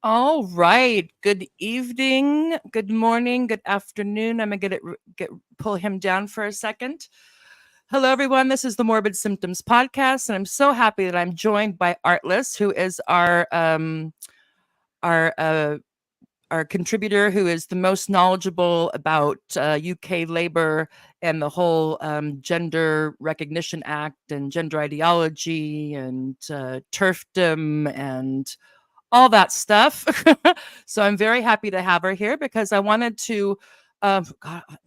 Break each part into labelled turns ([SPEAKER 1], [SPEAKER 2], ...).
[SPEAKER 1] All right. Good evening, good morning, good afternoon. I'm gonna pull him down for a second. Hello, everyone. This is the Morbid Symptoms podcast, and I'm so happy that I'm joined by Artless, who is our our contributor, who is the most knowledgeable about UK labor and the whole Gender Recognition Act and gender ideology and turfdom and all that stuff. So I'm very happy to have her here because I wanted to. God,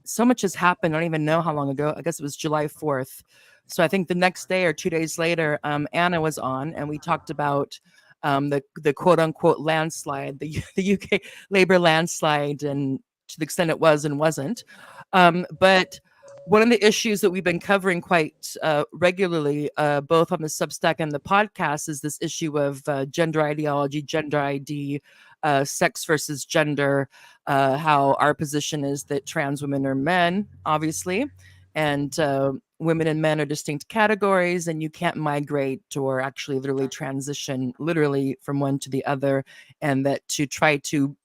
[SPEAKER 1] so much has happened. I don't even know how long ago. I guess it was July 4th. So I think the next day or 2 days later, Anna was on, and we talked about the quote unquote landslide, the UK labor landslide, and to the extent it was and wasn't. But one of the issues that we've been covering quite regularly, both on the Substack and the podcast, is this issue of gender ideology, gender ID, sex versus gender. How our position is that trans women are men, obviously, and women and men are distinct categories, and you can't migrate or actually literally transition literally from one to the other, and that to try to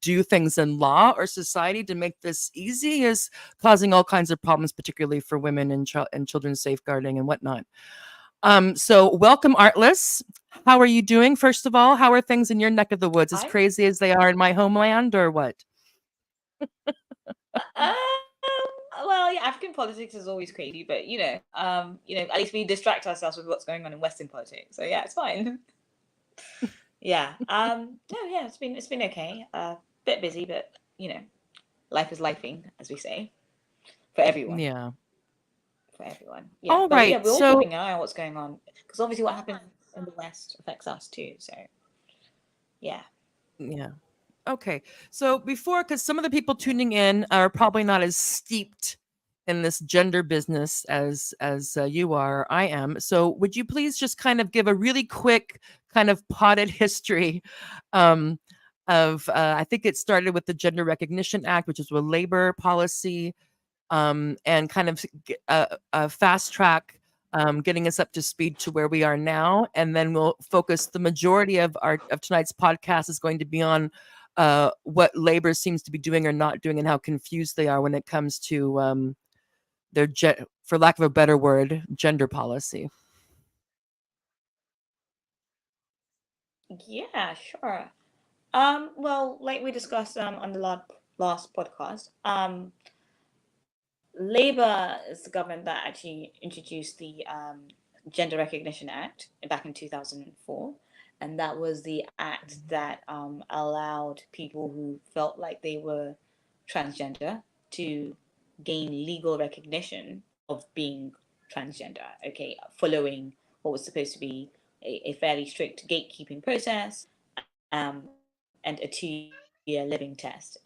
[SPEAKER 1] do things in law or society to make this easy is causing all kinds of problems, particularly for women and children's safeguarding and whatnot. So welcome, Artless. How are you doing? First of all, how are things in your neck of the woods? As
[SPEAKER 2] I'm
[SPEAKER 1] crazy as they are in my homeland, or what?
[SPEAKER 2] um, well, yeah, African politics is always crazy, but at least we distract ourselves with what's going on in Western politics. So yeah, it's fine. Yeah. No, yeah, it's been okay. Bit busy, but life is lifing, as we say, for everyone.
[SPEAKER 1] Yeah.
[SPEAKER 2] For everyone. Yeah.
[SPEAKER 1] All
[SPEAKER 2] But yeah,
[SPEAKER 1] right.
[SPEAKER 2] we're all
[SPEAKER 1] So
[SPEAKER 2] keeping an eye on what's going on because obviously what happens in the West affects us too. So yeah.
[SPEAKER 1] yeah. Okay. So before, because some of the people tuning in are probably not as steeped in this gender business as you are, I am. So would you please just kind of give a really quick kind of potted history um, of I think it started with the Gender Recognition Act, which is a labor policy, and kind of fast track. Getting us up to speed to where we are now, and then we'll focus. The majority of tonight's podcast is going to be on what labor seems to be doing or not doing, and how confused they are when it comes to for lack of a better word, gender policy.
[SPEAKER 2] Yeah, sure. Well, like we discussed on the last podcast, Labour is the government that actually introduced the Gender Recognition Act back in 2004. And that was the act that allowed people who felt like they were transgender to gain legal recognition of being transgender, okay, following what was supposed to be a fairly strict gatekeeping process, and a 2-year living test,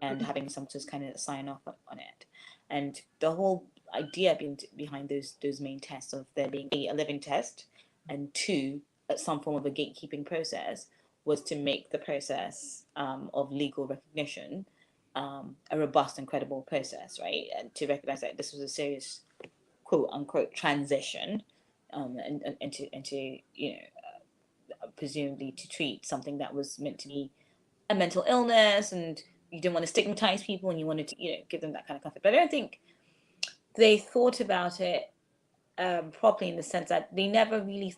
[SPEAKER 2] and having some doctors kind of sign off on it. And the whole idea behind those main tests of there being a living test and two some form of a gatekeeping process was to make the process of legal recognition a robust and credible process, right? And to recognize that this was a serious quote unquote transition, and to presumably to treat something that was meant to be a mental illness, and you didn't want to stigmatize people and you wanted to give them that kind of comfort. But I don't think they thought about it properly, in the sense that they never really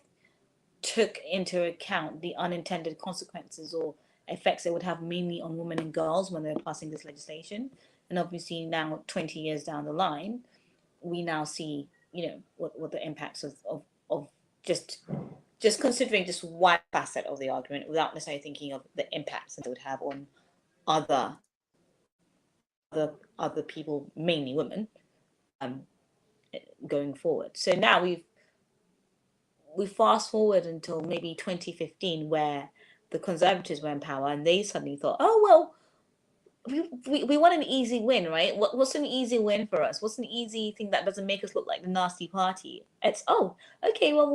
[SPEAKER 2] took into account the unintended consequences or effects it would have mainly on women and girls when they're passing this legislation. And obviously now, 20 years down the line, we now see what the impacts of just just considering just one facet of the argument without necessarily thinking of the impacts that it would have on other other people, mainly women, um, going forward. So now we fast forward until maybe 2015, where the Conservatives were in power, and they suddenly thought, oh well, we want an easy win, right? What's an easy win for us? What's an easy thing that doesn't make us look like the nasty party? It's, oh, okay, well,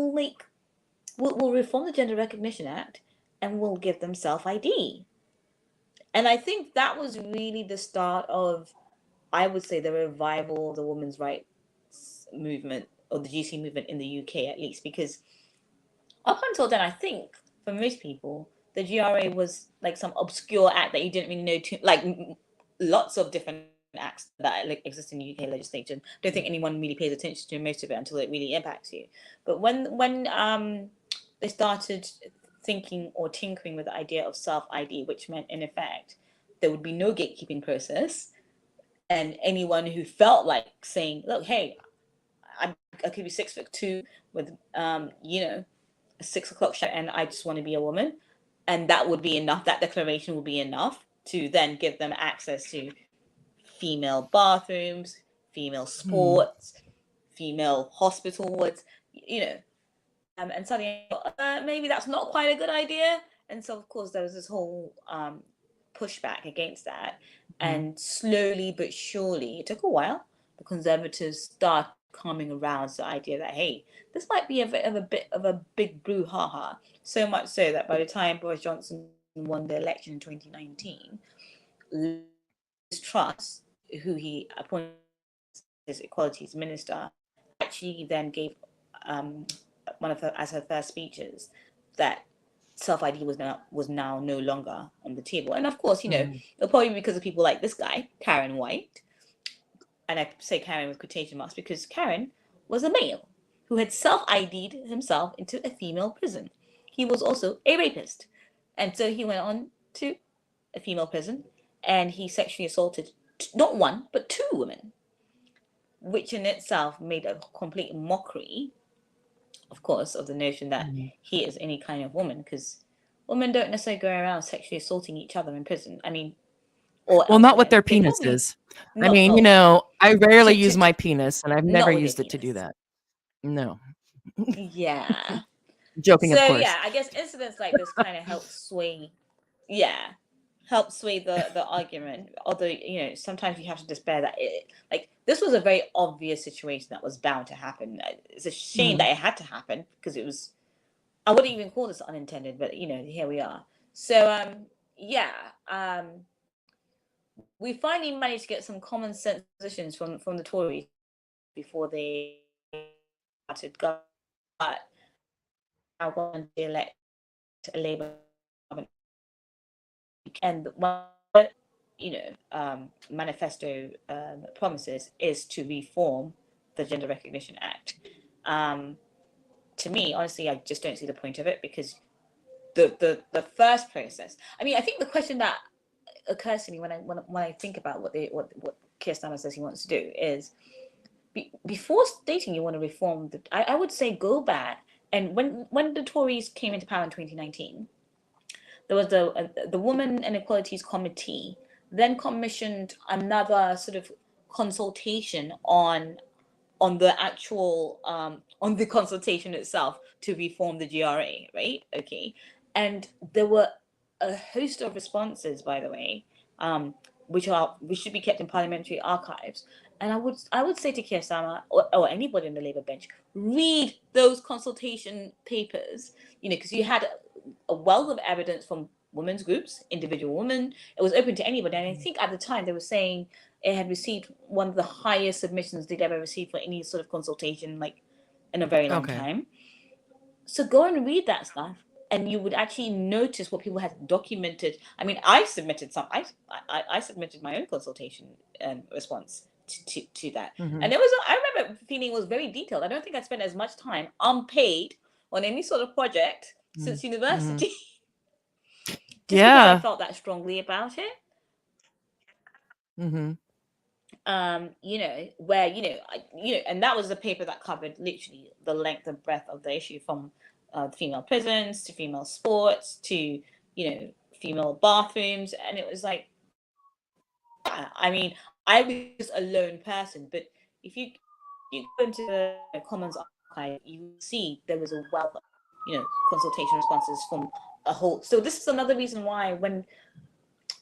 [SPEAKER 2] we'll reform the Gender Recognition Act, and we'll give them self ID. And I think that was really the start of, I would say, the revival of the women's rights movement, or the GC movement in the UK, at least, because up until then, I think for most people, the GRA was like some obscure act that you didn't really know like lots of different acts that like exist in UK legislation. Don't think anyone really pays attention to most of it until it really impacts you. But when they started thinking or tinkering with the idea of self-ID, which meant in effect there would be no gatekeeping process, and anyone who felt like saying, look, hey, I could be 6'2" with you know, a 6 o'clock show and I just want to be a woman, and that would be enough. That declaration would be enough to then give them access to female bathrooms, female sports, female hospital wards, you know. And suddenly maybe that's not quite a good idea. And so of course there was this whole pushback against that. And slowly but surely, it took a while, the Conservatives start coming around to the idea that, hey, this might be a bit of a big brouhaha. So much so that by the time Boris Johnson won the election in 2019, Liz Truss, who he appointed as Equalities Minister, actually then gave one of her as her first speeches that self-ID was now no longer on the table. And of course, you know, it'll probably be because of people like this guy, Karen White. And I say Karen with quotation marks because Karen was a male who had self-ID'd himself into a female prison. He was also a rapist. And so he went on to a female prison and he sexually assaulted not one, but 2 women, which in itself made a complete mockery, of course, of the notion that he is any kind of woman, because women don't necessarily go around sexually assaulting each other in prison. I mean, or
[SPEAKER 1] well, not with
[SPEAKER 2] elsewhere.
[SPEAKER 1] their
[SPEAKER 2] They probably-
[SPEAKER 1] penises. I
[SPEAKER 2] No,
[SPEAKER 1] mean,
[SPEAKER 2] oh,
[SPEAKER 1] you know, I rarely
[SPEAKER 2] To-
[SPEAKER 1] use
[SPEAKER 2] to-
[SPEAKER 1] my penis, and I've
[SPEAKER 2] not
[SPEAKER 1] never
[SPEAKER 2] with your
[SPEAKER 1] used it to do
[SPEAKER 2] penis.
[SPEAKER 1] that. No,
[SPEAKER 2] Yeah.
[SPEAKER 1] joking, of
[SPEAKER 2] So
[SPEAKER 1] course.
[SPEAKER 2] yeah, I guess incidents like this kind of help sway, the argument. Although, you know, sometimes you have to despair that like this was a very obvious situation that was bound to happen. It's a shame that it had to happen because it was. I wouldn't even call this unintended, but you know, here we are. So we finally managed to get some common sense positions from the Tories before they started government. But now going to elect a Labour government, and what manifesto promises is to reform the Gender Recognition Act. To me, honestly, I just don't see the point of it because the first process. I mean, I think the question that occurs to me when I think about what Keir Starmer says he wants to do is before stating you want to reform I would say go back and when the Tories came into power in 2019, there was the Women and Equalities Committee then commissioned another sort of consultation on the actual on the consultation itself to reform the GRA, right? Okay, and there were a host of responses, by the way, which should be kept in parliamentary archives. And I would say to Keir Starmer or anybody on the Labour bench, read those consultation papers. You know, because you had a wealth of evidence from women's groups, individual women. It was open to anybody, and I think at the time they were saying it had received one of the highest submissions they'd ever received for any sort of consultation, like in a very long time. So go and read that stuff, and you would actually notice what people had documented. I mean, I submitted I submitted my own consultation response to that, and it was. I remember feeling it was very detailed. I don't think I spent as much time unpaid on any sort of project since university. Just because I felt that strongly about it. And that was the paper that covered literally the length and breadth of the issue, from female prisons to female sports to female bathrooms, and it was like, I mean, I was just a lone person, but if you go into the Commons archive, you see there was a wealth of consultation responses from a whole. So this is another reason why when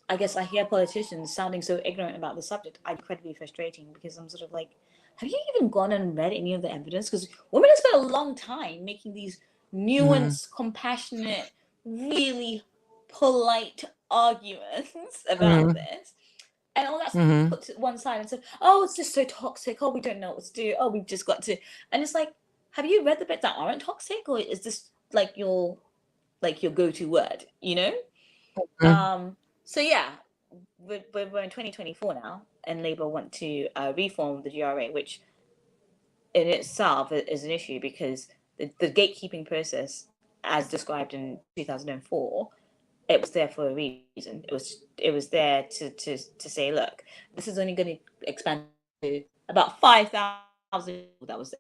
[SPEAKER 2] I guess I hear politicians sounding so ignorant about the subject, I'm incredibly frustrating, because I'm sort of like, have you even gone and read any of the evidence? Because women have spent a long time making these nuanced, compassionate, really polite arguments about this. And all that's put to one side and said, oh, it's just so toxic. Oh, we don't know what to do. Oh, we've just got to. And it's like, have you read the bits that aren't toxic? Or is this like your like your go-to word,
[SPEAKER 1] Mhm.
[SPEAKER 2] So yeah, we're in 2024 now, and Labour want to reform the GRA, which in itself is an issue because the gatekeeping process, as described in 2004, it was there for a reason. It was there to say, look, this is only going to expand to about 5,000 people. That was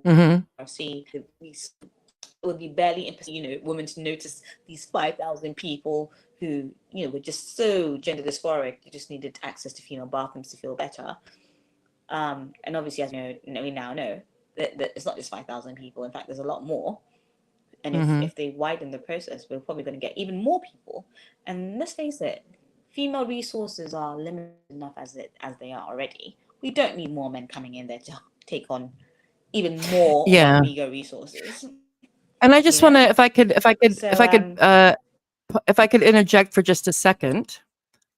[SPEAKER 1] Mhm.
[SPEAKER 2] see these, it would be barely impossible, women to notice these 5,000 people who, were just so gender dysphoric. You just needed access to female bathrooms to feel better. And obviously, as we now know, that it's not just 5,000 people. In fact, there's a lot more. And
[SPEAKER 1] Mhm.
[SPEAKER 2] if they widen the process, we're probably going to get even more people. And let's face it, female resources are limited enough as they are already. We don't need more men coming in there to take on even more of our
[SPEAKER 1] Yeah.
[SPEAKER 2] meager resources.
[SPEAKER 1] And I
[SPEAKER 2] You
[SPEAKER 1] just
[SPEAKER 2] know.
[SPEAKER 1] want to, if
[SPEAKER 2] So
[SPEAKER 1] I could, if I could interject for just a second.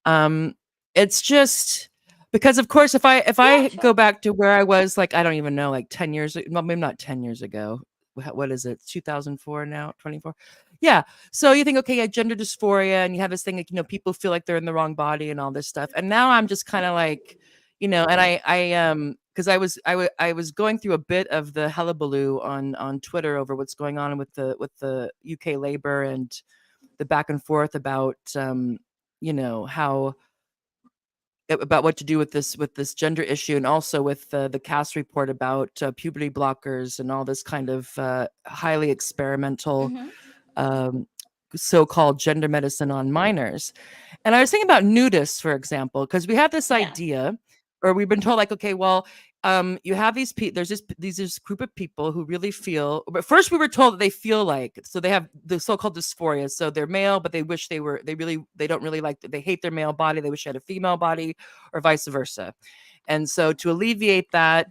[SPEAKER 1] Um, it's just because, of course, if
[SPEAKER 2] yeah,
[SPEAKER 1] I
[SPEAKER 2] sure.
[SPEAKER 1] go back to where I was, like, I don't even know, like 10 years, well, maybe not 10 years ago. What is it? 2004 now, 24. Yeah. So you think, okay, yeah, gender dysphoria, and you have this thing like, people feel like they're in the wrong body and all this stuff. And now I'm just kind of like, and because I was going through a bit of the hullabaloo on Twitter over what's going on with the UK Labour and the back and forth about how about what to do with this gender issue, and also with the Cass report about puberty blockers and all this kind of highly experimental
[SPEAKER 2] Mm-hmm.
[SPEAKER 1] um, so-called gender medicine on minors. And I was thinking about nudists, for example, because we have this
[SPEAKER 2] Yeah.
[SPEAKER 1] idea, or we've been told, like, okay, well, you have these people. There's this group of people who really feel. But first, we were told that they feel like, so they have the so-called dysphoria. So they're male, but they wish they were. They don't really like. They hate their male body. They wish they had a female body, or vice versa. And so to alleviate that,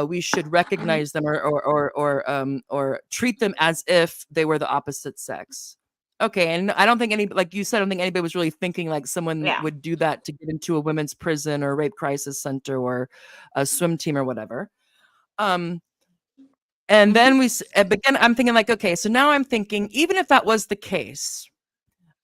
[SPEAKER 1] we should recognize them, or treat them as if they were the opposite sex. Okay, and I don't think like you said, I don't think anybody was really thinking like someone
[SPEAKER 2] Yeah.
[SPEAKER 1] would do that to get into a women's prison or rape crisis center or a swim team or whatever. Um, and
[SPEAKER 2] Mm-hmm.
[SPEAKER 1] then but then I'm thinking like, okay, so now I'm thinking, even if that was the case,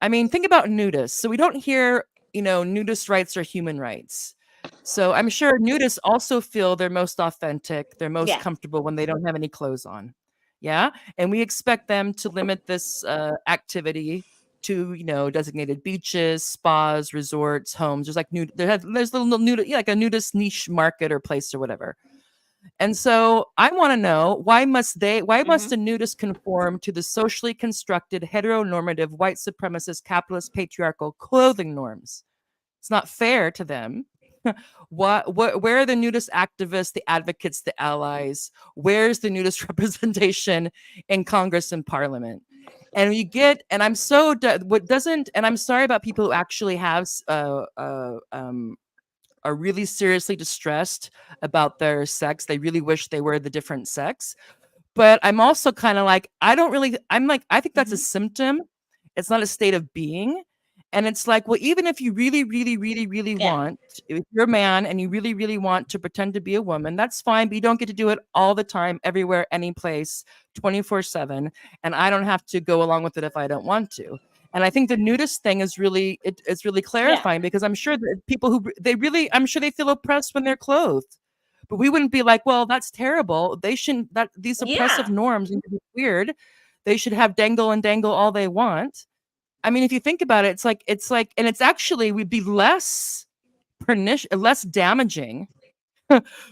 [SPEAKER 1] I mean, think about nudists. So we don't hear, nudist rights are human rights. So I'm sure nudists also feel they're most authentic, they're most
[SPEAKER 2] Yeah.
[SPEAKER 1] comfortable when they don't have any clothes on. Yeah. And we expect them to limit this activity to, designated beaches, spas, resorts, homes. There's like there's a little nudist, yeah, like a nudist niche market or place or whatever. And so I want to know, why must
[SPEAKER 2] Mm-hmm.
[SPEAKER 1] a nudist conform to the socially constructed, heteronormative, white supremacist, capitalist, patriarchal clothing norms? It's not fair to them. Where are the nudist activists, the advocates, the allies? Where's the nudist representation in Congress and Parliament? And I'm so, what doesn't, and I'm sorry about people who actually have are really seriously distressed about their sex. They really wish they were the different sex. But I'm also kind of like, I think that's a
[SPEAKER 2] Mm-hmm.
[SPEAKER 1] symptom. It's not a state of being. And it's like, well, even if you really, really, really, really
[SPEAKER 2] Yeah.
[SPEAKER 1] want, if you're a man and you really, really want to pretend to be a woman, that's fine. But you don't get to do it all the time, everywhere, any place, 24/7. And I don't have to go along with it if I don't want to. And I think the nudist thing is it's really
[SPEAKER 2] Yeah.
[SPEAKER 1] clarifying, because I'm sure that people I'm sure they feel oppressed when they're clothed. But we wouldn't be like, well, that's terrible. They shouldn't, that these oppressive
[SPEAKER 2] Yeah.
[SPEAKER 1] norms need to be weird. They should have dangle and dangle all they want. I mean, if you think about it, and it's actually would be less pernicious, less damaging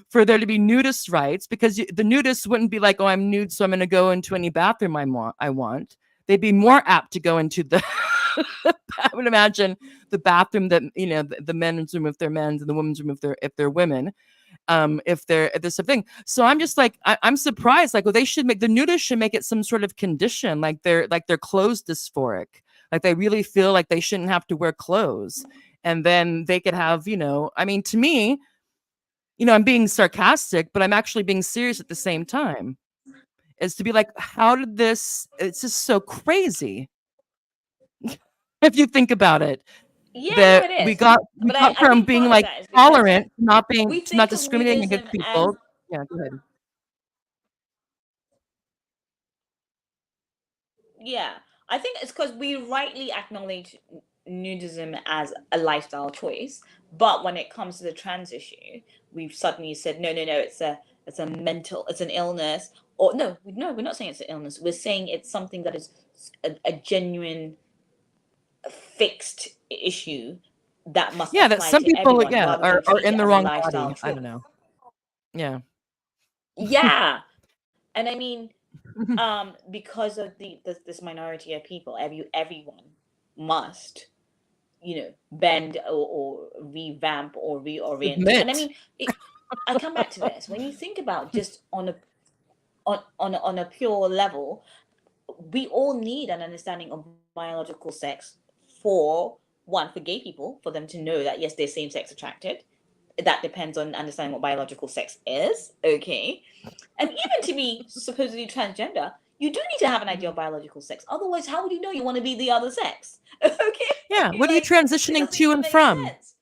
[SPEAKER 1] for there to be nudist rights, because the nudists wouldn't be like, oh, I'm nude, so I'm going to go into any bathroom I want. They'd be more apt to go into the, I would imagine, the bathroom that, the men's room if they're men's, and the women's room if they're women. If there's something. So I'm just like, I'm surprised. Like, well, they should make the nudists should make it some sort of condition, like they're clothes dysphoric, like they really feel like they shouldn't have to wear clothes, and then they could have, I mean, to me, I'm being sarcastic, but I'm actually being serious at the same time. Is to be like, how did this? It's just so crazy if you think about it.
[SPEAKER 2] Yeah, no,
[SPEAKER 1] That
[SPEAKER 2] it
[SPEAKER 1] we
[SPEAKER 2] is.
[SPEAKER 1] we
[SPEAKER 2] But I,
[SPEAKER 1] got
[SPEAKER 2] I
[SPEAKER 1] from
[SPEAKER 2] think
[SPEAKER 1] being
[SPEAKER 2] part of
[SPEAKER 1] like
[SPEAKER 2] that is because
[SPEAKER 1] tolerant,
[SPEAKER 2] we
[SPEAKER 1] to not
[SPEAKER 2] think of
[SPEAKER 1] discriminating
[SPEAKER 2] nudism
[SPEAKER 1] against
[SPEAKER 2] as
[SPEAKER 1] people. Yeah, go ahead.
[SPEAKER 2] Yeah, I think it's because we rightly acknowledge nudism as a lifestyle choice, but when it comes to the trans issue, we've suddenly said no, no, no. It's a mental, it's an illness, or no, no, we're not saying it's an illness. We're saying it's something that is a genuine fixed issue that must
[SPEAKER 1] Yeah, that
[SPEAKER 2] apply
[SPEAKER 1] some
[SPEAKER 2] to
[SPEAKER 1] people,
[SPEAKER 2] everyone,
[SPEAKER 1] yeah,
[SPEAKER 2] rather than
[SPEAKER 1] are
[SPEAKER 2] treat
[SPEAKER 1] in
[SPEAKER 2] it
[SPEAKER 1] the
[SPEAKER 2] as a
[SPEAKER 1] wrong
[SPEAKER 2] lifestyle
[SPEAKER 1] body. I don't
[SPEAKER 2] choice.
[SPEAKER 1] know. Yeah.
[SPEAKER 2] Yeah, and I mean, because of this minority of people, everyone must, bend or revamp or reorient. And I
[SPEAKER 1] Submit.
[SPEAKER 2] mean, I come back to this. When you think about just on a pure level, we all need an understanding of biological sex for one, for gay people, for them to know that yes, they're same sex attracted. That depends on understanding what biological sex is. Okay. And even to be supposedly transgender, you do need to have an idea of biological sex. Otherwise, how would you know you want to be the other sex?
[SPEAKER 1] Yeah.
[SPEAKER 2] Okay.
[SPEAKER 1] What are you
[SPEAKER 2] Like, it
[SPEAKER 1] transitioning
[SPEAKER 2] doesn't
[SPEAKER 1] to
[SPEAKER 2] even
[SPEAKER 1] and
[SPEAKER 2] make
[SPEAKER 1] from?
[SPEAKER 2] sense.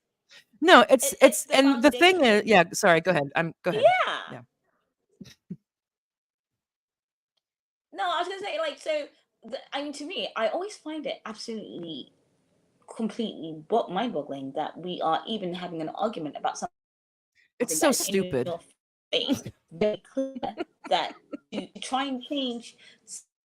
[SPEAKER 1] No, it's
[SPEAKER 2] It's the
[SPEAKER 1] and the thing is,
[SPEAKER 2] foundation.
[SPEAKER 1] yeah, sorry, go ahead. Go ahead.
[SPEAKER 2] Yeah.
[SPEAKER 1] Yeah.
[SPEAKER 2] No, I was gonna say, like, so. I mean, to me, I always find it absolutely, completely mind-boggling that we are even having an argument about something
[SPEAKER 1] It's
[SPEAKER 2] that
[SPEAKER 1] so
[SPEAKER 2] is in
[SPEAKER 1] stupid.
[SPEAKER 2] your face, very clear that to try and change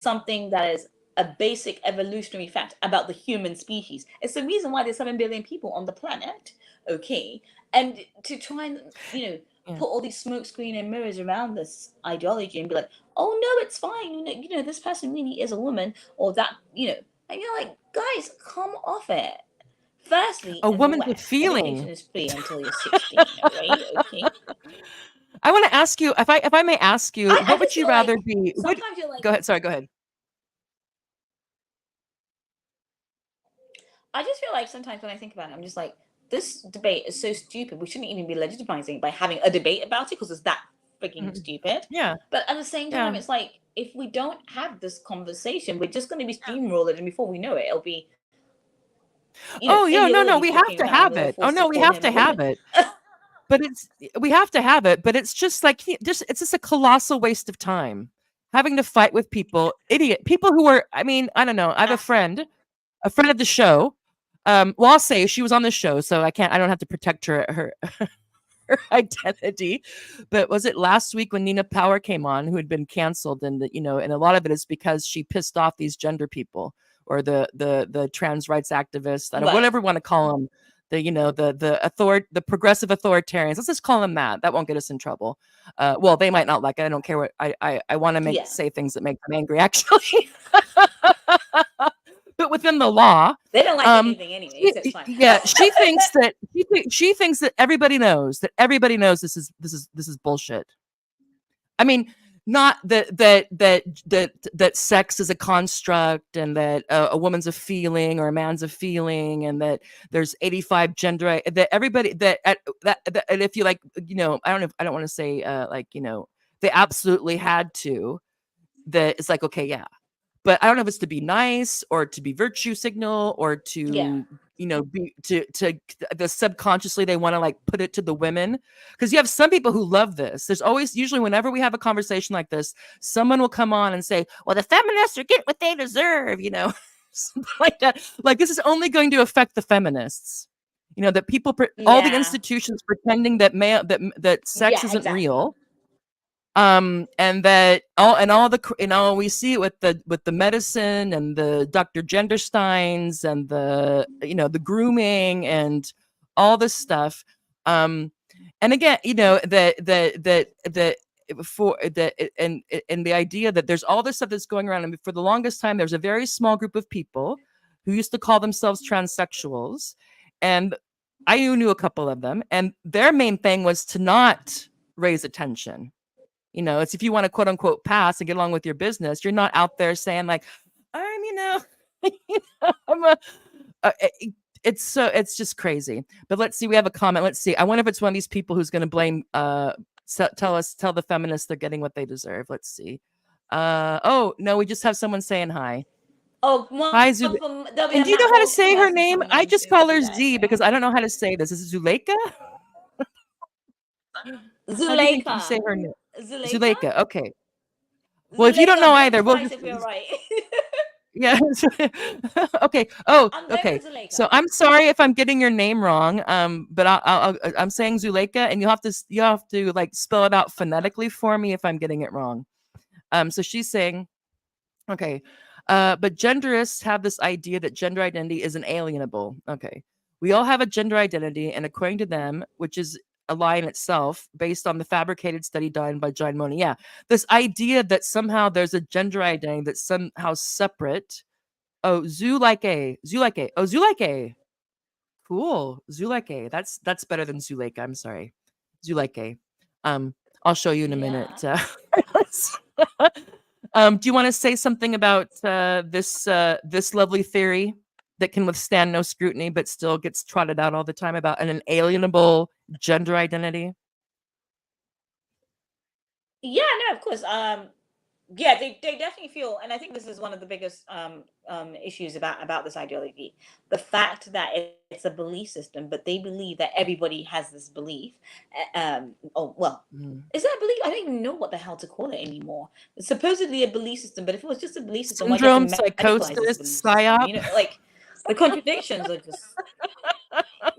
[SPEAKER 2] something that is a basic evolutionary fact about the human species. It's the reason why there's 7 billion people on the planet. Okay. And to try and,
[SPEAKER 1] Yeah.
[SPEAKER 2] put all these smoke screen and mirrors around this ideology and be like, oh no, it's fine. This person really is a woman, or that, and you're like, guys, come off it. Firstly,
[SPEAKER 1] A
[SPEAKER 2] in the
[SPEAKER 1] woman's a
[SPEAKER 2] West, education
[SPEAKER 1] feeling.
[SPEAKER 2] is free until you're 16, right? Okay.
[SPEAKER 1] I want to ask you, if I may ask you,
[SPEAKER 2] I
[SPEAKER 1] what would
[SPEAKER 2] just
[SPEAKER 1] you
[SPEAKER 2] feel like
[SPEAKER 1] rather be?
[SPEAKER 2] sometimes you're like,
[SPEAKER 1] Go ahead. Sorry, go ahead.
[SPEAKER 2] I just feel like sometimes when I think about it, I'm just like, this debate is so stupid. We shouldn't even be legitimizing by having a debate about it because it's that freaking
[SPEAKER 1] Mhm.
[SPEAKER 2] stupid.
[SPEAKER 1] Yeah.
[SPEAKER 2] But at the same time,
[SPEAKER 1] Yeah.
[SPEAKER 2] it's like, if we don't have this conversation, we're just going to be steamrolled. And before we know it, it'll be,
[SPEAKER 1] Oh, yeah,
[SPEAKER 2] India
[SPEAKER 1] no, no,
[SPEAKER 2] Williams
[SPEAKER 1] we have
[SPEAKER 2] walking
[SPEAKER 1] to
[SPEAKER 2] around and
[SPEAKER 1] have
[SPEAKER 2] we're
[SPEAKER 1] it. Oh
[SPEAKER 2] forced to
[SPEAKER 1] no, we
[SPEAKER 2] call
[SPEAKER 1] have
[SPEAKER 2] him
[SPEAKER 1] to
[SPEAKER 2] a
[SPEAKER 1] have
[SPEAKER 2] woman.
[SPEAKER 1] it. But we have to have it, but it's just like it's just a colossal waste of time having to fight with people who are, I mean, I don't know. I have
[SPEAKER 2] Absolutely.
[SPEAKER 1] a friend of the show. Well, I'll say she was on the show, so I don't have to protect her identity. But was it last week when Nina Power came on, who had been canceled, and and a lot of it is because she pissed off these gender people or the trans rights activists, I don't
[SPEAKER 2] Right.
[SPEAKER 1] whatever you want to call them, the progressive authoritarians. Let's just call them that. That won't get us in trouble. Well, they might not like it. I don't care what I want to
[SPEAKER 2] Yeah.
[SPEAKER 1] say things that make them angry, actually. But within the law,
[SPEAKER 2] They don't like
[SPEAKER 1] um,
[SPEAKER 2] anything anyway, so it's fine.
[SPEAKER 1] yeah, she thinks that everybody knows this is bullshit. I mean, not that sex is a construct and that a woman's a feeling or a man's a feeling and that there's 85 that everybody that and if you like, I don't want to say they absolutely had to, that it's like, okay, yeah, but I don't know if it's to be nice or to be virtue signal or
[SPEAKER 2] Yeah.
[SPEAKER 1] to, be to the subconsciously they want to like put it to the women. Because you have some people who love this. There's always, usually whenever we have a conversation like this, someone will come on and say, well, the feminists are getting what they deserve, something like that. Like, this is only going to affect the feminists. That people, all the
[SPEAKER 2] Yeah.
[SPEAKER 1] institutions pretending that sex
[SPEAKER 2] Yeah,
[SPEAKER 1] isn't
[SPEAKER 2] exactly.
[SPEAKER 1] real, and we see it with the medicine and the Dr. Gendersteins and the grooming and all this stuff. And again, that for that and the idea that there's all this stuff that's going around, and for the longest time there's a very small group of people who used to call themselves transsexuals, and I knew a couple of them, and their main thing was to not raise attention. It's if you want to quote unquote pass and get along with your business, you're not out there saying like, I'm, I'm it's just crazy. But let's see, we have a comment. Let's see. I wonder if it's one of these people who's going to blame, tell the feminists they're getting what they deserve. Let's see. Oh no, we just have someone saying hi.
[SPEAKER 2] Oh, one
[SPEAKER 1] Hi, Zul.
[SPEAKER 2] from there'll be
[SPEAKER 1] And
[SPEAKER 2] a
[SPEAKER 1] do you know
[SPEAKER 2] Matt
[SPEAKER 1] how to
[SPEAKER 2] Wolf
[SPEAKER 1] say her
[SPEAKER 2] person
[SPEAKER 1] name?
[SPEAKER 2] coming
[SPEAKER 1] I
[SPEAKER 2] in
[SPEAKER 1] just
[SPEAKER 2] soon to
[SPEAKER 1] call
[SPEAKER 2] do
[SPEAKER 1] her
[SPEAKER 2] that.
[SPEAKER 1] Z because I don't know how to say this. Is it Zuleika? How do you think you
[SPEAKER 2] Zuleika.
[SPEAKER 1] say her name?
[SPEAKER 2] Zuleika?
[SPEAKER 1] Zuleika. Okay. Well, if you don't know
[SPEAKER 2] Zuleika, blink
[SPEAKER 1] either, we'll
[SPEAKER 2] twice
[SPEAKER 1] just
[SPEAKER 2] if you're right.
[SPEAKER 1] Yeah. Okay. Oh,
[SPEAKER 2] I'm going
[SPEAKER 1] okay.
[SPEAKER 2] with Zuleika.
[SPEAKER 1] So I'm sorry if I'm getting your name wrong. But I'm saying Zuleika, and you have to like spell it out phonetically for me if I'm getting it wrong. So she's saying, okay, but genderists have this idea that gender identity is inalienable. Okay, we all have a gender identity, and according to them, which is a lie in itself, based on the fabricated study done by John Money. Yeah, this idea that somehow there's a gender identity that's somehow separate. Oh, Zulike. Oh, Zulike. Cool. Zulike. That's better than Zuleika. I'm sorry. Zulike. Um, I'll show you in a
[SPEAKER 2] Yeah.
[SPEAKER 1] minute. Do you want to say something about this lovely theory that can withstand no scrutiny but still gets trotted out all the time about an inalienable gender identity?
[SPEAKER 2] Yeah, no, of course. Yeah, they definitely feel, and I think this is one of the biggest issues about this ideology, the fact that it's a belief system, but they believe that everybody has this belief. Oh well,
[SPEAKER 1] Mm.
[SPEAKER 2] is that a belief? I don't even know what the hell to call it anymore. It's supposedly a belief system, but if it was just a belief system, why do you
[SPEAKER 1] Syndrome,
[SPEAKER 2] have to medicalize this
[SPEAKER 1] psychosis,
[SPEAKER 2] belief system?
[SPEAKER 1] psyop.
[SPEAKER 2] You know, like the contradictions are just,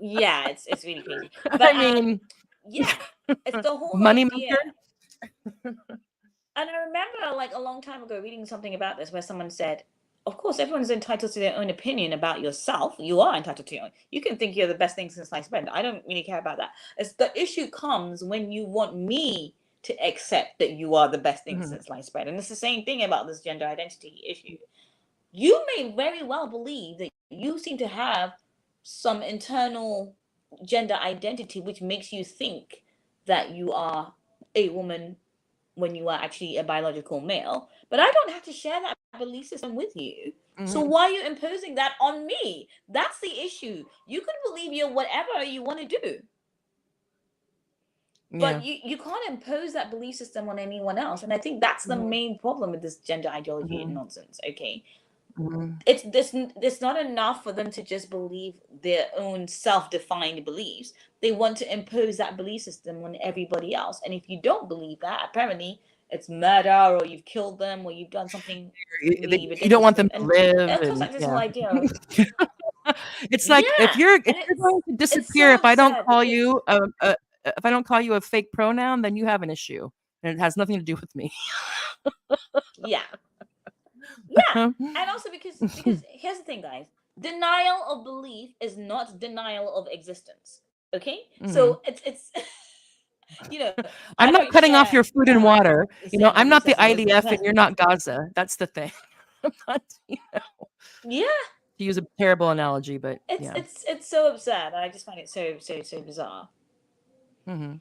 [SPEAKER 2] yeah, it's really crazy. But
[SPEAKER 1] I mean,
[SPEAKER 2] yeah, it's the whole
[SPEAKER 1] moneymaker.
[SPEAKER 2] idea. And I remember, like, a long time ago reading something about this where someone said, of course, everyone's entitled to their own opinion about yourself. You are entitled to your own. You can think you're the best thing since sliced bread. I don't really care about that. It's the issue comes when you want me to accept that you are the best thing
[SPEAKER 1] Mhm.
[SPEAKER 2] since sliced bread. And it's the same thing about this gender identity issue. You may very well believe that you seem to have some internal gender identity which makes you think that you are a woman when you are actually a biological male, but I don't have to share that belief system with you. So
[SPEAKER 1] Mhm.
[SPEAKER 2] why are you imposing that on me? That's the issue. You can believe you're whatever you want to do,
[SPEAKER 1] Yeah.
[SPEAKER 2] but you can't impose that belief system on anyone else. And I think that's the
[SPEAKER 1] Mhm.
[SPEAKER 2] main problem with this gender ideology
[SPEAKER 1] Mhm.
[SPEAKER 2] nonsense. Okay,
[SPEAKER 1] Mhm.
[SPEAKER 2] it's not enough for them to just believe their own self-defined beliefs. They want to impose that belief system on everybody else, and if you don't believe that, apparently it's murder, or you've killed them, or you've done something really
[SPEAKER 1] You don't
[SPEAKER 2] ridiculous
[SPEAKER 1] want
[SPEAKER 2] to
[SPEAKER 1] them
[SPEAKER 2] them.
[SPEAKER 1] to
[SPEAKER 2] And
[SPEAKER 1] live,
[SPEAKER 2] it comes
[SPEAKER 1] and
[SPEAKER 2] like this whole
[SPEAKER 1] yeah.
[SPEAKER 2] idea of,
[SPEAKER 1] It's like
[SPEAKER 2] yeah,
[SPEAKER 1] if
[SPEAKER 2] and
[SPEAKER 1] you're going to
[SPEAKER 2] it's
[SPEAKER 1] disappear,
[SPEAKER 2] so
[SPEAKER 1] if I don't
[SPEAKER 2] absurd
[SPEAKER 1] call
[SPEAKER 2] because,
[SPEAKER 1] you if I don't call you a fake pronoun, then you have an issue, and it has nothing to do with me.
[SPEAKER 2] yeah, yeah, and also because here's the thing, guys. Denial of belief is not denial of existence. Okay,
[SPEAKER 1] Mhm.
[SPEAKER 2] so it's you know, I
[SPEAKER 1] I'm not
[SPEAKER 2] don't
[SPEAKER 1] cutting off
[SPEAKER 2] share
[SPEAKER 1] your food and water.
[SPEAKER 2] the
[SPEAKER 1] You know,
[SPEAKER 2] same
[SPEAKER 1] I'm
[SPEAKER 2] belief
[SPEAKER 1] not the
[SPEAKER 2] system as this
[SPEAKER 1] IDF and
[SPEAKER 2] person.
[SPEAKER 1] you're not Gaza. That's the thing. I'm not,
[SPEAKER 2] Yeah,
[SPEAKER 1] to use a terrible analogy, but yeah.
[SPEAKER 2] it's so absurd. I just find it so bizarre.
[SPEAKER 1] Mhm.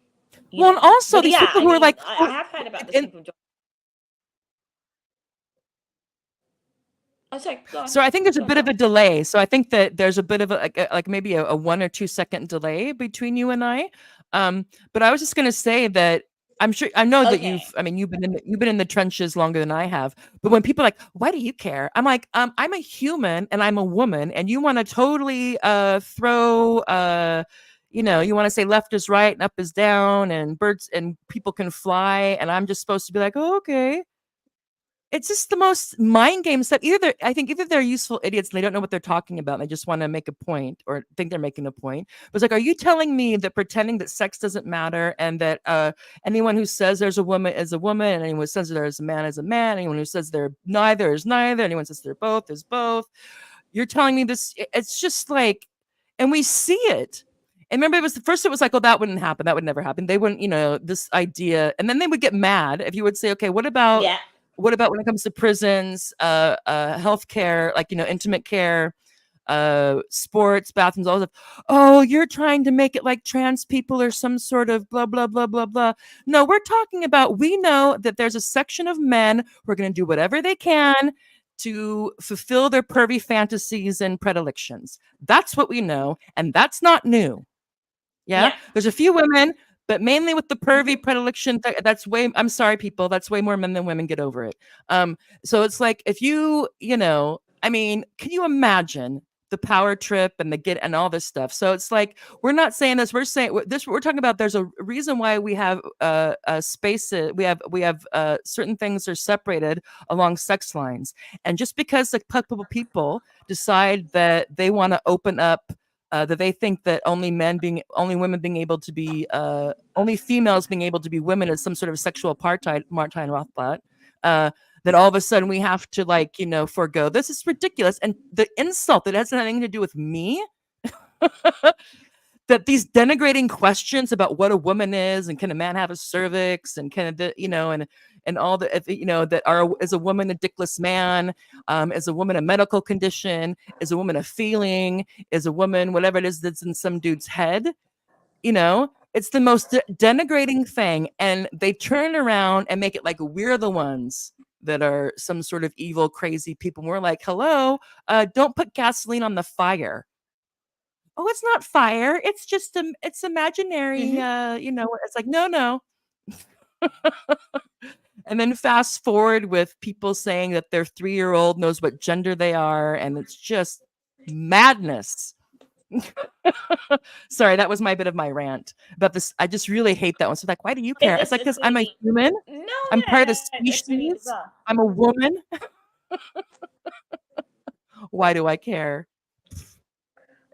[SPEAKER 2] You
[SPEAKER 1] Well, and
[SPEAKER 2] know,
[SPEAKER 1] also
[SPEAKER 2] but
[SPEAKER 1] these
[SPEAKER 2] yeah,
[SPEAKER 1] people
[SPEAKER 2] I
[SPEAKER 1] who are
[SPEAKER 2] mean,
[SPEAKER 1] like,
[SPEAKER 2] I
[SPEAKER 1] oh,
[SPEAKER 2] have heard about this
[SPEAKER 1] and
[SPEAKER 2] thing from John. Oh, sorry, go on,
[SPEAKER 1] so I think there's a
[SPEAKER 2] go on,
[SPEAKER 1] bit
[SPEAKER 2] go
[SPEAKER 1] of a
[SPEAKER 2] on.
[SPEAKER 1] delay. So I think that there's a bit of like maybe a 1 or 2 second delay between you and I. But I was just gonna say that I know that
[SPEAKER 2] Okay,
[SPEAKER 1] you've been in the trenches longer than I have. But when people are like, why do you care? I'm like, I'm a human and I'm a woman, and you want to totally throw you want to say left is right and up is down and birds and people can fly, and I'm just supposed to be like, oh, okay. It's just the most mind game stuff. I think either they're useful idiots and they don't know what they're talking about and they just want to make a point or think they're making a point. But it's like, are you telling me that pretending that sex doesn't matter and that anyone who says there's a woman is a woman, and anyone who says there's a man is a man, anyone who says they're neither is neither, anyone who says they're both is both. You're telling me this? It's just like, and we see it. And remember, it was like, oh, that wouldn't happen. That would never happen. They wouldn't, this idea. And then they would get mad if you would say, okay,
[SPEAKER 2] yeah,
[SPEAKER 1] what about when it comes to prisons, healthcare, like, intimate care, sports, bathrooms, all that. Oh, you're trying to make it like trans people are some sort of blah, blah, blah, blah, blah. No, we're talking about, we know that there's a section of men who are going to do whatever they can to fulfill their pervy fantasies and predilections. That's what we know. And that's not new. Yeah.
[SPEAKER 2] yeah,
[SPEAKER 1] There's a few women, but mainly with the
[SPEAKER 2] hmm,
[SPEAKER 1] pervy predilection. I'm sorry, people. That's way more men than women. Get over it. So it's like, if can you imagine the power trip and the get and all this stuff. So it's like we're not saying this. We're saying this. We're talking about there's a reason why we have spaces. We have certain things are separated along sex lines, and just because the couple of people decide that they want to open up. That they think that only women being able to be, only females being able to be women is some sort of sexual apartheid, Martine Rothblatt. That all of a sudden we have to forego. This is ridiculous. And the insult that has nothing to do with me, that these denigrating questions about what a woman is and can a man have a cervix and can and all the is a woman a dickless man, is a woman a medical condition, is a woman a feeling, is a woman whatever it is that's in some dude's head, it's the most denigrating thing, and they turn around and make it like we're the ones that are some sort of evil, crazy people. We're like, hello, don't put gasoline on the fire. Oh, it's not fire. It's just it's imaginary. It's like, no. And then fast forward with people saying that their 3-year-old knows what gender they are, and it's just madness. Sorry, that was my bit of my rant about this. I just really hate that one. So like, why do you care? It's like, because I'm a human.
[SPEAKER 2] No,
[SPEAKER 1] I'm part of the
[SPEAKER 2] it's really
[SPEAKER 1] species.
[SPEAKER 2] bizarre.
[SPEAKER 1] I'm a woman. Why do I care?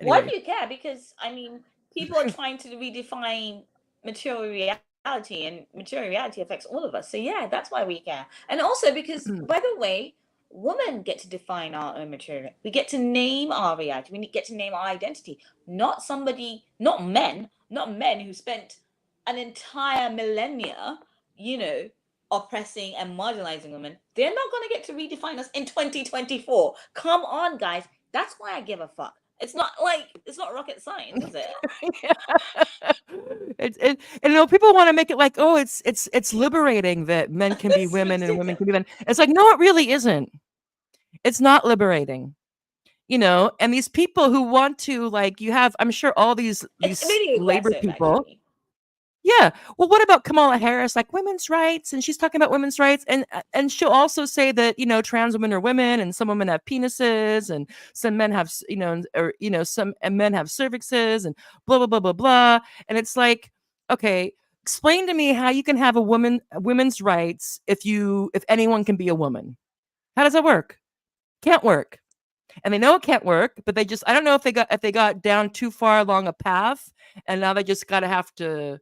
[SPEAKER 2] Why
[SPEAKER 1] Anyway.
[SPEAKER 2] do you care? Because people are trying to redefine material reality, and material reality affects all of us. So yeah, that's why we care. And also because, by the way, women get to define our own material. We get to name our reality. We get to name our identity. Not men who spent an entire millennia, oppressing and marginalizing women. They're not going to get to redefine us in 2024. Come on, guys. That's why I give a fuck. It's not rocket science, is
[SPEAKER 1] it? People want to make it like, oh, it's liberating that men can be women and women can be men. It's like, no, it really isn't. It's not liberating. And these people who want to, you have, I'm sure all these
[SPEAKER 2] really
[SPEAKER 1] labor people.
[SPEAKER 2] Actually.
[SPEAKER 1] Yeah. Well, what about Kamala Harris? Like women's rights, and she's talking about women's rights, and she'll also say that trans women are women, and some women have penises, and some men have some men have cervixes, and blah blah blah blah blah. And it's like, okay, explain to me how you can have women's rights if anyone can be a woman. How does that work? Can't work. And they know it can't work, but I don't know if they got down too far along a path, and now they just have to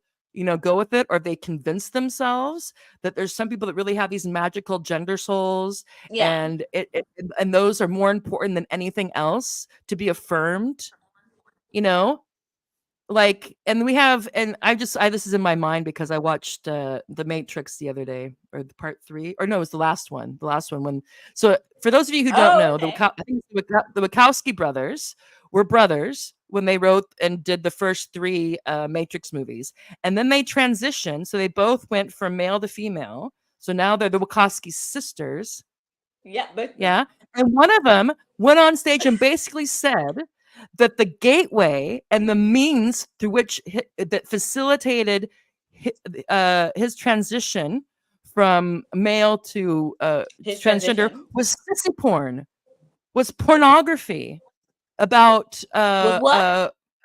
[SPEAKER 1] go with it, or they convince themselves that there's some people that really have these magical gender souls, and and those are more important than anything else to be affirmed, and we have, and this is in my mind because I watched The Matrix the other day, or the part 3, or no, it was the last one so for those of you who don't know,
[SPEAKER 2] okay.
[SPEAKER 1] I think the Wachowski brothers were brothers when they wrote and did the first 3 Matrix movies, and then they transitioned, so they both went from male to female, so now they're the Wachowski sisters.
[SPEAKER 2] Yeah,
[SPEAKER 1] and one of them went on stage and basically said that the gateway and the means through which that facilitated his transition from male to transgender was sissy porn, was pornography about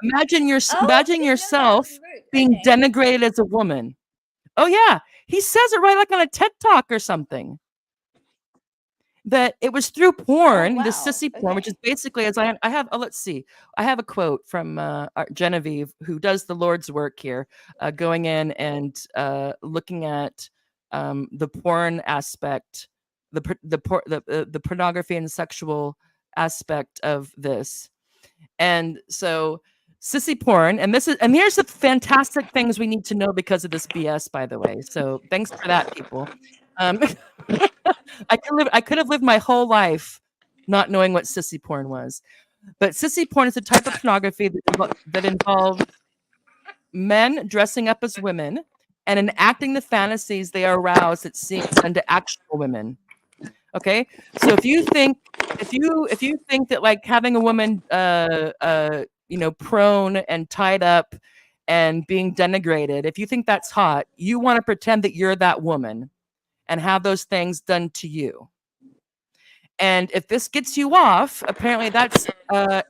[SPEAKER 1] imagine yourself being denigrated as a woman. Oh yeah, he says it right, like on a TED Talk or something. That it was through porn, the sissy porn, which is basically, as I have, let's see, I have a quote from Genevieve, who does the Lord's work here, going in and looking at the porn aspect, the pornography and sexual aspect of this, and so sissy porn, and here's the fantastic things we need to know because of this BS, by the way. So thanks for that, people. I could have lived my whole life not knowing what sissy porn was. But sissy porn is a type of pornography that involves men dressing up as women and enacting the fantasies they are aroused at seeing done to actual women. Okay? So if you think that like having a woman prone and tied up and being denigrated, if you think that's hot, you want to pretend that you're that woman and have those things done to you. And if this gets you off, apparently that's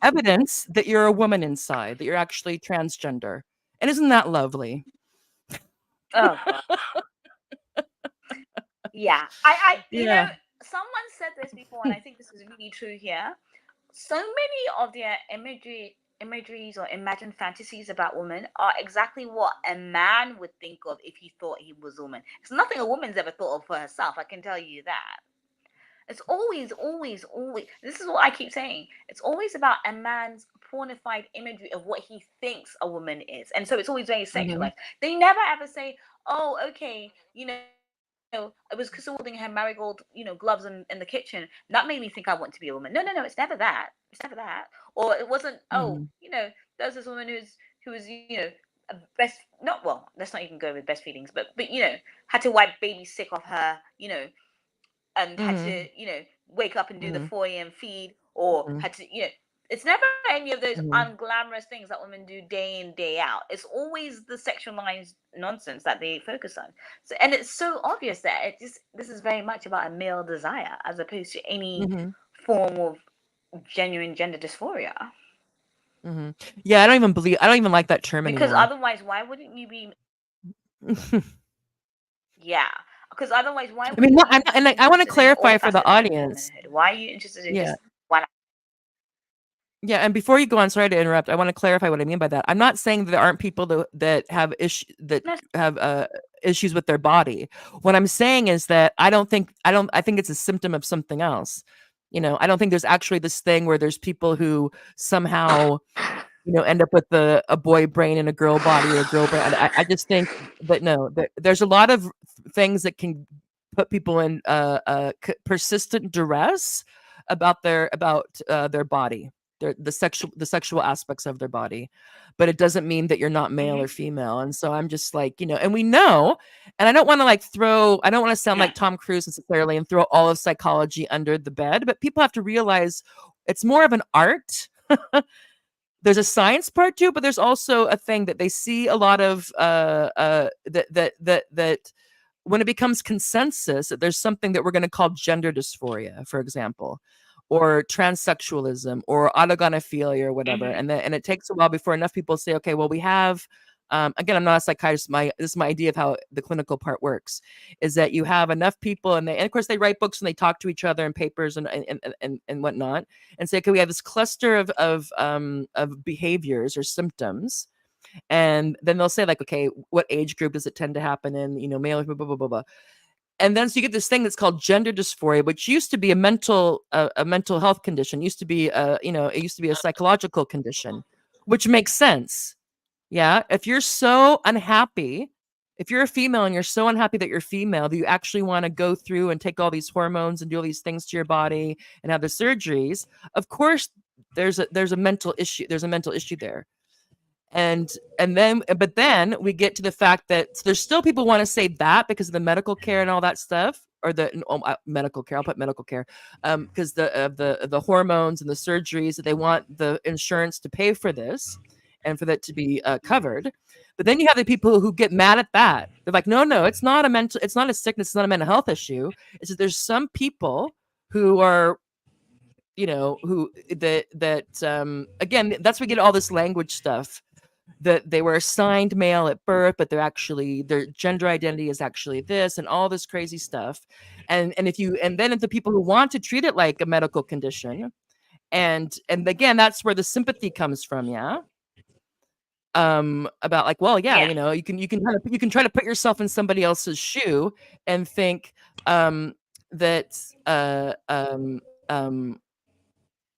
[SPEAKER 1] evidence that you're a woman inside, that you're actually transgender. And isn't that lovely?
[SPEAKER 2] Oh God. Yeah. You know,
[SPEAKER 1] Yeah.
[SPEAKER 2] someone said this before, and I think this is really true here. So many of their imageries or imagined fantasies about women are exactly what a man would think of if he thought he was a woman. It's nothing a woman's ever thought of for herself, I can tell you that. It's always, always, always, this is what I keep saying. It's always about a man's pornified imagery of what he thinks a woman is. And so it's always very
[SPEAKER 1] Mhm.
[SPEAKER 2] sexualized. They never ever say, oh, okay, it was because of holding her marigold, gloves in the kitchen. That made me think I want to be a woman. No, no, no, it's never that. It's never that. Or it wasn't, oh,
[SPEAKER 1] Mhm.
[SPEAKER 2] there's this woman who was, a best not well, let's not even go with breastfeedings, but had to wipe baby sick off her, and had to,
[SPEAKER 1] Mhm.
[SPEAKER 2] wake up and do the
[SPEAKER 1] Mhm.
[SPEAKER 2] 4 a.m. feed, or
[SPEAKER 1] Mhm.
[SPEAKER 2] had to, it's never any of those
[SPEAKER 1] Mhm.
[SPEAKER 2] unglamorous things that women do day in, day out. It's always the sexualized nonsense that they focus on. So, and it's so obvious that this is very much about a male desire as opposed to any
[SPEAKER 1] Mhm.
[SPEAKER 2] form of genuine gender dysphoria.
[SPEAKER 1] Mhm. Yeah, I don't even like that term
[SPEAKER 2] Because
[SPEAKER 1] anymore.
[SPEAKER 2] otherwise, why wouldn't you be? Yeah. Because otherwise, why
[SPEAKER 1] I mean,
[SPEAKER 2] wouldn't
[SPEAKER 1] I'm
[SPEAKER 2] you
[SPEAKER 1] not,
[SPEAKER 2] be
[SPEAKER 1] and I want to
[SPEAKER 2] interested in all
[SPEAKER 1] clarify for the
[SPEAKER 2] facets of
[SPEAKER 1] audience.
[SPEAKER 2] womanhood? Why are you interested in
[SPEAKER 1] Yeah.
[SPEAKER 2] just one?
[SPEAKER 1] Yeah, and before you go on, sorry to interrupt. I want to clarify what I mean by that. I'm not saying that there aren't people that have that
[SPEAKER 2] No,
[SPEAKER 1] have issues with their body. What I'm saying is that I think it's a symptom of something else. I don't think there's actually this thing where there's people who somehow end up with a boy brain and a girl body or a girl brain. I just think that no, there's a lot of things that can put people in persistent duress about their body, the sexual aspects of their body, but it doesn't mean that you're not male or
[SPEAKER 2] hmm
[SPEAKER 1] female. And so I'm just like, and we know, and I don't want to I don't want to sound
[SPEAKER 2] yeah,
[SPEAKER 1] like Tom Cruise necessarily and throw all of psychology under the bed, but people have to realize it's more of an art. There's a science part to it, but there's also a thing that they see a lot of that when it becomes consensus that there's something that we're going to call gender dysphoria, for example, or transsexualism or autogonophilia or whatever,
[SPEAKER 2] hmm
[SPEAKER 1] and it takes a while before enough people say, okay, well, we have. Again, I'm not a psychiatrist. This is my idea of how the clinical part works, is that you have enough people, and of course they write books and they talk to each other in papers and whatnot, and say, okay, we have this cluster of behaviors or symptoms, and then they'll say like, okay, what age group does it tend to happen in? Male, blah blah blah blah blah. And then so you get this thing that's called gender dysphoria, which used to be a mental health condition. Used to be it used to be a psychological condition, which makes sense. Yeah, if you're so unhappy, if you're a female and you're so unhappy that you're female that you actually want to go through and take all these hormones and do all these things to your body and have the surgeries, of course there's a mental issue. There's a mental issue there. And then but then we get to the fact that so there's still people want to say that because of the medical care and all that stuff, or medical care. I'll put medical care, because the hormones and the surgeries, that they want the insurance to pay for this and for that to be covered. But then you have the people who get mad at that. They're like, no, no, it's not a sickness, it's not a mental health issue. It's that there's some people who are who that again, that's where we get all this language stuff, that they were assigned male at birth, but their gender identity is actually this, and all this crazy stuff. And then if the people who want to treat it like a medical condition, and again, that's where the sympathy comes from, yeah. About like, well, yeah,
[SPEAKER 2] yeah,
[SPEAKER 1] you can try to put yourself in somebody else's shoe and think that um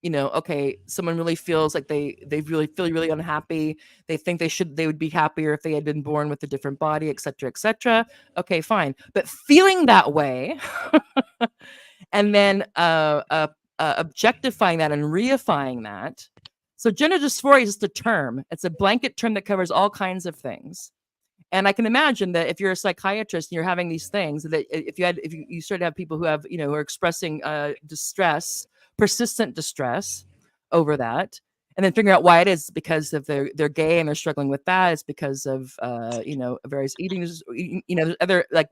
[SPEAKER 1] okay, someone really feels like they really feel really unhappy. They think they would be happier if they had been born with a different body, etc., etc. Okay, fine. But feeling that way and then objectifying that and reifying that. So gender dysphoria is just a term. It's a blanket term that covers all kinds of things. And I can imagine that if you're a psychiatrist and you're having these things, that if you start to have people who have, who are expressing distress, persistent distress over that, and then figure out why it is, because of they're gay and they're struggling with that. It's because of various other, like,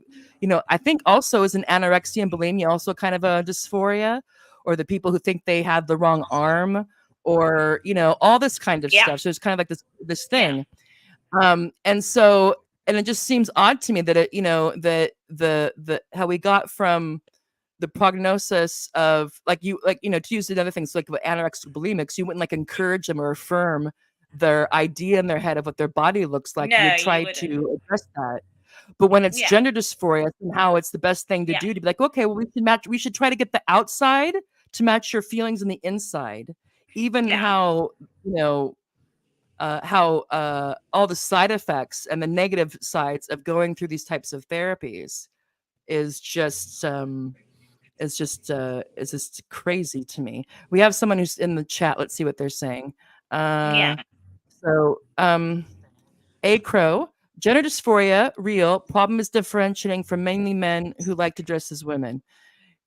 [SPEAKER 1] I think also is an anorexia and bulimia also kind of a dysphoria, or the people who think they had the wrong arm, or all this kind of
[SPEAKER 2] Yeah.
[SPEAKER 1] stuff. So it's kind of like this
[SPEAKER 2] Yeah.
[SPEAKER 1] thing. And so, and it just seems odd to me that that the how we got from the prognosis of to use another thing, so like with anorexic bulimics, you wouldn't like encourage them or affirm their idea in their head of what their body looks like. You
[SPEAKER 2] No,
[SPEAKER 1] would
[SPEAKER 2] you
[SPEAKER 1] try
[SPEAKER 2] wouldn't.
[SPEAKER 1] to address that. But when it's
[SPEAKER 2] Yeah.
[SPEAKER 1] gender dysphoria, somehow it's the best thing to
[SPEAKER 2] Yeah.
[SPEAKER 1] do to be like, okay, well, we should try to get the outside to match your feelings in the inside. Even
[SPEAKER 2] Yeah.
[SPEAKER 1] how, all the side effects and the negative sides of going through these types of therapies is just crazy to me. We have someone who's in the chat. Let's see what they're saying.
[SPEAKER 2] Yeah.
[SPEAKER 1] So, A Crow, gender dysphoria, real. Problem is differentiating from mainly men who like to dress as women.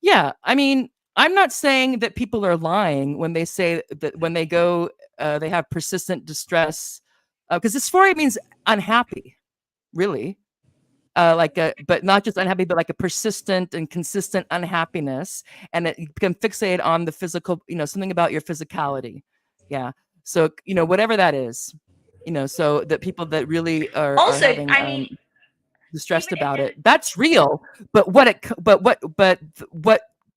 [SPEAKER 1] Yeah, I mean, I'm not saying that people are lying when they say that when they go, they have persistent distress, because dysphoria means unhappy, really. But not just unhappy, but like a persistent and consistent unhappiness, and you become fixated on the physical, something about your physicality. Yeah. So, whatever that is, so that people that really are
[SPEAKER 2] Also,
[SPEAKER 1] having
[SPEAKER 2] I mean,
[SPEAKER 1] distressed
[SPEAKER 2] even if
[SPEAKER 1] about
[SPEAKER 2] there,
[SPEAKER 1] it, that's real. But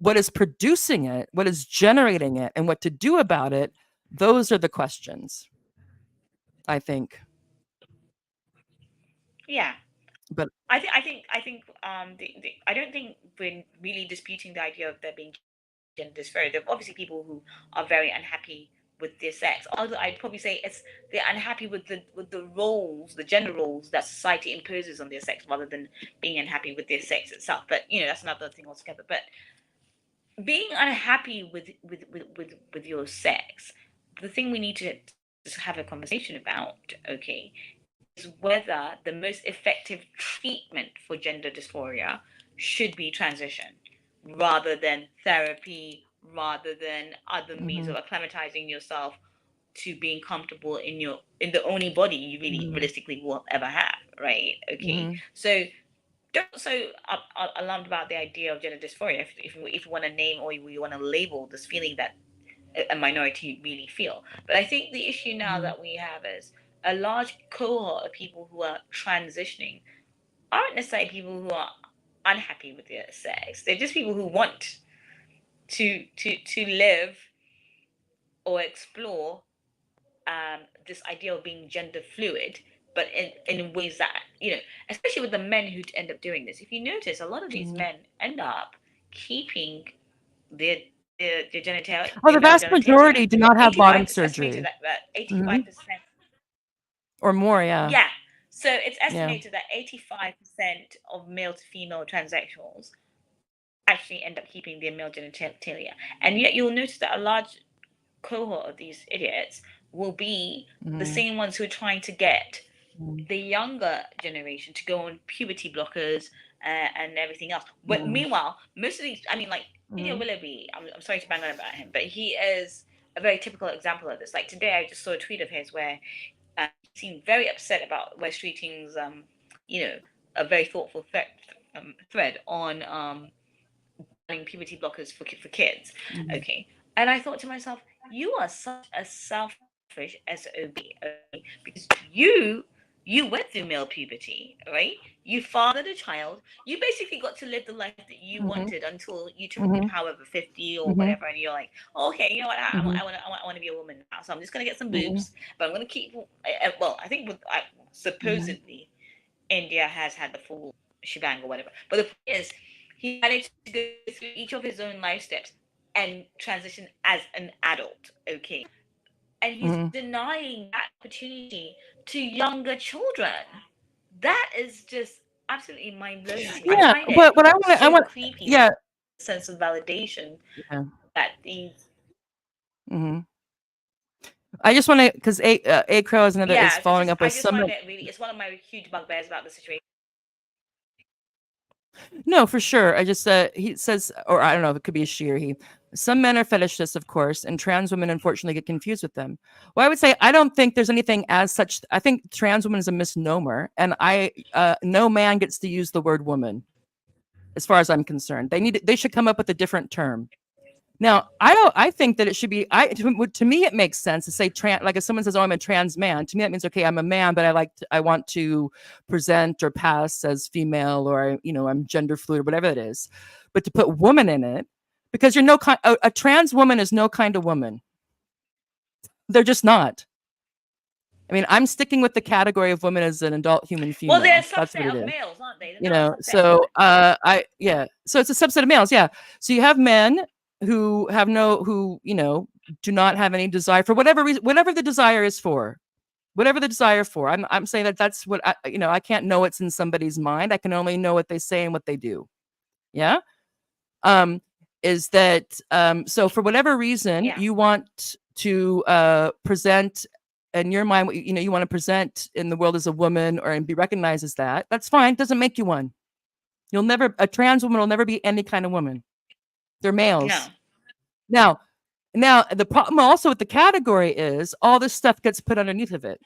[SPEAKER 1] what is producing it, what is generating it, and what to do about it, those are the questions, I think.
[SPEAKER 2] yeah.
[SPEAKER 1] But
[SPEAKER 2] I think I don't think we're really disputing the idea of there being gender dysphoria. There are obviously people who are very unhappy with their sex. Although I'd probably say they're unhappy with the roles, the gender roles that society imposes on their sex, rather than being unhappy with their sex itself. But that's another thing altogether. But being unhappy with your sex, the thing we need to just have a conversation about, okay, is whether the most effective treatment for gender dysphoria should be transition rather than therapy, rather than other means of acclimatizing yourself to being comfortable in the only body you really realistically will ever have, right? Okay. So don't so alarmed about the idea of gender dysphoria if you want to name or you want to label this feeling that a minority really feel. But I think the issue now that we have is a large cohort of people who are transitioning aren't necessarily people who are unhappy with their sex. They're just people who want to live or explore this idea of being gender fluid, but in ways that, especially with the men who end up doing this. If you notice, a lot of these men end up keeping their genitalia.
[SPEAKER 1] Oh, the vast majority do not have bottom
[SPEAKER 2] It's estimated
[SPEAKER 1] surgery.
[SPEAKER 2] that 85%.
[SPEAKER 1] Or more, yeah.
[SPEAKER 2] Yeah. So it's estimated that 85% of male to female transsexuals actually end up keeping their male genitalia. And yet you'll notice that a large cohort of these idiots will be the same ones who are trying to get the younger generation to go on puberty blockers and everything else. But meanwhile, most of these, I mean, like Ilya Willoughby, I'm sorry to bang on about him, but he is a very typical example of this. Like today, I just saw a tweet of his where he seemed very upset about West Streeting's, a very thoughtful thread on puberty blockers for kids. Okay, and I thought to myself, you are such a selfish SOB, okay? Because you went through male puberty, right? You fathered a child. You basically got to live the life that you wanted until you turned, however, 50 or whatever, and you're like, oh, okay, you know what? I want to be a woman now, so I'm just gonna get some boobs, but I'm gonna keep. Well, I think supposedly India has had the full shebang or whatever. But the point is, he managed to go through each of his own life steps and transition as an adult, okay? And he's denying that opportunity to younger children. That is just absolutely mind blowing.
[SPEAKER 1] Yeah, but what I want,
[SPEAKER 2] creepy.
[SPEAKER 1] yeah,
[SPEAKER 2] Sense of validation that these.
[SPEAKER 1] I just want to, because A Crow is another is following up with
[SPEAKER 2] some. It's one of my huge bugbears about the situation.
[SPEAKER 1] No, for sure. I just he says, or I don't know if it could be a she or he. Some men are fetishists, of course, and trans women unfortunately get confused with them. Well, I would say I don't think there's anything as such. I think trans woman is a misnomer, and no man gets to use the word woman, as far as I'm concerned. They should come up with a different term, Now, I think that it should be. To me, it makes sense to say trans. Like if someone says, "Oh, I'm a trans man," to me that means okay, I'm a man, but I want to present or pass as female, or I'm gender fluid, or whatever it is. But to put woman in it, because you're no kind. A trans woman is no kind of woman. They're just not. I mean, I'm sticking with the category of woman as an adult human female.
[SPEAKER 2] Well, they're a
[SPEAKER 1] That's what
[SPEAKER 2] subset
[SPEAKER 1] it
[SPEAKER 2] of
[SPEAKER 1] is.
[SPEAKER 2] males, aren't they? They're not a subset
[SPEAKER 1] So
[SPEAKER 2] of
[SPEAKER 1] so it's a subset of males. Yeah. So you have men who do not have any desire for whatever reason, whatever the desire is for, whatever the desire for. I'm saying that's what I can't know what's in somebody's mind. I can only know what they say and what they do. Yeah. Is that so for whatever reason
[SPEAKER 2] Yeah.
[SPEAKER 1] you want to present in your mind, you want to present in the world as a woman or and be recognized as that. That's fine. Doesn't make you one. A trans woman will never be any kind of woman. They're males.
[SPEAKER 2] No.
[SPEAKER 1] Now the problem also with the category is all this stuff gets put underneath of it.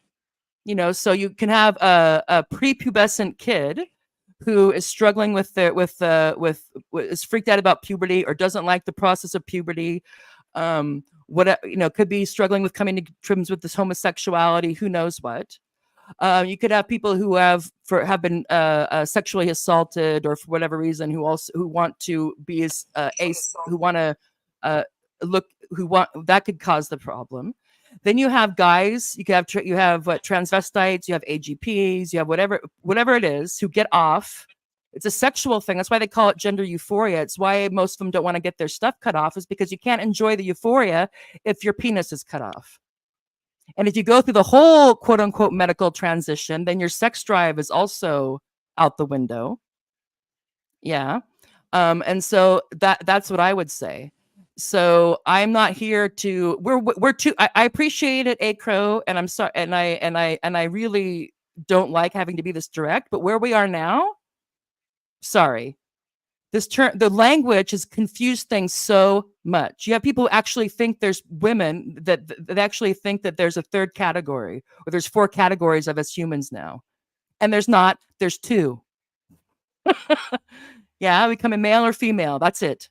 [SPEAKER 1] So you can have a prepubescent kid who is struggling with is freaked out about puberty or doesn't like the process of puberty. Could be struggling with coming to terms with this homosexuality. Who knows what? You could have people who have been sexually assaulted or for whatever reason who want to be who want to that could cause the problem. Then you have guys, you have transvestites, you have AGPs, you have whatever it is who get off. It's a sexual thing. That's why they call it gender euphoria. It's why most of them don't want to get their stuff cut off, is because you can't enjoy the euphoria if your penis is cut off. And if you go through the whole quote unquote medical transition, then your sex drive is also out the window. Yeah. And so that's what I would say. So I'm not here to we're too I appreciate it, Acro, and I'm sorry, and I really don't like having to be this direct, but where we are now, sorry. The language has confused things so much. You have people who actually think there's women that actually think that there's a third category, or there's 4 categories of us humans now. And there's not, there's 2. Yeah, we come a male or female. That's it.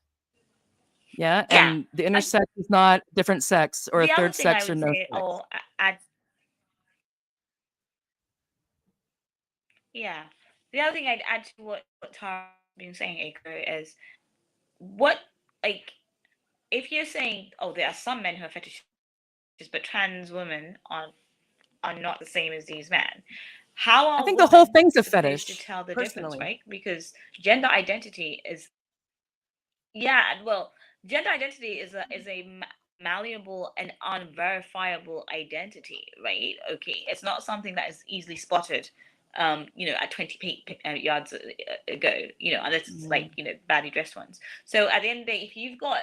[SPEAKER 1] Yeah. And the intersex is not different sex or a third sex or no sex.
[SPEAKER 2] Yeah. The other thing I'd add to what Tara's been saying, Acro, is if you're saying, oh, there are some men who are fetishes, but trans women are not the same as these men. How are
[SPEAKER 1] I think the whole thing's a
[SPEAKER 2] supposed
[SPEAKER 1] fetish
[SPEAKER 2] to tell the
[SPEAKER 1] personally.
[SPEAKER 2] difference, right? Because gender identity is gender identity is a malleable and unverifiable identity, right? Okay, it's not something that is easily spotted at 20 yards ago, unless it's like, badly dressed ones. So at the end of the day, if you've got,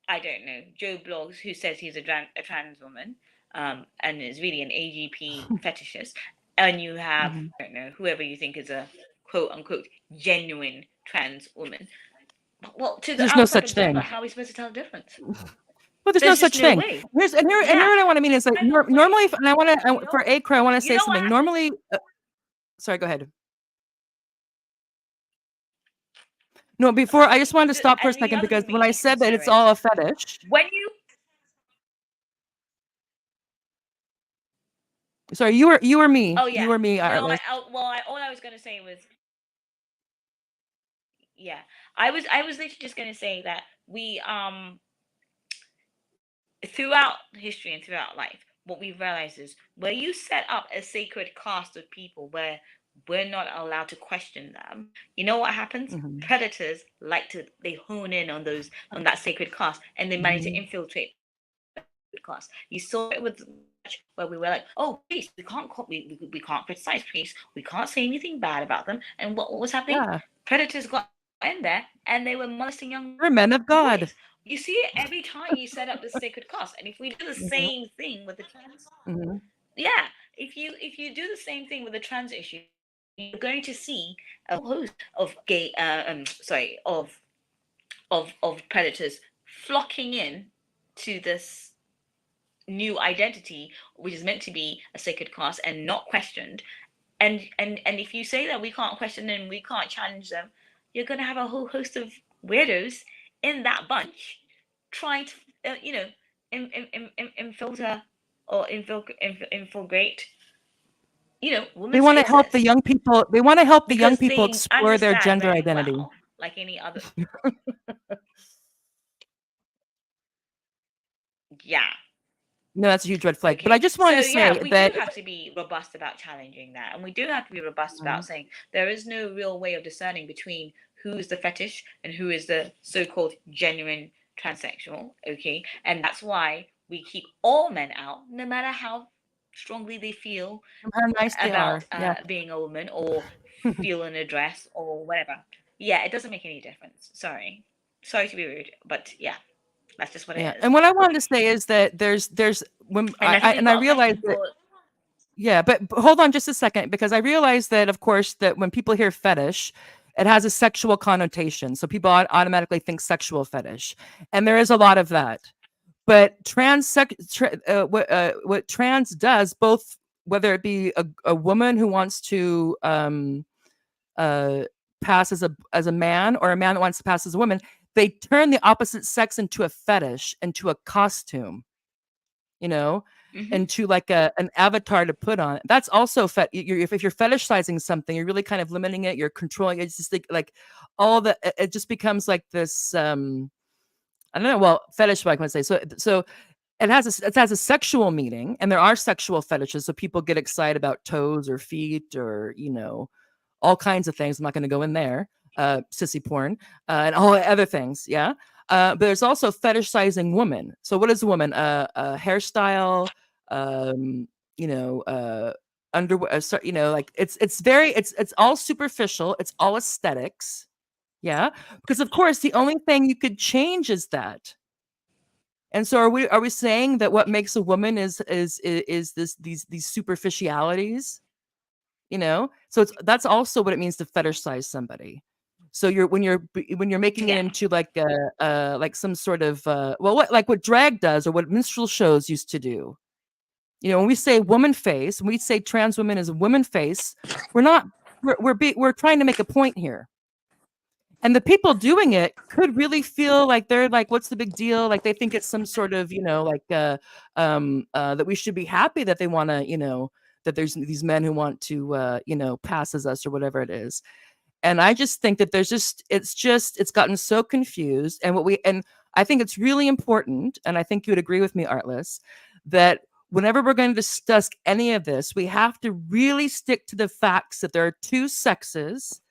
[SPEAKER 2] I don't know, Joe Blogs who says he's a trans woman, and is really an AGP fetishist, and you have, I don't know, whoever you think is a quote unquote genuine trans woman. Well,
[SPEAKER 1] there's no such thing.
[SPEAKER 2] How are we supposed to tell the difference?
[SPEAKER 1] Well, there's no such thing. Here what I want to mean is like normally, and I want to for Acro, I want to say something. Normally, sorry, go ahead. No, before I just wanted to stop for a second because when I said that it's all a fetish.
[SPEAKER 2] When you
[SPEAKER 1] Sorry, you were me.
[SPEAKER 2] Oh yeah.
[SPEAKER 1] You were me.
[SPEAKER 2] No, all I was going to say was, yeah, I was literally just going to say that we throughout history and throughout life, what we've realized is where you set up a sacred caste of people where we're not allowed to question them, you know what happens? Predators they hone in on that sacred caste, and they manage to infiltrate class. You saw it with where we were like, oh, priests, we can't criticize priests, we can't say anything bad about them. And what was happening? Yeah. Predators got in there and they were molesting young
[SPEAKER 1] men of God.
[SPEAKER 2] Boys. You see it every time you set up the sacred caste. And if we do the same thing with the trans, if you do the same thing with the trans issue, you're going to see a host of gay of predators flocking in to this new identity, which is meant to be a sacred caste and not questioned. And if you say that we can't question them, we can't challenge them, you're going to have a whole host of weirdos in that bunch try to, infiltrate or infiltrate,
[SPEAKER 1] They
[SPEAKER 2] women's
[SPEAKER 1] want to help the
[SPEAKER 2] faces,
[SPEAKER 1] young people. They want to help the young
[SPEAKER 2] because
[SPEAKER 1] people
[SPEAKER 2] they
[SPEAKER 1] explore their
[SPEAKER 2] understand
[SPEAKER 1] gender
[SPEAKER 2] very
[SPEAKER 1] identity.
[SPEAKER 2] well, like any other. Yeah.
[SPEAKER 1] No, that's a huge red flag. But I
[SPEAKER 2] Okay.
[SPEAKER 1] just wanted
[SPEAKER 2] So
[SPEAKER 1] to say
[SPEAKER 2] yeah, we
[SPEAKER 1] that
[SPEAKER 2] do have to be robust about challenging that, and we do have to be robust
[SPEAKER 1] Mhm.
[SPEAKER 2] about saying there is no real way of discerning between who is the fetish and who is the so-called genuine transsexual. Okay, and that's why we keep all men out, no matter how strongly they feel
[SPEAKER 1] how nice they are.
[SPEAKER 2] about
[SPEAKER 1] Yeah.
[SPEAKER 2] being a woman or feel in a dress or whatever. Yeah, it doesn't make any difference. Sorry to be rude, but yeah, that's just what
[SPEAKER 1] Yeah.
[SPEAKER 2] it is.
[SPEAKER 1] And what I wanted to say is that there's when
[SPEAKER 2] And I think we've
[SPEAKER 1] I
[SPEAKER 2] got a
[SPEAKER 1] realized
[SPEAKER 2] question
[SPEAKER 1] that
[SPEAKER 2] for.
[SPEAKER 1] yeah, but hold on just a second because I realized that of course that when people hear fetish, it has a sexual connotation. So people automatically think sexual fetish. And there is a lot of that. But what trans does, both whether it be a woman who wants to uh, pass as a man or a man that wants to pass as a woman, they turn the opposite sex into a fetish, into a costume, you know,
[SPEAKER 2] Mhm.
[SPEAKER 1] into like an avatar to put on. That's also if you're fetishizing something, you're really kind of limiting it. You're controlling it. It's just like all the it just becomes like this. I don't know. Well, fetish, what I can say. So it has a sexual meaning, and there are sexual fetishes. So people get excited about toes or feet or all kinds of things. I'm not going to go in there. Sissy porn and all other things. Yeah. But there's also fetishizing woman. So what is a woman? A hairstyle, um, underwear. Like it's all superficial. It's all aesthetics. Yeah, because of course the only thing you could change is that. And so are we saying that what makes a woman is these superficialities? So that's also what it means to fetishize somebody. So when you're making it
[SPEAKER 2] Yeah.
[SPEAKER 1] into like like some sort of what drag does or what minstrel shows used to do. When we say woman face, when we say trans women is a woman face, we're not we're trying to make a point here. And the people doing it could really feel like they're like, what's the big deal? Like they think it's some sort of, that we should be happy that they want to, that there's these men who want to, pass as us or whatever it is. And I just think that it's gotten so confused. And I think it's really important. And I think you would agree with me, Artless, that whenever we're going to discuss any of this, we have to really stick to the facts that there are two sexes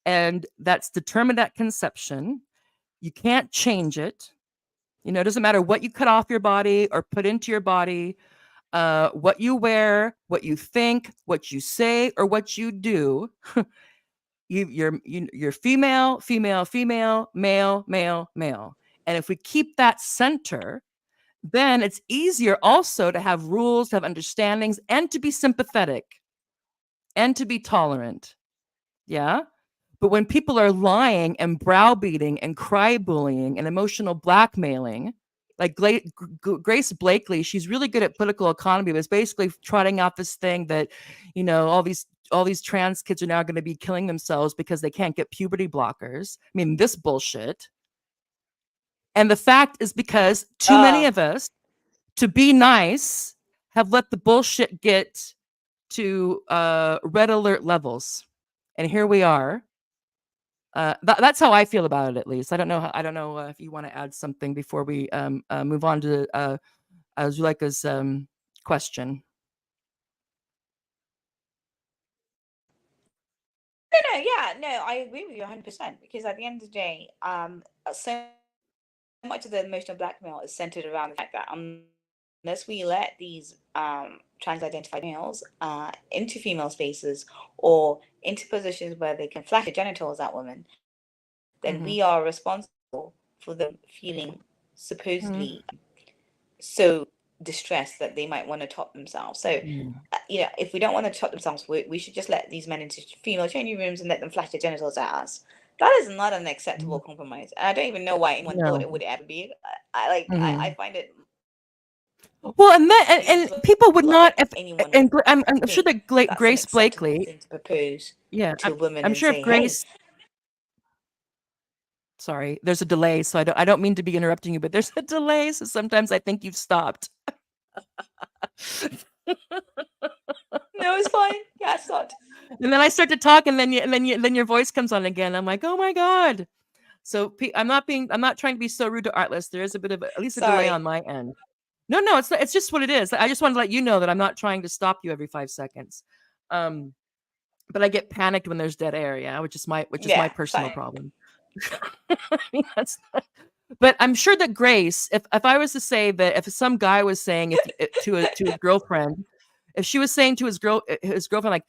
[SPEAKER 1] and that's determined at conception. You can't change it. It doesn't matter what you cut off your body or put into your body, what you wear, what you think, what you say, or what you do. You're female, female, female, male, male, male. And if we keep that center, then it's easier also to have rules, to have understandings, and to be sympathetic and to be tolerant. Yeah. But when people are lying and browbeating and cry bullying and emotional blackmailing, like Grace Blakely, she's really good at political economy, but it's basically trotting out this thing that, all these trans kids are now going to be killing themselves because they can't get puberty blockers. I mean, this bullshit. And the fact is because too many of us, to be nice, have let the bullshit get to red alert levels. And here we are. That's how I feel about it, at least. I don't know if you want to add something before we move on to Zuleika's question.
[SPEAKER 2] No, yeah, no, I agree with you 100% because at the end of the day, so much of the emotional blackmail is centered around the fact that unless we let these trans-identified males into female spaces or into positions where they can flash their genitals at women, then we are responsible for them feeling supposedly so distressed that they might want to top themselves. So, if we don't want to top themselves, we should just let these men into female changing rooms and let them flash their genitals at us. That is not an acceptable compromise. And I don't even know why anyone thought
[SPEAKER 1] No.
[SPEAKER 2] it would ever be. I find it.
[SPEAKER 1] Well, and people would not. If
[SPEAKER 2] anyone
[SPEAKER 1] and I'm sure
[SPEAKER 2] think
[SPEAKER 1] that
[SPEAKER 2] that's an
[SPEAKER 1] Grace
[SPEAKER 2] acceptable
[SPEAKER 1] Blakely.
[SPEAKER 2] thing to propose
[SPEAKER 1] Yeah,
[SPEAKER 2] to women
[SPEAKER 1] I'm
[SPEAKER 2] and
[SPEAKER 1] sure if
[SPEAKER 2] say, hey,
[SPEAKER 1] Grace. Sorry, there's a delay, so I don't mean to be interrupting you, but there's a delay, so sometimes I think you've stopped.
[SPEAKER 2] No, it's fine. Yeah, it's not.
[SPEAKER 1] And then I start to talk, and then your voice comes on again. I'm like, oh my god. So I'm not trying to be so rude to Artlist. There is a bit of at least a delay on
[SPEAKER 2] Sorry.
[SPEAKER 1] my end. No, it's not, it's just what it is. I just wanted to let you know that I'm not trying to stop you every 5 seconds. But I get panicked when there's dead air, yeah, which is my
[SPEAKER 2] Yeah,
[SPEAKER 1] personal
[SPEAKER 2] fine.
[SPEAKER 1] problem. I mean, that's not, but I'm sure that Grace, if I was to say that if some guy was saying to his girlfriend, if she was saying to his girlfriend, like,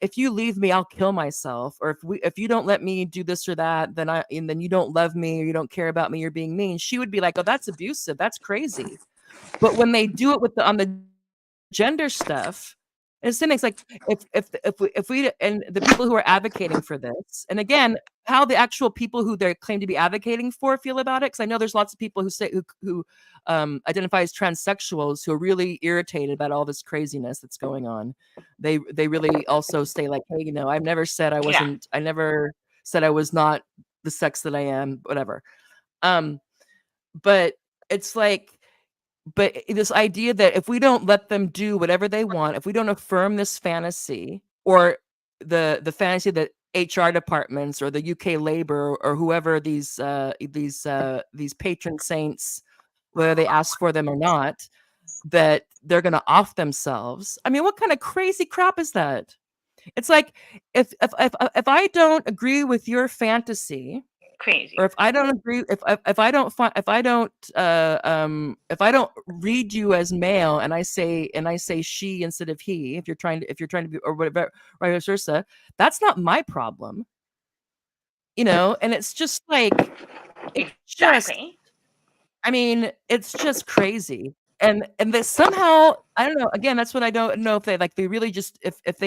[SPEAKER 1] if you leave me, I'll kill myself, or if you don't let me do this or that, then you don't love me or you don't care about me, you're being mean. She would be like, oh, that's abusive, that's crazy. But when they do it on the gender stuff, it's the same thing. It's like if we and the people who are advocating for this, and again, how the actual people who they claim to be advocating for feel about it, because I know there's lots of people who identify as transsexuals who are really irritated about all this craziness that's going on. They really also say like, hey, I've never said I
[SPEAKER 2] Yeah.
[SPEAKER 1] wasn't. I never said I was not the sex that I am. Whatever. But it's like. But this idea that if we don't let them do whatever they want, if we don't affirm this fantasy or the fantasy that HR departments or the UK Labor or whoever these patron saints, whether they ask for them or not, that they're going to off themselves. I mean, what kind of crazy crap is that? It's like if I don't agree with your fantasy,
[SPEAKER 2] Crazy.
[SPEAKER 1] or if I don't agree, if I don't find, if I don't read you as male, and I say she instead of he, if you're trying to be, or whatever, vice versa, that's not my problem, And it's just like, it's just,
[SPEAKER 2] Exactly.
[SPEAKER 1] I mean, it's just crazy. And that somehow, I don't know, again, that's what I don't know, if they really just, if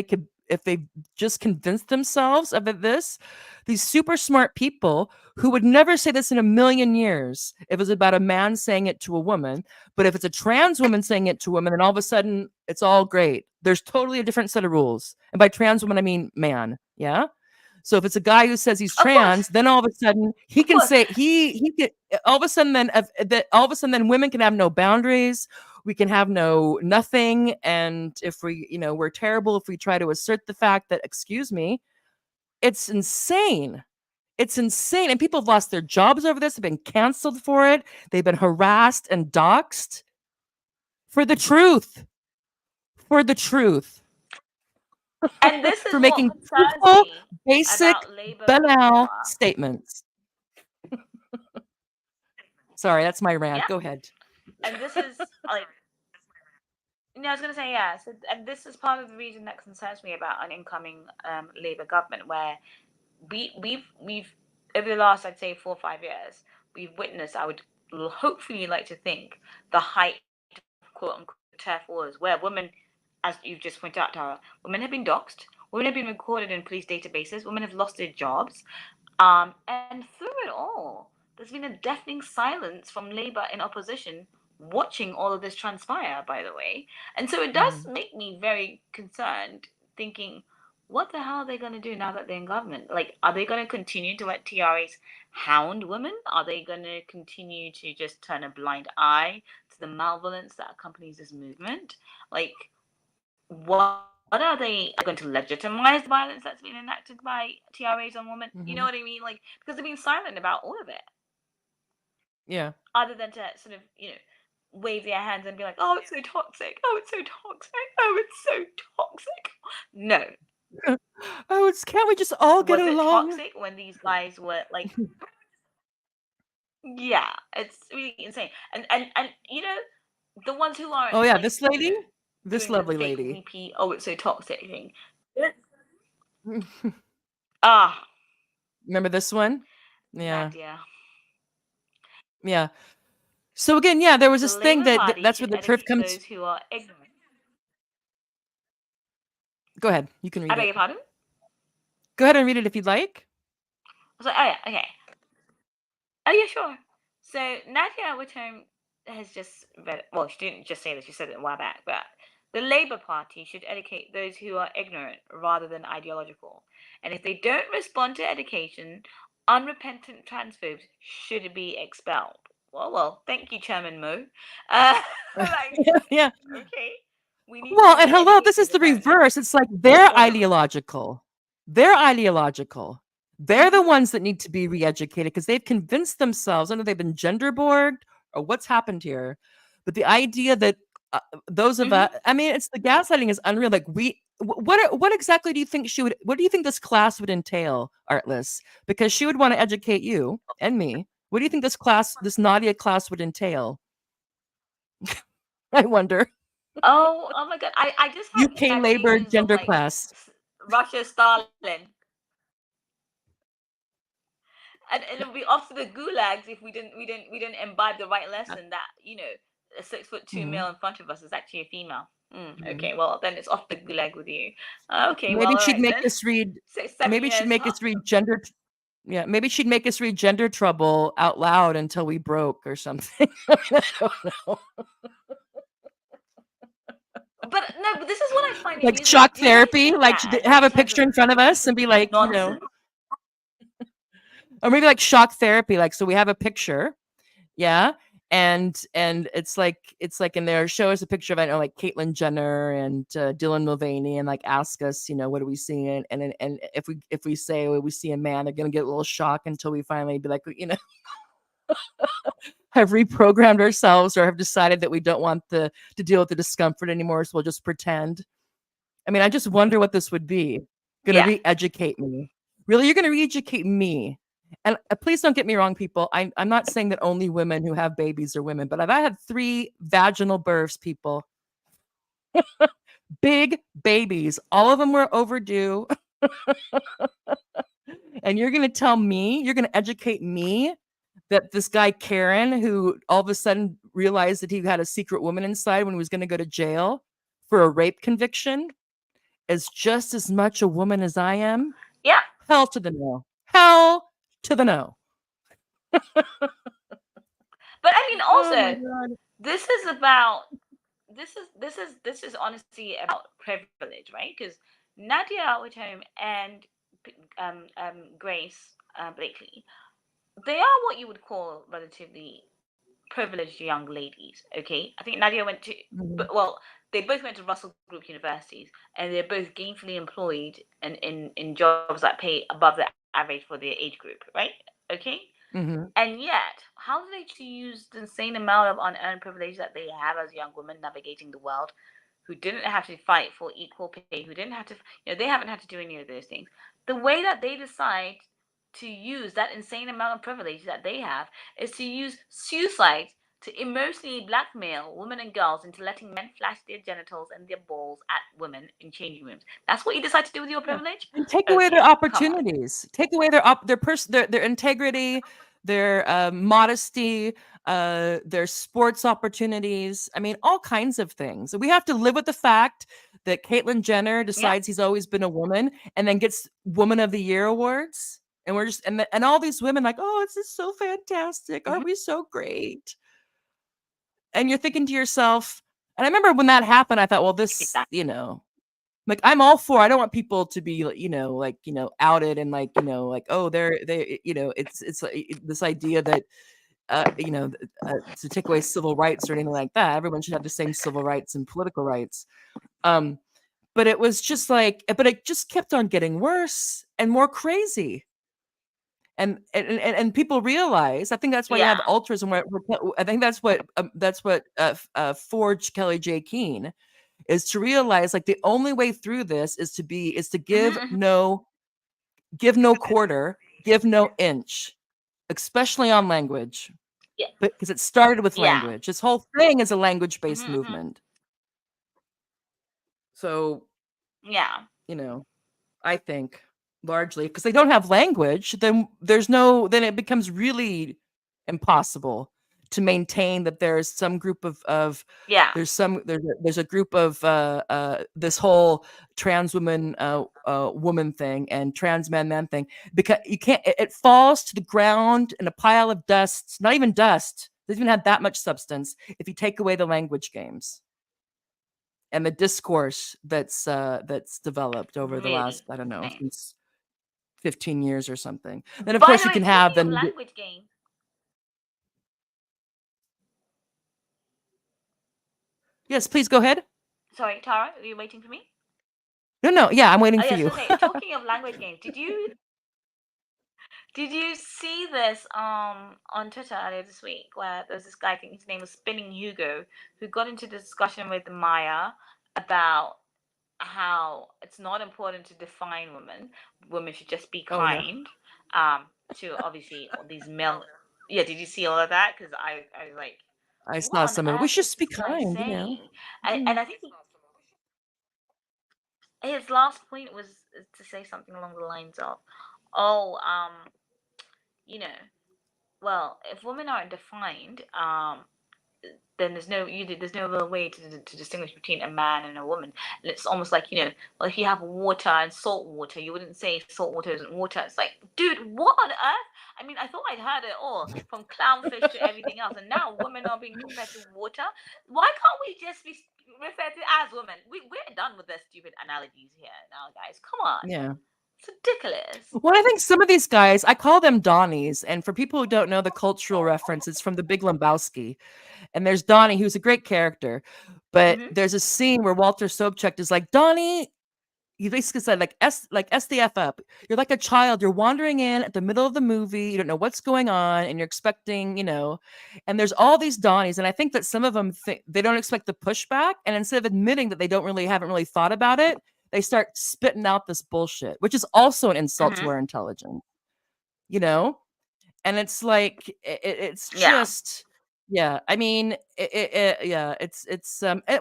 [SPEAKER 1] they just convinced themselves of this, these super smart people who would never say this in a million years if it was about a man saying it to a woman, but if it's a trans woman saying it to a woman, then all of a sudden it's all great. There's totally a different set of rules. And by trans woman, I mean man. Yeah. So if it's a guy who says he's
[SPEAKER 2] Of course.
[SPEAKER 1] trans, then all of a sudden he
[SPEAKER 2] Of
[SPEAKER 1] can
[SPEAKER 2] course.
[SPEAKER 1] say he can, all of a sudden then women can have no boundaries. We can have nothing. And if we're terrible if we try to assert the fact that, excuse me, it's insane. It's insane. And people have lost their jobs over this, have been canceled for it. They've been harassed and doxxed for the truth. For the truth.
[SPEAKER 2] And this is
[SPEAKER 1] For
[SPEAKER 2] what
[SPEAKER 1] making
[SPEAKER 2] concerns
[SPEAKER 1] simple,
[SPEAKER 2] me
[SPEAKER 1] basic,
[SPEAKER 2] about Labour
[SPEAKER 1] banal
[SPEAKER 2] power.
[SPEAKER 1] statements. Sorry, that's my rant.
[SPEAKER 2] Yeah.
[SPEAKER 1] Go ahead.
[SPEAKER 2] And this is like, I was going to say, yeah. So, and this is part of the reason that concerns me about an incoming Labour government, where we've over the last, I'd say, 4 or 5 years, we've witnessed, I would hopefully like to think, the height of quote unquote turf wars, where women, as you've just pointed out, Tara, women have been doxxed, women have been recorded in police databases, women have lost their jobs, and through it all, there's been a deafening silence from Labour in opposition, watching all of this transpire, by the way. And so it does make me very concerned, thinking, what the hell are they going to do now that they're in government? Like, are they going to continue to let TRAs hound women? Are they going to continue to just turn a blind eye to the malevolence that accompanies this movement? Like, what are they going to legitimize the violence that's been enacted by TRAs on women? You know what I mean? Like, because they've been silent about all of it.
[SPEAKER 1] Yeah.
[SPEAKER 2] Other than to sort of, wave their hands and be like, oh, it's so toxic. Oh, it's so toxic. Oh, it's so toxic. No.
[SPEAKER 1] Oh, can't we just all get
[SPEAKER 2] Was it
[SPEAKER 1] along?
[SPEAKER 2] toxic when these guys were like, yeah, it's really insane. And the ones who aren't,
[SPEAKER 1] Oh yeah,
[SPEAKER 2] like,
[SPEAKER 1] this lady, this
[SPEAKER 2] doing the
[SPEAKER 1] lovely
[SPEAKER 2] fake
[SPEAKER 1] lady.
[SPEAKER 2] repeat, oh, it's so toxic thing. Ah,
[SPEAKER 1] Remember this one? Yeah.
[SPEAKER 2] Nadia.
[SPEAKER 1] Yeah. So again, yeah, there was
[SPEAKER 2] The
[SPEAKER 1] this thing
[SPEAKER 2] Labour Party
[SPEAKER 1] that's where
[SPEAKER 2] should
[SPEAKER 1] the turf
[SPEAKER 2] educate
[SPEAKER 1] comes.
[SPEAKER 2] those who are ignorant.
[SPEAKER 1] Go ahead. You can read
[SPEAKER 2] I beg
[SPEAKER 1] it.
[SPEAKER 2] your pardon?
[SPEAKER 1] Go ahead and read it if you'd like.
[SPEAKER 2] I was like, oh yeah, okay. Oh yeah, sure. So Nadia Whitcomb has just read. Well, she didn't just say this; she said it a while back. But the Labour Party should educate those who are ignorant rather than ideological. And if they don't respond to education, unrepentant transphobes should be expelled. Well, thank you, Chairman Mo. Like,
[SPEAKER 1] Yeah.
[SPEAKER 2] okay, we need to
[SPEAKER 1] Well, and hello,
[SPEAKER 2] re-educate
[SPEAKER 1] this is
[SPEAKER 2] things
[SPEAKER 1] the
[SPEAKER 2] apparently.
[SPEAKER 1] reverse. It's like they're
[SPEAKER 2] All of them.
[SPEAKER 1] ideological. They're ideological. They're the
[SPEAKER 2] Mhm.
[SPEAKER 1] ones that need to be re-educated because they've convinced themselves, I don't know, they've been gender borged or what's happened here. But the idea that those of us,
[SPEAKER 2] Mhm.
[SPEAKER 1] I mean, it's the gaslighting is unreal. Like what exactly do you think what do you think this class would entail, Artless? Because she would want to educate you and me. What do you think this Nadia class would entail? I wonder.
[SPEAKER 2] Oh my God! I just had
[SPEAKER 1] UK labor
[SPEAKER 2] imaginations of
[SPEAKER 1] gender
[SPEAKER 2] like
[SPEAKER 1] class.
[SPEAKER 2] Russia Stalin, and it'll be off to the gulags if we didn't imbibe the right lesson that a 6'2"
[SPEAKER 1] Mhm,
[SPEAKER 2] male in front of us is actually a female.
[SPEAKER 1] mhm.
[SPEAKER 2] Okay, well then it's off the gulag with you. Okay, well
[SPEAKER 1] Maybe
[SPEAKER 2] all
[SPEAKER 1] she'd
[SPEAKER 2] right
[SPEAKER 1] make
[SPEAKER 2] then.
[SPEAKER 1] us read
[SPEAKER 2] 7
[SPEAKER 1] maybe she'd
[SPEAKER 2] years,
[SPEAKER 1] make
[SPEAKER 2] huh?
[SPEAKER 1] us read gender yeah, maybe she'd make us read Gender Trouble out loud until we broke or something. I don't know.
[SPEAKER 2] But no, but this is what I find
[SPEAKER 1] Like
[SPEAKER 2] amusing.
[SPEAKER 1] shock
[SPEAKER 2] Do you guys
[SPEAKER 1] therapy,
[SPEAKER 2] think
[SPEAKER 1] like
[SPEAKER 2] that
[SPEAKER 1] have
[SPEAKER 2] in
[SPEAKER 1] a
[SPEAKER 2] terms
[SPEAKER 1] picture
[SPEAKER 2] of
[SPEAKER 1] in front of us and be like,
[SPEAKER 2] nonsense?
[SPEAKER 1] or maybe like shock therapy, like so we have a picture, yeah, and it's like in there, show us a picture of I don't know, like Caitlyn Jenner and Dylan Mulvaney, and like ask us, what do we see, and if we say we see a man, they're gonna get a little shock until we finally be like, have reprogrammed ourselves or have decided that we don't want to deal with the discomfort anymore, so we'll just pretend. I mean, I just wonder what this would be. Gonna
[SPEAKER 2] Yeah.
[SPEAKER 1] re-educate me. Really, you're gonna re-educate me. And please don't get me wrong, people. I'm not saying that only women who have babies are women, but I've had 3 vaginal births, people. Big babies. All of them were overdue. And you're gonna tell me, you're gonna educate me that this guy Karen, who all of a sudden realized that he had a secret woman inside when he was gonna go to jail for a rape conviction, is just as much a woman as I am?
[SPEAKER 2] Yeah.
[SPEAKER 1] Hell to the no. Hell to the no.
[SPEAKER 2] But I mean
[SPEAKER 1] Oh my
[SPEAKER 2] also
[SPEAKER 1] god.
[SPEAKER 2] this is about this is honestly about privilege, right? Because Nadia Whitcomb and Grace Blakely, they are what you would call relatively privileged young ladies. Okay, I think Nadia went to,
[SPEAKER 1] Mhm,
[SPEAKER 2] but well, they both went to Russell Group universities, and they're both gainfully employed and in jobs that pay above the average for their age group, right? Okay,
[SPEAKER 1] mhm.
[SPEAKER 2] and yet, how do they choose the insane amount of unearned privilege that they have as young women navigating the world, who didn't have to fight for equal pay, who didn't have to, they haven't had to do any of those things. The way that they decide to use that insane amount of privilege that they have is to use suicide to emotionally blackmail women and girls into letting men flash their genitals and their balls at women in changing rooms. That's what you decide to do with your
[SPEAKER 1] Yeah,
[SPEAKER 2] privilege?
[SPEAKER 1] and take away their
[SPEAKER 2] Okay, come on.
[SPEAKER 1] opportunities. Take away their integrity, their, modesty, their sports opportunities. I mean, all kinds of things. We have to live with the fact that Caitlyn Jenner
[SPEAKER 2] Yeah.
[SPEAKER 1] decides he's always been a woman and then gets Woman of the Year awards, and we're just and all these women like, "Oh, this is so fantastic. Aren't
[SPEAKER 2] Hmm.
[SPEAKER 1] we so great?" And you're thinking to yourself, and I remember when that happened, I thought, "Well, this,
[SPEAKER 2] Exactly.
[SPEAKER 1] like I'm all for, I don't want people to be like, outed and like, like, oh, it's like this idea that to take away civil rights or anything like that. Everyone should have the same civil rights and political rights. Um, but it was just like, but it just kept on getting worse and more crazy. And people realize, I think that's why you have
[SPEAKER 2] Yeah.
[SPEAKER 1] ultras, and I think that's what forged Kelly J. Keene, is to realize like the only way through this is to
[SPEAKER 2] Hmm. Hmm.
[SPEAKER 1] give no quarter, give no inch, especially on language,
[SPEAKER 2] Yeah.
[SPEAKER 1] because it started with
[SPEAKER 2] Yeah.
[SPEAKER 1] language. This whole thing is a language-based
[SPEAKER 2] Hmm. Hmm.
[SPEAKER 1] movement. So,
[SPEAKER 2] Yeah.
[SPEAKER 1] you know, I think largely because they don't have language, then it becomes really impossible to maintain that there's some group of
[SPEAKER 2] Yeah.
[SPEAKER 1] there's a group of this whole trans woman woman thing and trans man thing, because you can't, it falls to the ground in a pile of dust, not even dust, doesn't even have that much substance if you take away the language games and the discourse that's developed over the
[SPEAKER 2] Really
[SPEAKER 1] last, I don't know,
[SPEAKER 2] insane.
[SPEAKER 1] since 15 years or something. Then of
[SPEAKER 2] By
[SPEAKER 1] course
[SPEAKER 2] the
[SPEAKER 1] you
[SPEAKER 2] way,
[SPEAKER 1] can have
[SPEAKER 2] talking of
[SPEAKER 1] them.
[SPEAKER 2] language games.
[SPEAKER 1] Yes, please go ahead.
[SPEAKER 2] Sorry, Tara, are you waiting for me?
[SPEAKER 1] No, yeah, I'm waiting
[SPEAKER 2] Oh,
[SPEAKER 1] for
[SPEAKER 2] yeah,
[SPEAKER 1] you.
[SPEAKER 2] so say, talking of language games, did you see this on Twitter earlier this week where there's this guy, I think his name was Spinning Hugo, who got into discussion with Maya about how it's not important to define women. Women should just be
[SPEAKER 1] Oh no,
[SPEAKER 2] kind. To obviously all these male. Yeah, did you see all of that? Because I was like,
[SPEAKER 1] I saw
[SPEAKER 2] what on
[SPEAKER 1] some of it. We
[SPEAKER 2] earth
[SPEAKER 1] should
[SPEAKER 2] is
[SPEAKER 1] just be
[SPEAKER 2] this guy
[SPEAKER 1] kind, you know.
[SPEAKER 2] saying? And I think his last point was to say something along the lines of, oh, you know, well, if women aren't defined, then there's no real way to distinguish between a man and a woman. And it's almost like, well, if you have water and salt water, you wouldn't say salt water isn't water. It's like, dude, what on earth? I mean, I thought I'd heard it all from clownfish to everything else, and now women are being compared to water. Why can't we just be referred to as women? We're done with the stupid analogies here now, guys. Come on.
[SPEAKER 1] Yeah.
[SPEAKER 2] It's ridiculous.
[SPEAKER 1] Well, I think some of these guys, I call them Donnies, and for people who don't know the cultural reference, it's from The Big Lebowski. And there's Donnie, who's a great character, but
[SPEAKER 2] Mm-hmm.
[SPEAKER 1] there's a scene where Walter Sobchak is like, Donnie, he basically said like SDF up. You're like a child. You're wandering in at the middle of the movie. You don't know what's going on, and you're expecting, and there's all these Donnies, and I think that some of them think they don't expect the pushback, and instead of admitting that they haven't really thought about it, they start spitting out this bullshit, which is also an insult to
[SPEAKER 2] Mm-hmm.
[SPEAKER 1] our intelligence, you know. And it's like it's
[SPEAKER 2] Yeah.
[SPEAKER 1] just. Yeah, I mean, yeah,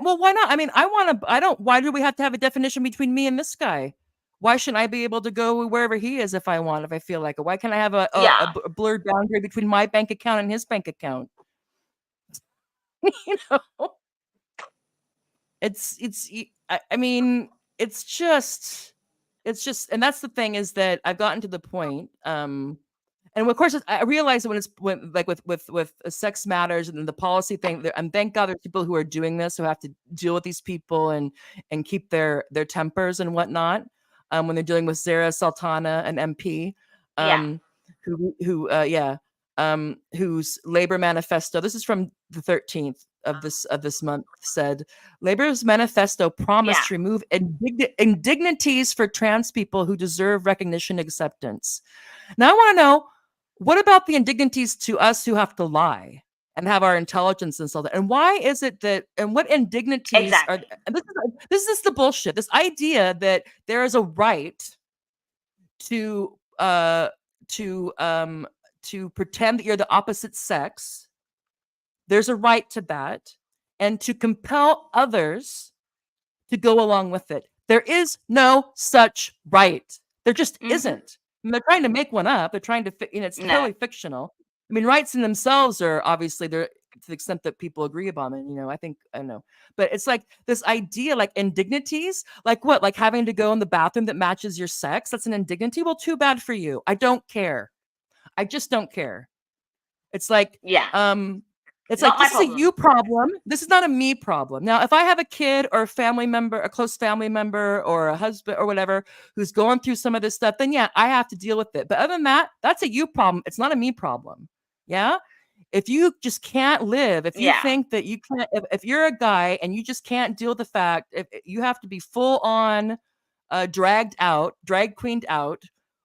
[SPEAKER 1] well, why not? I mean, I don't. Why do we have to have a definition between me and this guy? Why shouldn't I be able to go wherever he is if I want, if I feel like it? Why can't I have
[SPEAKER 2] Yeah.
[SPEAKER 1] a blurred boundary between my bank account and his bank account? you know, I mean, it's just, and that's the thing is that I've gotten to the point, and of course, I realize that when like with sex matters and the policy thing, and thank God there's people who are doing this who have to deal with these people and keep their tempers and whatnot. When they're dealing with Zara Sultana, an MP,
[SPEAKER 2] Yeah.
[SPEAKER 1] whose labor manifesto. This is from the 13th of this month. Said Labor's manifesto promised
[SPEAKER 2] Yeah.
[SPEAKER 1] to remove indignities for trans people who deserve recognition and acceptance. Now I want to know, what about the indignities to us who have to lie and have our intelligence insulted? And why is it that, and what indignities are,
[SPEAKER 2] Exactly.
[SPEAKER 1] and this is the bullshit, this idea that there is a right to pretend that you're the opposite sex. There's a right to that, and to compel others to go along with it. There is no such right. There just
[SPEAKER 2] Mm-hmm.
[SPEAKER 1] isn't. And they're trying to make one up. They're trying to, it's
[SPEAKER 2] No.
[SPEAKER 1] totally fictional. I mean, rights in themselves are obviously they're to the extent that people agree upon it. I think I don't know, but it's like this idea, like indignities, like what, like having to go in the bathroom that matches your sex. That's an indignity. Well, too bad for you. I don't care. I just don't care. It's like,
[SPEAKER 2] Yeah.
[SPEAKER 1] it's
[SPEAKER 2] Not
[SPEAKER 1] like,
[SPEAKER 2] my
[SPEAKER 1] this is a
[SPEAKER 2] problem.
[SPEAKER 1] you problem. This is not a me problem. Now, if I have a kid or a family member, a close family member or a husband or whatever, who's going through some of this stuff, then yeah, I have to deal with it. But other than that, that's a you problem. It's not a me problem. Yeah. If you just can't live, if you
[SPEAKER 2] Yeah.
[SPEAKER 1] think that you can't, if you're a guy and you just can't deal with the fact, if you have to be full on drag queened out,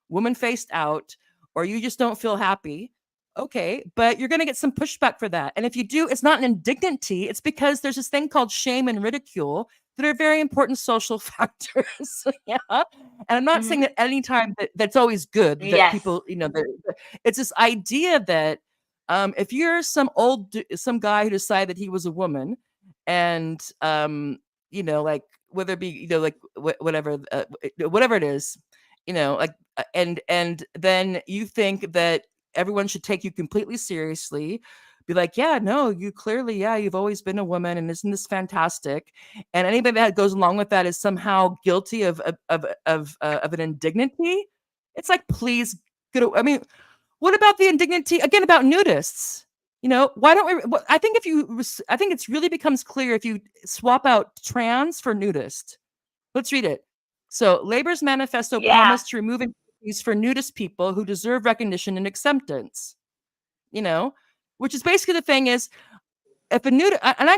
[SPEAKER 1] woman faced out, or you just don't feel happy, okay, but you're going to get some pushback for that. And if you do, it's not an indignity. It's because there's this thing called shame and ridicule that are very important social factors. Yeah. And I'm not saying that anytime that's always good that
[SPEAKER 2] Yes.
[SPEAKER 1] people, it's this idea that if you're some guy who decided that he was a woman and, like whether it be, like whatever it is, like, and then you think that everyone should take you completely seriously, be like, yeah, no, you clearly, yeah, you've always been a woman, and isn't this fantastic? And anybody that goes along with that is somehow guilty of an indignity. It's like, please, I mean, what about the indignity again about nudists? Why don't we? I think I think it's really becomes clear if you swap out trans for nudist. Let's read it. So, Labor's manifesto promised to remove policies for nudist people who deserve recognition and acceptance. Which is basically the thing is, if a nudist, and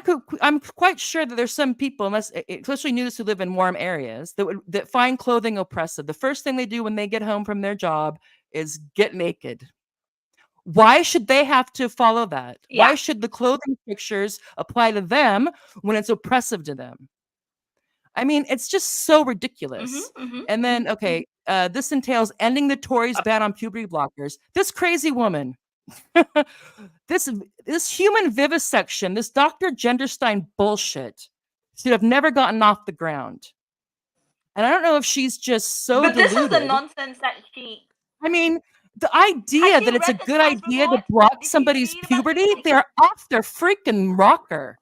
[SPEAKER 1] I'm quite sure that there's some people, especially nudists who live in warm areas, that find clothing oppressive. The first thing they do when they get home from their job is get naked. Why should they have to follow that? Why should the clothing pictures apply to them when it's oppressive to them? I mean, it's just so ridiculous. And then, okay, this entails ending the Tories' ban on puberty blockers. This crazy woman, this human vivisection, this Dr. Genderstein bullshit should have never gotten off the ground. And I don't know if she's just so
[SPEAKER 2] But
[SPEAKER 1] deluded.
[SPEAKER 2] this is the nonsense that she.
[SPEAKER 1] I mean, the idea that it's a good idea to block somebody's puberty, they're off their freaking rocker.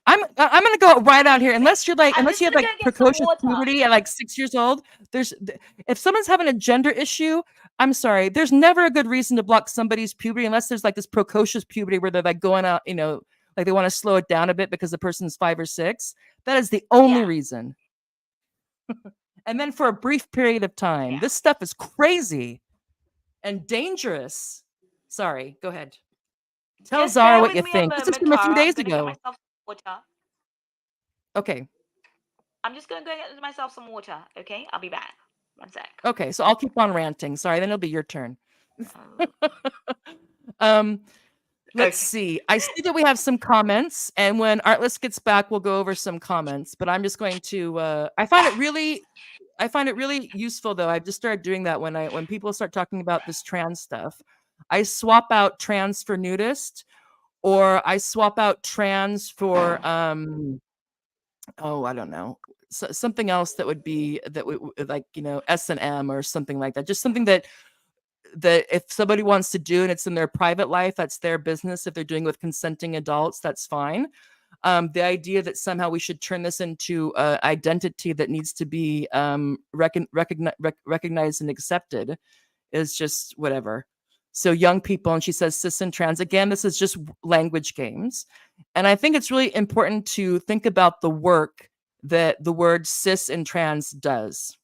[SPEAKER 1] I'm gonna go right out here. Unless you have like precocious puberty at like 6 years old, if someone's having a gender issue, I'm sorry, there's never a good reason to block somebody's puberty unless there's like this precocious puberty where they're like going out, like they want to slow it down a bit because the person's 5 or 6. That is the only reason. And then for a brief period of time, this stuff is crazy and dangerous. Sorry, go ahead. Tell Zara what you think. This is from a few days ago.
[SPEAKER 2] Water.
[SPEAKER 1] Okay.
[SPEAKER 2] I'm just going to go get myself some water. Okay, I'll be back. 1 sec.
[SPEAKER 1] Okay, so I'll keep on ranting. Sorry, then it'll be your turn. Let's see. I see that we have some comments, and when Artlist gets back, we'll go over some comments. But I'm just going to. I find it really useful, though. I've just started doing that when people start talking about this trans stuff. I swap out trans for nudist, or I swap out trans for I don't know, something else that would be like S&M or something like that. Just something that if somebody wants to do and it's in their private life, that's their business. If they're doing with consenting adults, that's fine. The idea that somehow we should turn this into an identity that needs to be recognized and accepted is just whatever. So young people, and she says cis and trans. Again, this is just language games. And I think it's really important to think about the work that the word cis and trans does.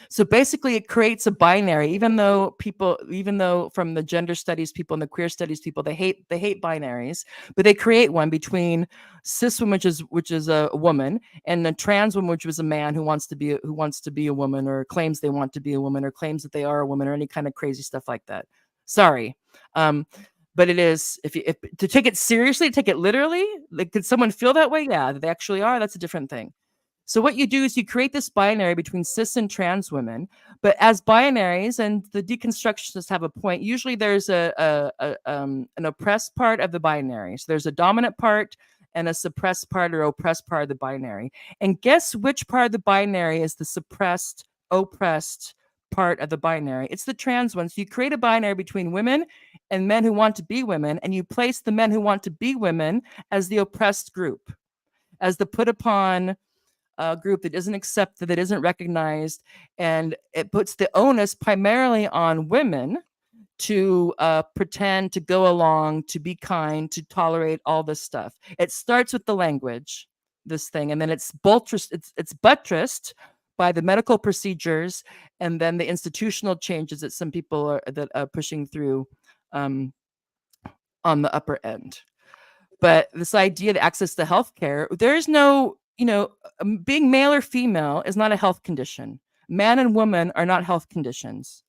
[SPEAKER 1] So basically it creates a binary, even though from the gender studies people and the queer studies people, they hate binaries, but they create one between cis woman, which is a woman, and a trans woman, which was a man who wants to be a woman, or claims they want to be a woman, or claims that they are a woman, or any kind of crazy stuff like that. Sorry. But it is, if to take it seriously, take it literally, like, could someone feel that way? Yeah, they actually are. That's a different thing. So what you do is you create this binary between cis and trans women, but as binaries, and the deconstructionists have a point, usually there's an oppressed part of the binary. So there's a dominant part and a suppressed part or oppressed part of the binary. And guess which part of the binary is the suppressed, oppressed part of the binary? It's the trans one. So you create a binary between women and men who want to be women, and you place the men who want to be women as the oppressed group, as the put upon group that isn't accepted, that isn't recognized, and it puts the onus primarily on women to pretend, to go along, to be kind, to tolerate all this stuff. It starts with the language, this thing, and then it's buttressed by the medical procedures, and then the institutional changes that some people are pushing through on the upper end. But this idea of access to healthcare, there's no, being male or female is not a health condition. Man and woman are not health conditions,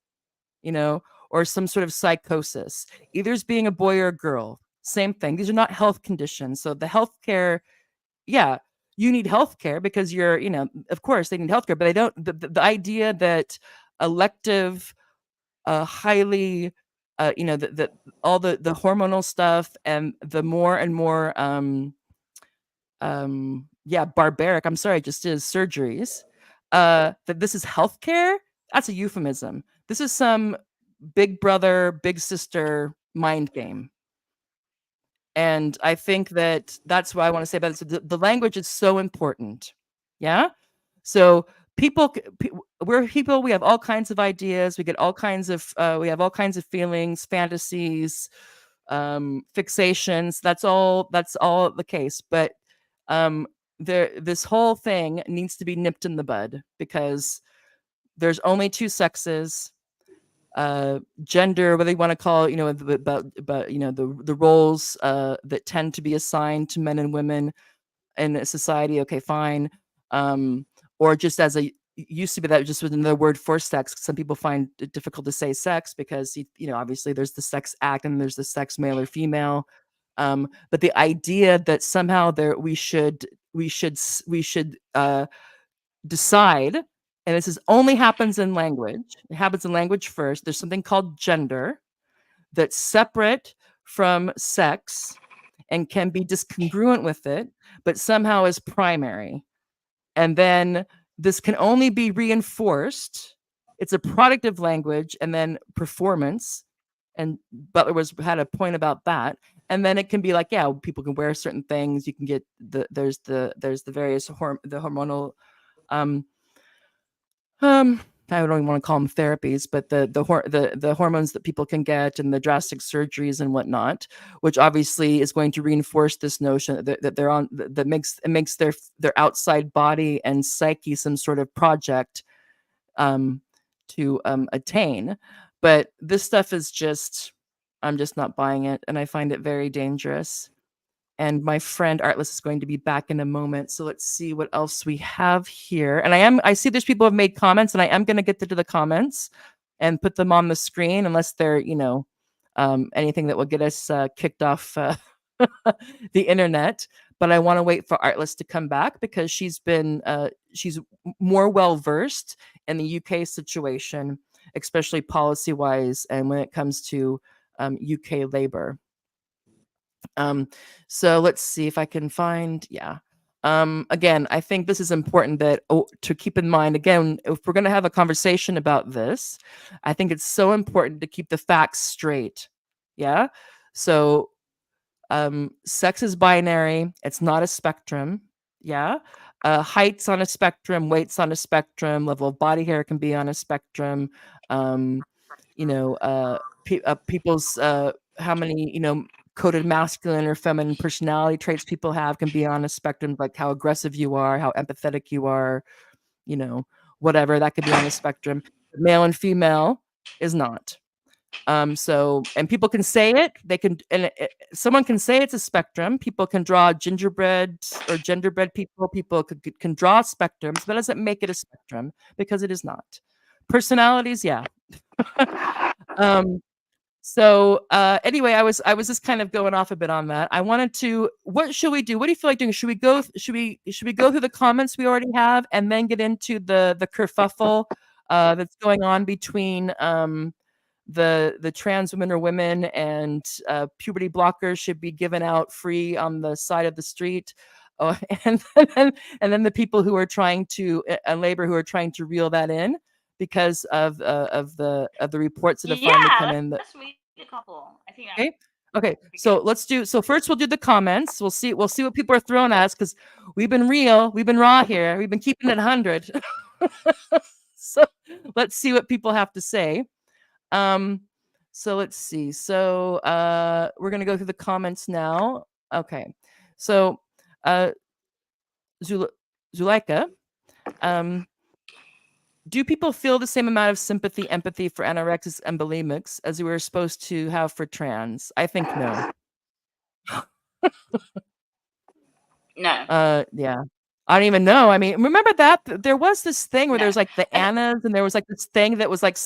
[SPEAKER 1] or some sort of psychosis. Either as being a boy or a girl, same thing. These are not health conditions. So the healthcare, yeah, you need healthcare because you're, of course they need healthcare, but they don't. The idea that elective, highly, all the hormonal stuff and the more and more, barbaric, I'm sorry, just is surgeries, that this is healthcare, that's a euphemism. This is some big brother, big sister mind game. And I think that's what I want to say about this. The language is so important. Yeah. So we're people, we have all kinds of ideas. We have all kinds of feelings, fantasies, fixations. That's all the case. But this whole thing needs to be nipped in the bud because there's only two sexes. Gender, whether you want to call it, about the roles that tend to be assigned to men and women in a society. Okay, fine. Or just as a used to be that just with another word for sex. Some people find it difficult to say sex because obviously there's the sex act and there's the sex male or female. But the idea that somehow we should decide, and this is only happens in language. It happens in language first. There's something called gender that's separate from sex and can be discongruent with it, but somehow is primary. And then this can only be reinforced. It's a product of language and then performance. And Butler had a point about that. And then it can be like, yeah, people can wear certain things. You can get there's the various the hormonal I don't even want to call them therapies, but the hormones that people can get and the drastic surgeries and whatnot, which obviously is going to reinforce this notion that they're on that makes their outside body and psyche some sort of project to attain. But this stuff is just, I'm just not buying it, and I find it very dangerous. And my friend Artless is going to be back in a moment. So let's see what else we have here. And I see there's people have made comments, and I am going to get to the comments and put them on the screen, unless they're, anything that will get us kicked off the internet. But I want to wait for Artless to come back because she's more well versed in the UK situation, especially policy wise, and when it comes to UK labor. So let's see if I can find, again, I think this is important to keep in mind. Again, if we're going to have a conversation about this, I think it's so important to keep the facts straight. Yeah. So, sex is binary. It's not a spectrum. Yeah. Height's on a spectrum, weight's on a spectrum, level of body hair can be on a spectrum. People's, how many, coded masculine or feminine personality traits people have can be on a spectrum, like how aggressive you are, how empathetic you are, whatever, that could be on a spectrum. Male and female is not. And people can say it, someone can say it's a spectrum. People can draw gingerbread or genderbread people can draw spectrums, but that doesn't make it a spectrum because it is not. Personalities, yeah. So anyway, I was just kind of going off a bit on that. I wanted to, what should we do? What do you feel like doing? Should we go through the comments we already have and then get into the kerfuffle that's going on between the trans women or women and puberty blockers should be given out free on the side of the street? And then the people who are trying to labor who are trying to reel that in because of the reports that have finally come in.
[SPEAKER 2] Let's read a couple. I think.
[SPEAKER 1] Okay. So first we'll do the comments. We'll see what people are throwing at us because we've been real, we've been raw here, we've been keeping it 100. So let's see what people have to say. So let's see. So we're gonna go through the comments now. Okay. So Zuleika, do people feel the same amount of sympathy, empathy for anorexics and bulimics as we were supposed to have for trans? I think no.
[SPEAKER 2] No.
[SPEAKER 1] Yeah. I don't even know. I mean, remember that there was this thing where there's like the Annas, and there was like this thing that was like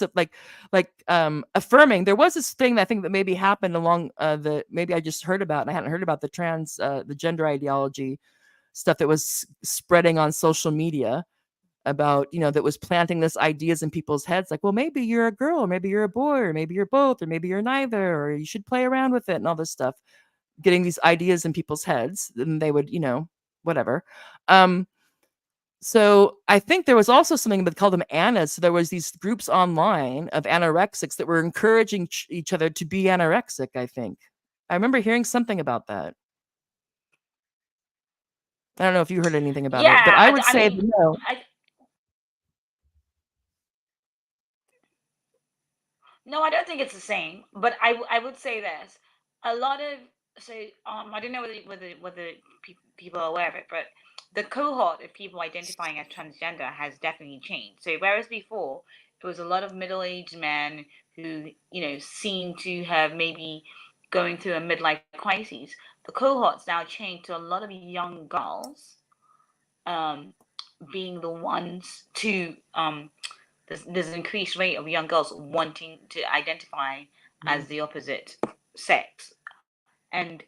[SPEAKER 1] affirming. There was this thing that I think that maybe happened along maybe I just heard about, and I hadn't heard about the trans, the gender ideology stuff that was spreading on social media about, that was planting this ideas in people's heads, like, well, maybe you're a girl, or maybe you're a boy, or maybe you're both, or maybe you're neither, or you should play around with it and all this stuff, getting these ideas in people's heads, and they would, whatever. So I think there was also something that called them Annas. So there was these groups online of anorexics that were encouraging each other to be anorexic, I think. I remember hearing something about that. I don't know if you heard anything about it, but I would say no.
[SPEAKER 2] No, I don't think it's the same. But I would say this: a lot of I don't know whether people are aware of it, but the cohort of people identifying as transgender has definitely changed. So whereas before it was a lot of middle-aged men who, seem to have maybe going through a midlife crisis, the cohorts now changed to a lot of young girls being the ones to there's an increased rate of young girls wanting to identify as the opposite sex. And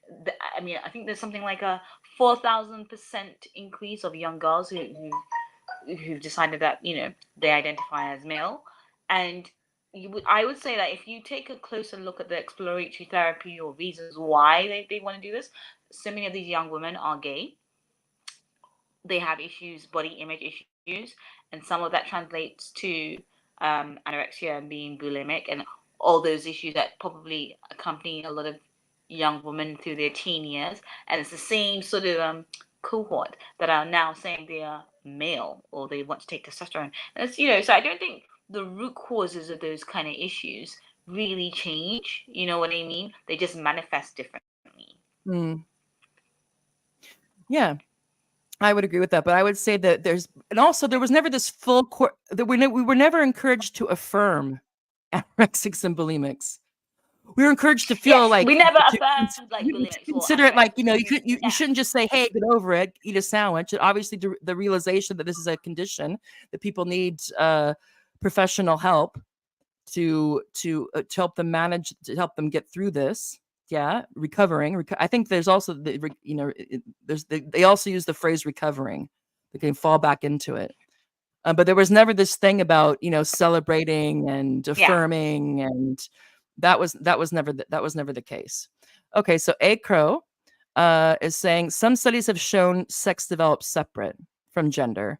[SPEAKER 2] I think there's something like a 4,000% increase of young girls who've decided that they identify as male. And I would say that if you take a closer look at the exploratory therapy or reasons why they want to do this, so many of these young women are gay. They have issues, body image issues, and some of that translates to anorexia and being bulimic and all those issues that probably accompany a lot of young women through their teen years. And it's the same sort of cohort that are now saying they are male or they want to take testosterone. And it's, so I don't think the root causes of those kind of issues really change. You know what I mean? They just manifest differently.
[SPEAKER 1] Yeah, I would agree with that. But I would say that there was never this full that we were never encouraged to affirm anorexics and bulimics. We were encouraged to feel like
[SPEAKER 2] we never affirmed like bulimics.
[SPEAKER 1] Consider it like you shouldn't just say, "Hey, get over it, eat a sandwich." And obviously, the realization that this is a condition that people need professional help to help them manage, to help them get through this. Yeah, recovering. I think there's also they also use the phrase recovering. They can fall back into it. But there was never this thing about celebrating and affirming, and that was never the case. Okay, so A Crow is saying some studies have shown sex develops separate from gender.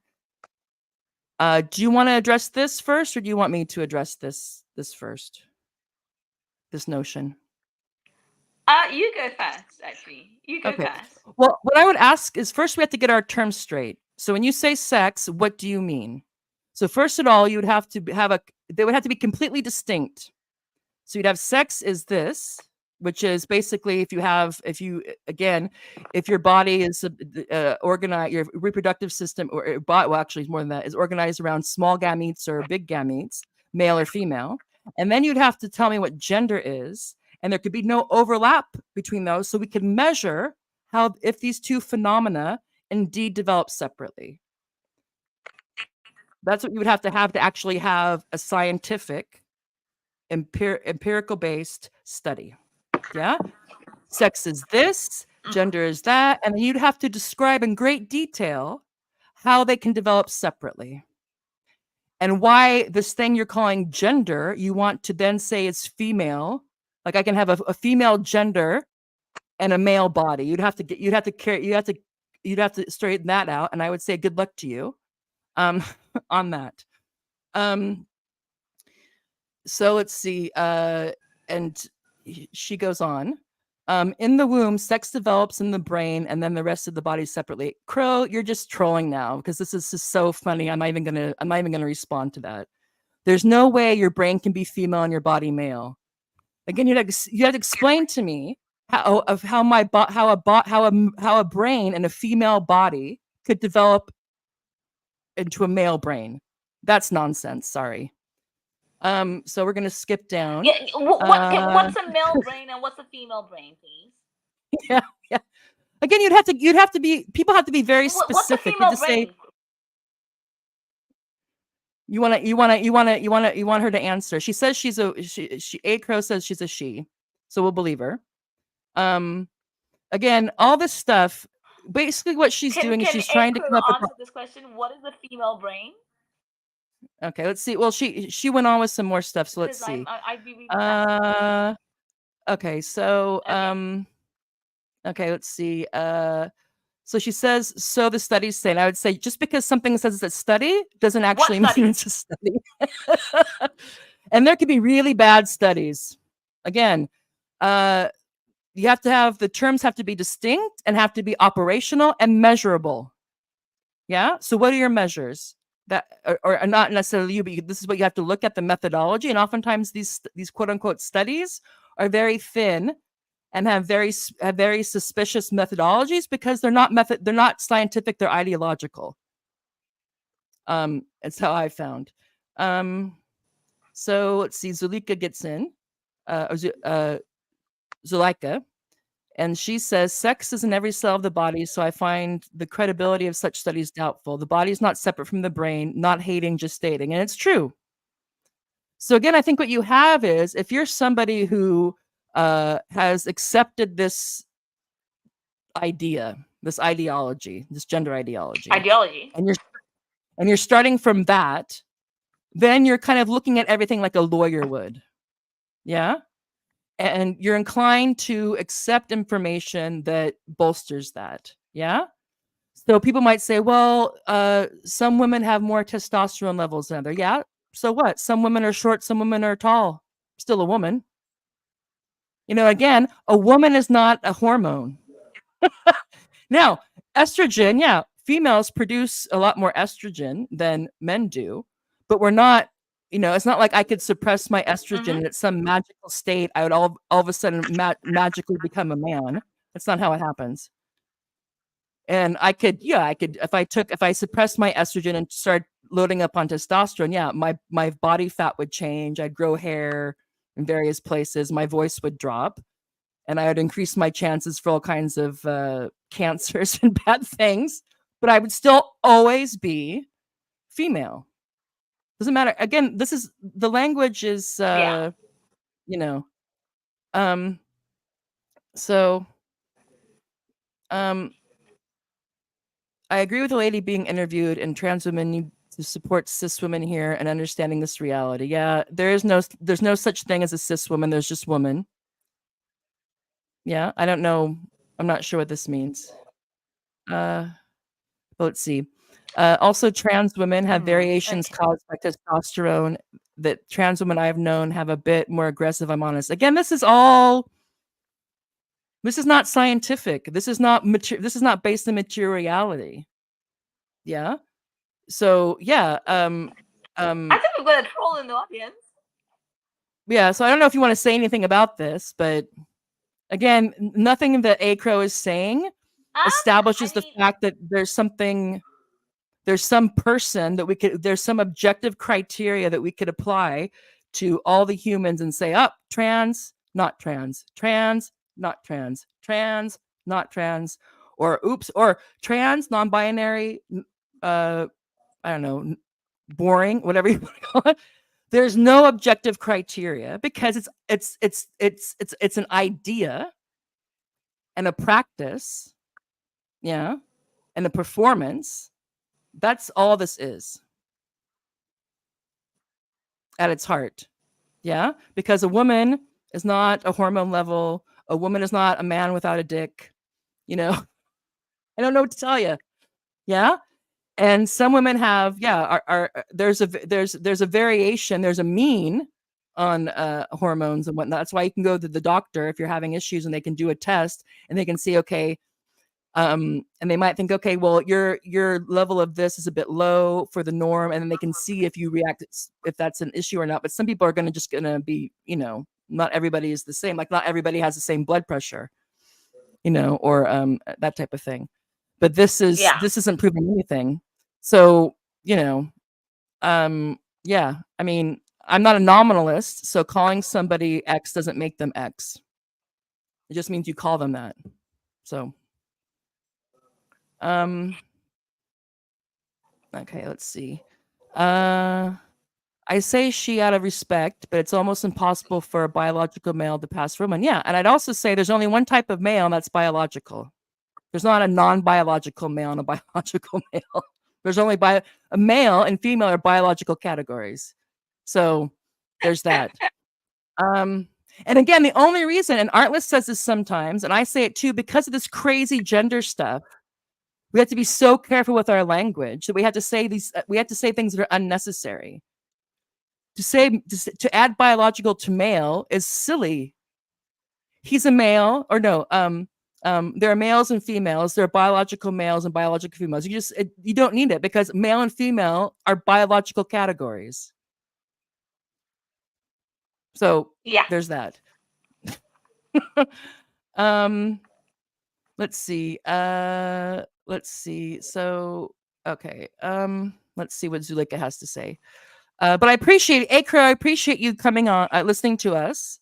[SPEAKER 1] Do you want to address this first, or do you want me to address this first? This notion.
[SPEAKER 2] You go first. Actually, you go first.
[SPEAKER 1] Well, what I would ask is first we have to get our terms straight. So when you say sex, what do you mean? So first of all, you would have to they would have to be completely distinct. So you'd have sex is this, which is basically if your body is organized, your reproductive system, actually it's more than that, is organized around small gametes or big gametes, male or female. And then you'd have to tell me what gender is. And there could be no overlap between those. So we could measure if these two phenomena indeed develop separately. That's what you would have to actually have a scientific, empirical based study. Yeah. Sex is this, gender is that. And you'd have to describe in great detail how they can develop separately. And why this thing you're calling gender, you want to then say it's female. Like I can have a female gender and a male body. You'd have to straighten that out. And I would say good luck to you on that. So let's see. And she goes on. In the womb, sex develops in the brain and then the rest of the body separately. Crow, you're just trolling now because this is just so funny. I'm not even gonna respond to that. There's no way your brain can be female and your body male. Again, you had to explain to me how a brain and a female body could develop into a male brain. That's nonsense. Sorry. So we're gonna skip down.
[SPEAKER 2] Yeah, what's a male brain and what's a female brain, please?
[SPEAKER 1] Yeah. Again, people have to be very specific.
[SPEAKER 2] What's a female brain?
[SPEAKER 1] You want her to answer. She says A Crow says she's a she, so we'll believe her. Again, all this stuff. Basically, what she's doing is she's trying to come up with
[SPEAKER 2] this question. What is the female brain?
[SPEAKER 1] Okay, let's see. Well, she went on with some more stuff, so let's see. Okay, so okay, let's see. So she says, so the studies say, and I would say just because something says it's a study doesn't actually mean it's a study. And there could be really bad studies. Again, you have to have the terms have to be distinct and have to be operational and measurable. Yeah. So what are your measures? That or not necessarily you, but this is what you have to look at, the methodology. And oftentimes these quote unquote studies are very thin and have very suspicious methodologies because they're not scientific, they're ideological. It's how I found. So let's see, Zulika gets in, Zuleika, and she says, sex is in every cell of the body, so I find the credibility of such studies doubtful. The body is not separate from the brain, not hating, just stating. And it's true. So again, I think what you have is, if you're somebody who has accepted this idea, this ideology, this gender ideology, and you're starting from that, then you're kind of looking at everything like a lawyer would. Yeah. And you're inclined to accept information that bolsters that. Yeah. So people might say, well, some women have more testosterone levels than others. Yeah. So what? Some women are short, some women are tall. Still a woman. You know, again, a woman is not a hormone. Now, estrogen, yeah, females produce a lot more estrogen than men do, but we're not, you know, it's not like I could suppress my estrogen and at some magical state, I would all of a sudden magically become a man. That's not how it happens. And I could, if I suppressed my estrogen and started loading up on testosterone, yeah, my body fat would change. I'd grow hair in various places. My voice would drop, and I would increase my chances for all kinds of cancers and bad things. But I would still always be female. Doesn't matter. Again, this is the language is, you know, so, I agree with the lady being interviewed, and trans women need to support cis women here and understanding this reality. Yeah, there's no such thing as a cis woman. There's just woman. Yeah, I don't know. I'm not sure what this means. Let's see. Also, trans women have variations caused by testosterone that trans women I've known have a bit more aggressive. I'm honest. Again, this is not scientific. This is not based on materiality. Yeah. So yeah.
[SPEAKER 2] I think we've got a troll in the audience.
[SPEAKER 1] Yeah. So I don't know if you want to say anything about this, but again, nothing that Acro is saying establishes the fact that there's some person that there's some objective criteria that we could apply to all the humans and say, up, trans, not trans, trans, not trans, trans, not trans, or oops, or trans, non-binary, I don't know, boring, whatever you want to call it. There's no objective criteria because it's an idea and a practice, yeah, and a performance. That's all this is at its heart. Yeah, because a woman is not a hormone level. A woman is not a man without a dick. You know, I don't know what to tell you. Yeah. And some women have, there's a variation, there's a mean on hormones and whatnot. That's why you can go to the doctor if you're having issues, and they can do a test and they can see, okay, and they might think, okay, well, your level of this is a bit low for the norm, and then they can see if you react, if that's an issue or not. But some people are gonna be, you know, not everybody is the same. Like not everybody has the same blood pressure, you know, or that type of thing. But this isn't proving anything. So, you know, yeah, I mean, I'm not a nominalist, so calling somebody X doesn't make them X. It just means you call them that. So, okay, let's see. I say she out of respect, but it's almost impossible for a biological male to pass for a woman. Yeah, and I'd also say there's only one type of male, and that's biological. There's not a non-biological male and a biological male. There's only a male and female are biological categories. So there's that. And again, the only reason, and Artlist says this sometimes, and I say it too, because of this crazy gender stuff, we have to be so careful with our language that we have to say things that are unnecessary. To add biological to male is silly. He's a male, or no, there are males and females. There are biological males and biological females. You don't need it because male and female are biological categories. So yeah, there's that. Um, let's see. Let's see. So, okay. Let's see what Zulika has to say. But I appreciate Akra. I appreciate you coming on, listening to us,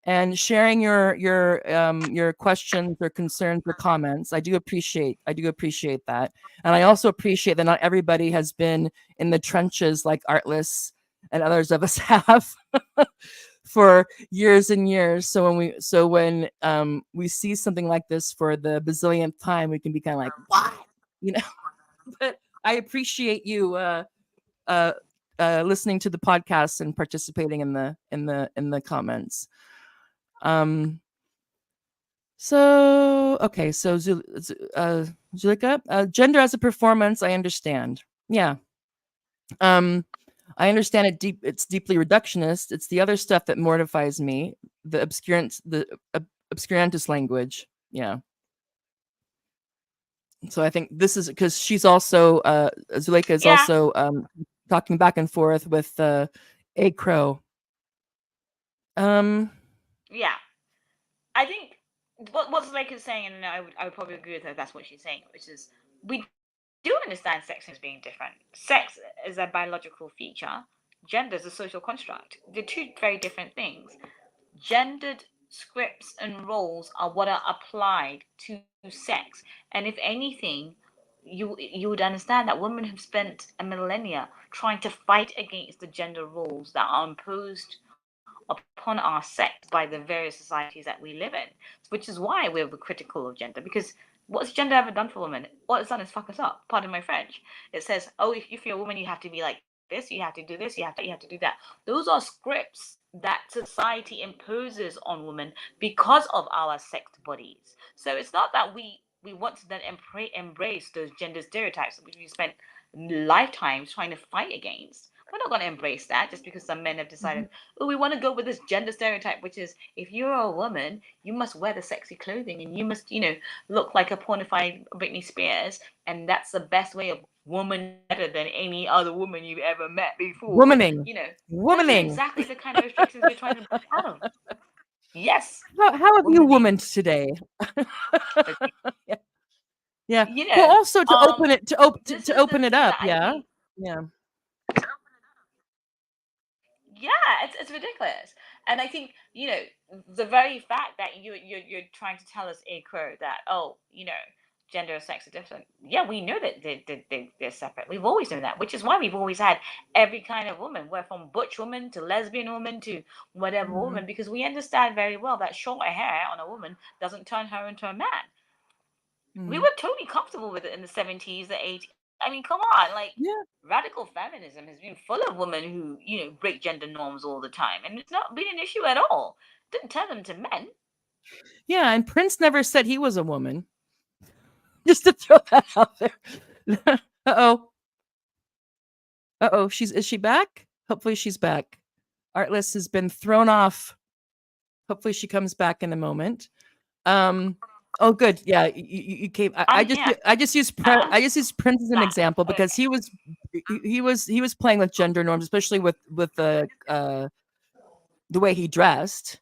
[SPEAKER 1] and sharing your questions or concerns or comments. I do appreciate that. And I also appreciate that not everybody has been in the trenches like Artless and others of us have for years and years. So when we see something like this for the bazillionth time, we can be kind of like, what? You know, but I appreciate you uh listening to the podcast and participating in the comments. Um, so okay, so Zulika, gender as a performance, I understand. Yeah. Um, I understand it's deeply reductionist. It's the other stuff that mortifies me. The obscurantist language. Yeah. So I think this is because she's also Zuleika is
[SPEAKER 2] Yeah,
[SPEAKER 1] also talking back and forth with A Crow. Um,
[SPEAKER 2] yeah. I think what Zuleika is saying, and I would probably agree with her. That's what she's saying, which is we do understand sex as being different. Sex is a biological feature. Gender is a social construct. They're two very different things. Gendered scripts and roles are what are applied to sex, and if anything, you would understand that women have spent a millennia trying to fight against the gender roles that are imposed upon our sex by the various societies that we live in, which is why we're critical of gender. Because what's gender ever done for women? All it's done is fuck us up. Pardon my French. It says, oh, if you're a woman, you have to be like this, you have to do this, you have to do that. Those are scripts that society imposes on women because of our sex bodies. So it's not that we want to then embrace those gender stereotypes which we spent lifetimes trying to fight against. We're not going to embrace that just because some men have decided, oh, we want to go with this gender stereotype, which is if you're a woman, you must wear the sexy clothing and you must, look like a pornified Britney Spears, and that's the best way of woman better than any other woman you've ever met before.
[SPEAKER 1] womaning,
[SPEAKER 2] Those are
[SPEAKER 1] womaning.
[SPEAKER 2] exactly the kind of restrictions we're trying to break out of. Yes,
[SPEAKER 1] How have you
[SPEAKER 2] womaning.
[SPEAKER 1] womaned today? Yeah. Yeah.
[SPEAKER 2] You
[SPEAKER 1] Well,
[SPEAKER 2] know,
[SPEAKER 1] also to open it
[SPEAKER 2] this
[SPEAKER 1] to
[SPEAKER 2] is the
[SPEAKER 1] open it
[SPEAKER 2] thing
[SPEAKER 1] up.
[SPEAKER 2] that I
[SPEAKER 1] Yeah.
[SPEAKER 2] think.
[SPEAKER 1] Yeah.
[SPEAKER 2] Yeah, it's ridiculous. And I think, the very fact that you're trying to tell us, a crow, that, oh, gender and sex are different. Yeah, we know that they're separate. We've always known that, which is why we've always had every kind of woman. We're from butch woman to lesbian woman to whatever
[SPEAKER 1] Mhm.
[SPEAKER 2] woman, because we understand very well that shorter hair on a woman doesn't turn her into a man. We
[SPEAKER 1] Mhm.
[SPEAKER 2] were totally comfortable with it in the 70s, the 80s. I mean, come on, like,
[SPEAKER 1] Yeah.
[SPEAKER 2] radical feminism has been full of women who, break gender norms all the time, and it's not been an issue at all. Didn't turn them to men.
[SPEAKER 1] Yeah. And Prince never said he was a woman. Just to throw that out there. Uh-oh. Uh-oh. Is she back? Hopefully she's back. Artless has been thrown off. Hopefully she comes back in a moment. Oh, good. Yeah, you came.
[SPEAKER 2] I'm here.
[SPEAKER 1] I just used Prince as an
[SPEAKER 2] Back.
[SPEAKER 1] example because
[SPEAKER 2] Okay.
[SPEAKER 1] he was playing with gender norms, especially with the way he dressed,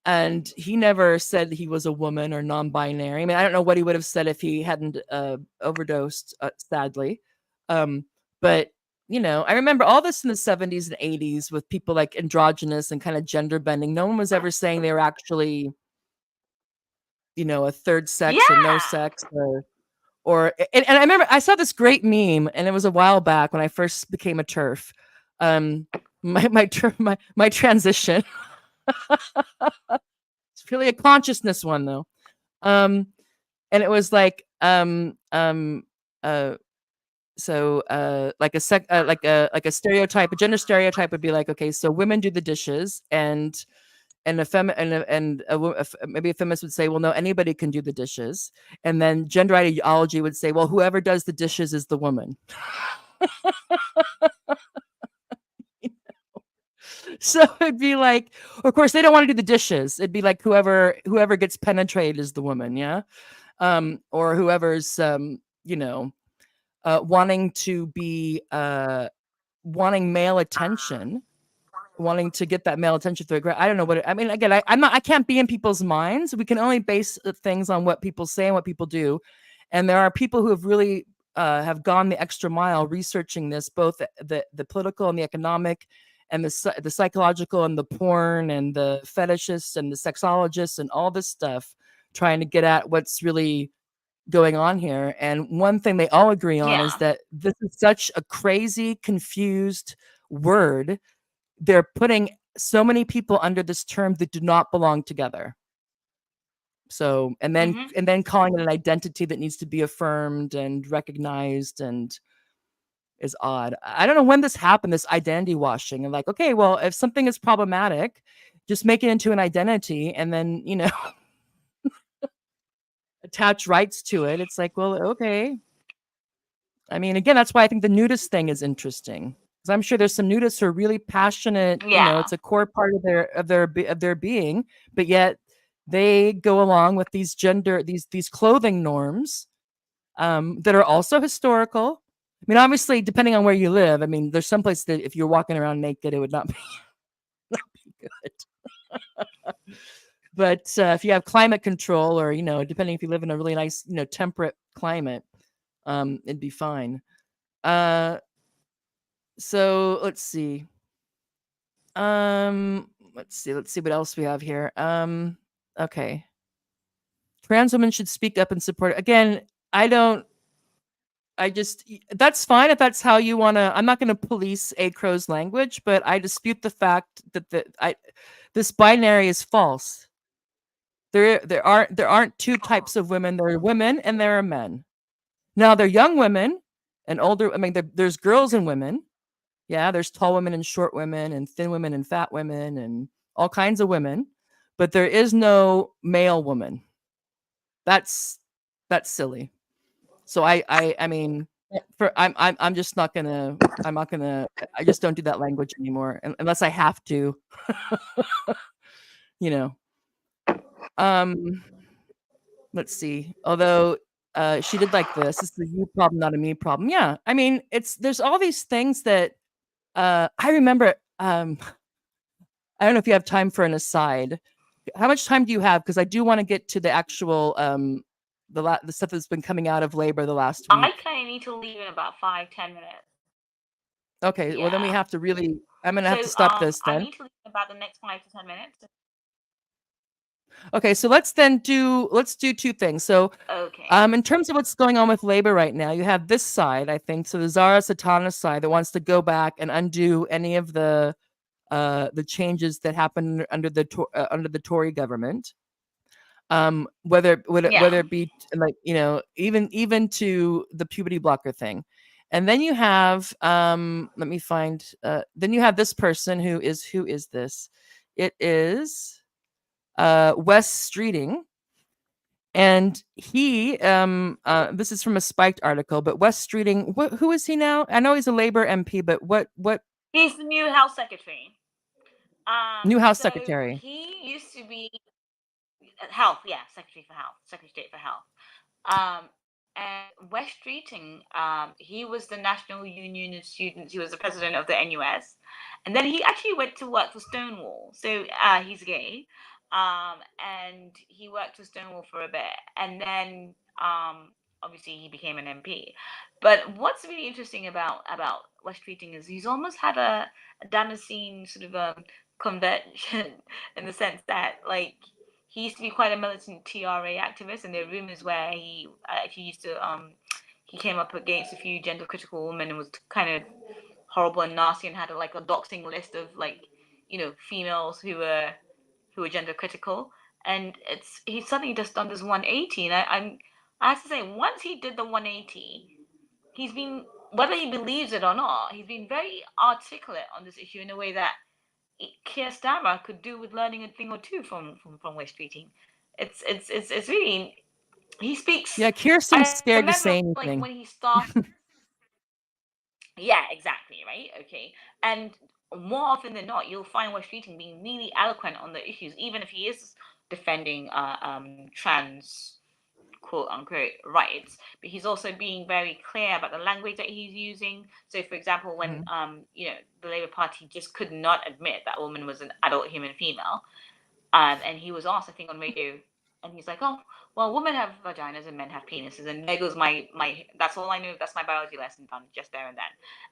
[SPEAKER 1] and he never said he was a woman or non-binary. I mean, I don't know what he would have said if he hadn't overdosed, sadly. Um, but I remember all this in the 70s and 80s with people like androgynous and kind of gender bending. No one was ever saying they were actually a third sex or no
[SPEAKER 2] Yeah.
[SPEAKER 1] sex and I remember I saw this great meme, and it was a while back when I first became a turf. My transition. It's really a consciousness one though. And it was like uh like a stereotype, a gender stereotype would be like, okay, so women do the dishes, and a fem and maybe a feminist would say, well, no, anybody can do the dishes, and then gender ideology would say, well, whoever does the dishes is the woman. So it'd be like, of course, they don't want to do the dishes. It'd be like whoever gets penetrated is the woman, yeah, or whoever's wanting to be wanting male attention wanting to get that male attention through I don't know what I mean. Again, I can't be in people's minds. We can only base things on what people say and what people do. And there are people who have really have gone the extra mile researching this, both the political and the economic, and the psychological and the porn and the fetishists and the sexologists and all this stuff, trying to get at what's really going on here. And one thing they all agree on is
[SPEAKER 2] Yeah.
[SPEAKER 1] that this is such a crazy, confused word. They're putting so many people under this term that do not belong together. So, and then calling it an identity that needs to be affirmed and recognized and is odd. I don't know when this happened, this identity washing. And like, okay, well, if something is problematic, just make it into an identity and then, attach rights to it. It's like, well, okay. I mean, again, that's why I think the nudist thing is interesting. Because I'm sure there's some nudists who are really passionate,
[SPEAKER 2] Yeah.
[SPEAKER 1] it's a core part of their being, but yet they go along with these clothing norms that are also historical. I mean, obviously, depending on where you live, I mean, there's some places that if you're walking around naked, it would not be, not be good. But if you have climate control, or depending if you live in a really nice, temperate climate, it'd be fine. So let's see. Let's see what else we have here. Okay. Trans women should speak up and support. Again, that's fine if that's how you want to. I'm not going to police A Crow's language, but I dispute the fact that this binary is false. There aren't two types of women. There are women and there are men. Now they're young women and older. I mean, there's girls and women. Yeah, there's tall women and short women and thin women and fat women and all kinds of women, but there is no male woman. That's silly. So I mean, I'm just not gonna. I'm not gonna. I just don't do that language anymore unless I have to. you know. Let's see. Although she did like this. This is a you problem, not a me problem. Yeah. I mean, there's all these things that I remember. I don't know if you have time for an aside. How much time do you have? Because I do want to get to the actual the stuff that's been coming out of labor the last
[SPEAKER 2] I
[SPEAKER 1] week.
[SPEAKER 2] kind of need to leave in about 5-10 minutes.
[SPEAKER 1] Okay, well then we
[SPEAKER 2] Yeah.
[SPEAKER 1] have to really. I'm gonna have to
[SPEAKER 2] So
[SPEAKER 1] stop this
[SPEAKER 2] I
[SPEAKER 1] then.
[SPEAKER 2] need to leave in about the next 5 to 10 minutes.
[SPEAKER 1] Okay, so let's do two things. So
[SPEAKER 2] Okay.
[SPEAKER 1] in terms of what's going on with labor right now, you have this side, I think, so the Zara Satana side that wants to go back and undo any of the changes that happened under the Tory government. Whether
[SPEAKER 2] Yeah.
[SPEAKER 1] it be like even to the puberty blocker thing. And then you have let me find then you have this person who is this? It is Wes Streeting. And he this is from a Spiked article, but Wes Streeting, who is he now? I know he's a Labor MP, but what
[SPEAKER 2] He's the new House Secretary.
[SPEAKER 1] new House
[SPEAKER 2] So
[SPEAKER 1] Secretary?
[SPEAKER 2] he used to be Health, yeah, Secretary for Health, Secretary of State for Health. And Wes Streeting, he was the National Union of Students. He was the president of the NUS, and then he actually went to work for Stonewall. So he's gay, and he worked for Stonewall for a bit, and then obviously he became an MP. But what's really interesting about Wes Streeting is he's almost had a Damascene sort of conversion in the sense that like he used to be quite a militant TRA activist, and there are rumors where he actually used to he came up against a few gender critical women and was kind of horrible and nasty and had like a doxing list of like females who were gender critical, and he's suddenly just done this 180, and I have to say once he did the 180, he's been, whether he believes it or not, he's been very articulate on this issue in a way that Keir Starmer could do with learning a thing or two from Wes Streeting. It's really, he speaks.
[SPEAKER 1] Yeah, Keir seems
[SPEAKER 2] I
[SPEAKER 1] scared to
[SPEAKER 2] remember
[SPEAKER 1] say
[SPEAKER 2] like
[SPEAKER 1] anything.
[SPEAKER 2] when he started. Yeah, exactly, right? Okay. And more often than not, you'll find Wes Streeting being really eloquent on the issues, even if he is defending trans quote unquote rights, but he's also being very clear about the language that he's using. So, for example, when the Labour Party just could not admit that a woman was an adult human female, and he was asked, I think, on radio, and he's like, "Oh, well, women have vaginas and men have penises, and there goes my that's all I knew. That's my biology lesson done just there and then."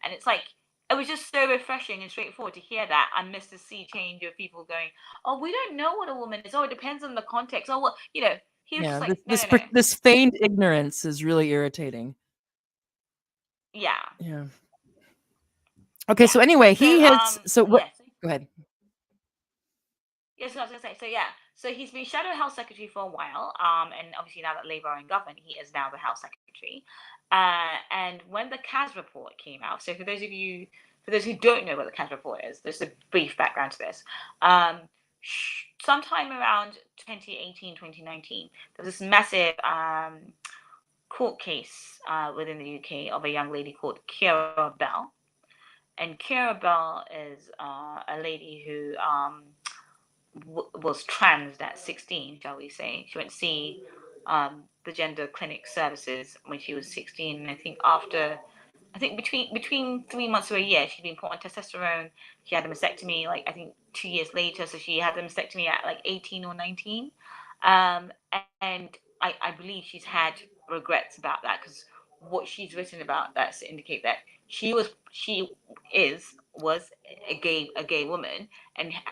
[SPEAKER 2] And it's like, it was just so refreshing and straightforward to hear that, and miss the sea change of people going, "Oh, we don't know what a woman is. Oh, it depends on the context. Oh, well, He was just
[SPEAKER 1] Yeah,
[SPEAKER 2] like, no, no, no.
[SPEAKER 1] this feigned ignorance is really irritating.
[SPEAKER 2] Yeah.
[SPEAKER 1] Yeah. Okay, so anyway, he has what
[SPEAKER 2] Yes.
[SPEAKER 1] go ahead.
[SPEAKER 2] Yes, I was gonna say. So yeah, so he's been shadow Health Secretary for a while. And obviously now that Labour are in government, he is now the Health Secretary. And when the CAS report came out, so for those who don't know what the CAS report is, there's a brief background to this. Sometime around 2018, 2019, there was this massive court case within the UK of a young lady called Keira Bell. And Keira Bell is a lady who was trans at 16, shall we say. She went to see the gender clinic services when she was 16. And I think between 3 months to a year, she'd been put on testosterone. She had a mastectomy, like, I think 2 years later. So she had the mastectomy at like 18 or 19. And I believe she's had regrets about that, because what she's written about that to indicate that she was a gay woman,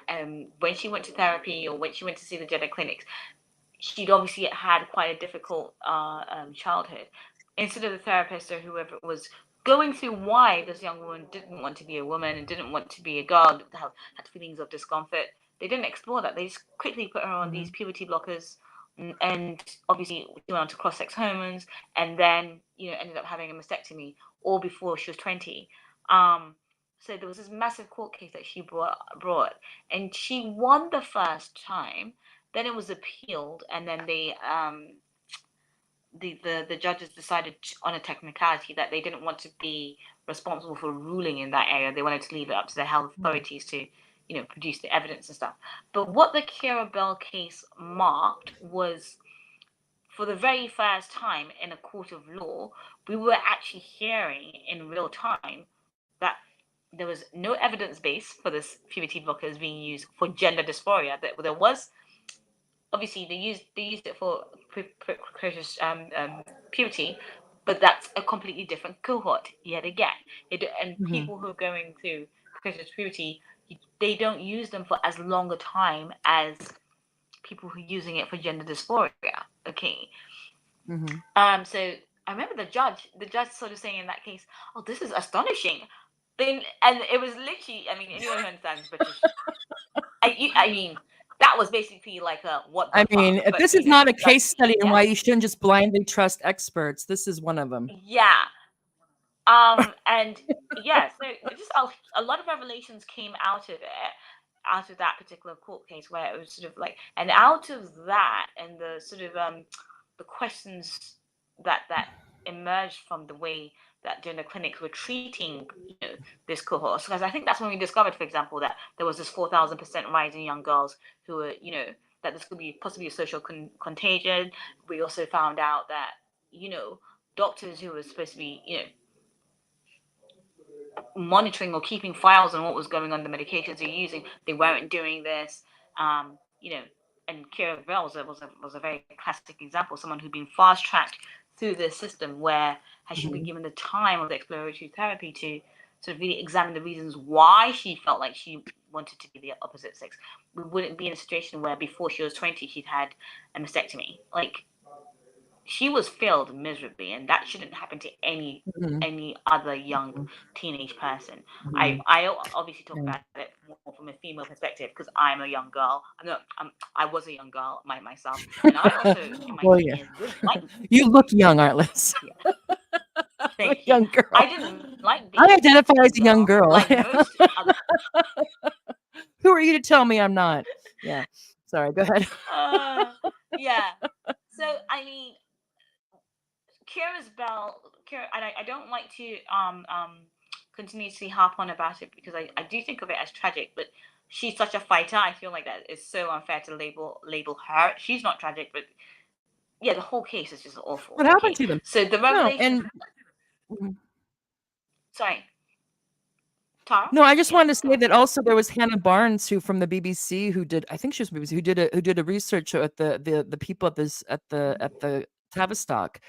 [SPEAKER 2] and when she went to therapy or when she went to see the gender clinics, she'd obviously had quite a difficult childhood. Instead of the therapist or whoever it was going through why this young woman didn't want to be a woman and didn't want to be a girl, had feelings of discomfort, they didn't explore that. They just quickly put her on these puberty blockers, and obviously she went on to cross-sex hormones, and then ended up having a mastectomy all before she was 20. So there was this massive court case that she brought, and she won the first time. Then it was appealed, and then the judges decided on a technicality that they didn't want to be responsible for ruling in that area. They wanted to leave it up to the health authorities to, produce the evidence and stuff. But what the Keira Bell case marked was, for the very first time in a court of law, we were actually hearing in real time that there was no evidence base for this puberty blockers being used for gender dysphoria. There was, obviously they used it for precocious puberty, but that's a completely different cohort yet again. People who are going through precocious puberty, they don't use them for as long a time as people who are using it for gender dysphoria. Okay. So I remember the judge sort of saying in that case, "Oh, this is astonishing." And it was literally, I mean, anyone who understands British, I mean, that was basically like a what the
[SPEAKER 1] I mean,
[SPEAKER 2] fuck.
[SPEAKER 1] if
[SPEAKER 2] But
[SPEAKER 1] this is not a case study on
[SPEAKER 2] yeah.
[SPEAKER 1] why you shouldn't just blindly trust experts, this is one of them.
[SPEAKER 2] Yeah. And yeah, so just a lot of revelations came out of that particular court case, where it was sort of like, and out of that, and the sort of the questions that emerged from the way that gender clinics were treating this cohort. Because I think that's when we discovered, for example, that there was this 4,000% rise in young girls who were that this could be possibly a social contagion. We also found out that doctors who were supposed to be monitoring or keeping files on what was going on, the medications they're using, they weren't doing this. And Keira Bell was a very classic example, someone who'd been fast tracked through this system, where had she been given the time of the exploratory therapy to sort of really examine the reasons why she felt like she wanted to be the opposite sex, we wouldn't be in a situation where before she was 20 she'd had a mastectomy. Like, she was failed miserably, and that shouldn't happen to any other young teenage person. I obviously talk about it more from a female perspective, because I'm a young girl. I was a young girl myself, and I also in my teenage years
[SPEAKER 1] you look young, Arliss.
[SPEAKER 2] Thank
[SPEAKER 1] young
[SPEAKER 2] you.
[SPEAKER 1] girl.
[SPEAKER 2] I didn't like being
[SPEAKER 1] I identify as a young girl.
[SPEAKER 2] like most other.
[SPEAKER 1] Who are you to tell me I'm not? Yeah. Sorry, go ahead.
[SPEAKER 2] Yeah. So I mean, Keira, and I don't like to continuously harp on about it, because I do think of it as tragic, but she's such a fighter. I feel like that is so unfair to label her. She's not tragic, but yeah, the whole case is just awful.
[SPEAKER 1] What happened
[SPEAKER 2] Okay,
[SPEAKER 1] to them?
[SPEAKER 2] so the
[SPEAKER 1] No,
[SPEAKER 2] revelation.
[SPEAKER 1] and
[SPEAKER 2] Sorry, Tara.
[SPEAKER 1] no, I just
[SPEAKER 2] Yeah,
[SPEAKER 1] wanted to
[SPEAKER 2] go
[SPEAKER 1] say
[SPEAKER 2] on.
[SPEAKER 1] that also there was Hannah Barnes who from the BBC who did I think she was BBC who did a research at the people at this at the Tavistock.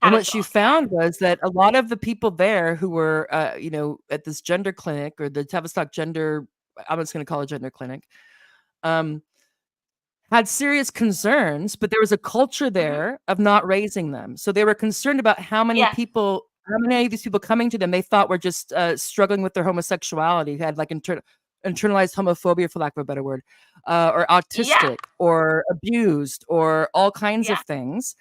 [SPEAKER 1] And what she
[SPEAKER 2] Tavistock. Yeah.
[SPEAKER 1] found was that a lot of the people there who were you know, at this gender clinic or the Tavistock gender I'm just gonna call it gender clinic, um, had serious concerns, but there was a culture
[SPEAKER 2] Hmm.
[SPEAKER 1] there of not raising them. So they were concerned about
[SPEAKER 2] Yeah.
[SPEAKER 1] how many of these people coming to them they thought were just struggling with their homosexuality, had like internalized homophobia, for lack of a better word, or
[SPEAKER 2] Yeah.
[SPEAKER 1] autistic, or abused, or all kinds of
[SPEAKER 2] Yeah.
[SPEAKER 1] things.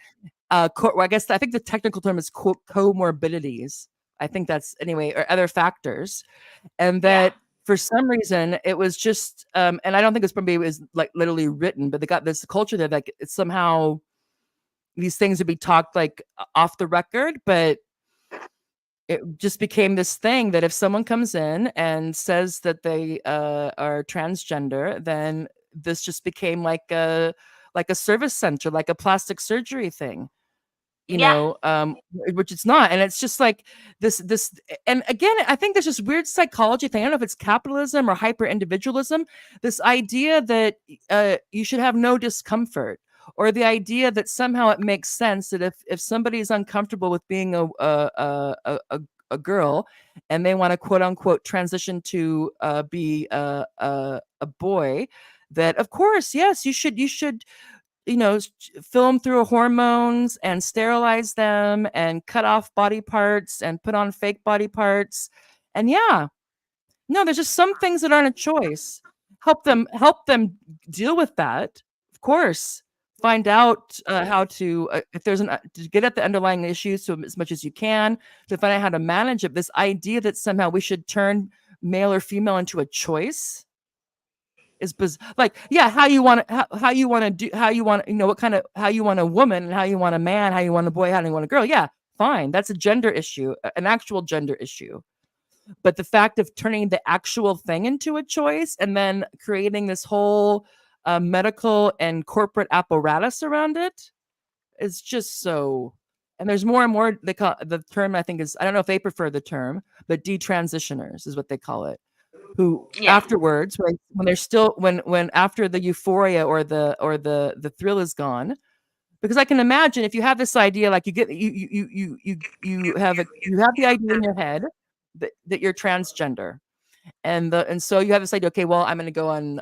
[SPEAKER 1] Well, I guess I think the technical term is comorbidities. I think that's anyway, or other factors, and
[SPEAKER 2] Yeah.
[SPEAKER 1] that for some reason it was just and I don't think it's probably was like literally written, but they got this culture that like it's somehow these things would be talked like off the record, but it just became this thing that if someone comes in and says that they are transgender, then this just became like a service center, like a plastic surgery thing, you
[SPEAKER 2] Yeah.
[SPEAKER 1] know, which it's not. And it's just like this, and again, I think there's this weird psychology thing. I don't know if it's capitalism or hyper individualism, this idea that you should have no discomfort, or the idea that somehow it makes sense that if somebody is uncomfortable with being a girl and they want to quote unquote transition to be a boy, that of course, yes, you should you know, film through hormones and sterilize them and cut off body parts and put on fake body parts. And yeah, no, there's just some things that aren't a choice. Help them deal with that. Of course, find out how to if there's to get at the underlying issues so as much as you can, to find out how to manage it. This idea that somehow we should turn male or female into a choice is like, yeah, how you want to do, how you want, you know, what kind of, how you want a woman and how you want a man, how you want a boy, how you want a girl. Yeah, fine. That's a gender issue, an actual gender issue. But the fact of turning the actual thing into a choice and then creating this whole medical and corporate apparatus around it is just so. And there's more and more, they call the term, I think is, I don't know if they prefer the term, but detransitioners is what they call it, who
[SPEAKER 2] Yeah.
[SPEAKER 1] afterwards, when they're still when after the euphoria or the thrill is gone, because I can imagine if you have this idea, like you have the idea in your head that you're transgender, and so you have this idea, okay, well, I'm gonna go on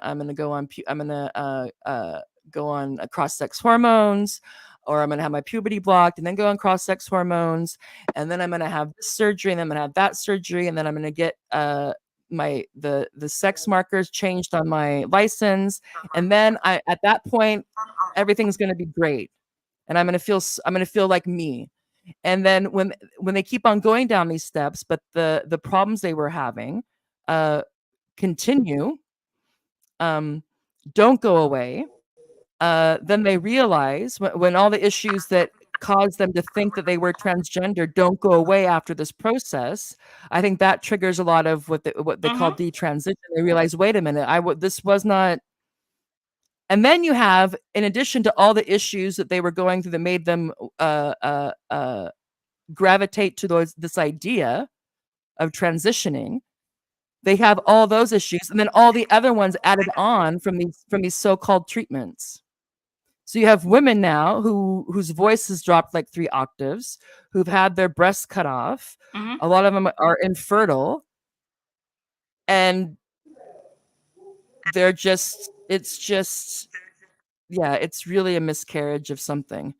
[SPEAKER 1] cross sex hormones, or I'm gonna have my puberty blocked and then go on cross sex hormones, and then I'm gonna have this surgery and then I'm gonna have that surgery, and then I'm gonna get the sex markers changed on my license, and then I at that point everything's gonna be great, and I'm gonna feel like me. And then when they keep on going down these steps, but the problems they were having uh continue, um, don't go away, then they realize when all the issues that caused them to think that they were transgender don't go away after this process, I think that triggers a lot of what they call
[SPEAKER 2] Hmm.
[SPEAKER 1] detransition. They realize, wait a minute, this was not. And then you have, in addition to all the issues that they were going through that made them gravitate to this idea of transitioning, they have all those issues, and then all the other ones added on from these so-called treatments. So you have women now whose voice has dropped like 3 octaves, who've had their breasts cut off.
[SPEAKER 2] Hmm.
[SPEAKER 1] A lot of them are infertile, and it's just yeah, it's really a miscarriage of something.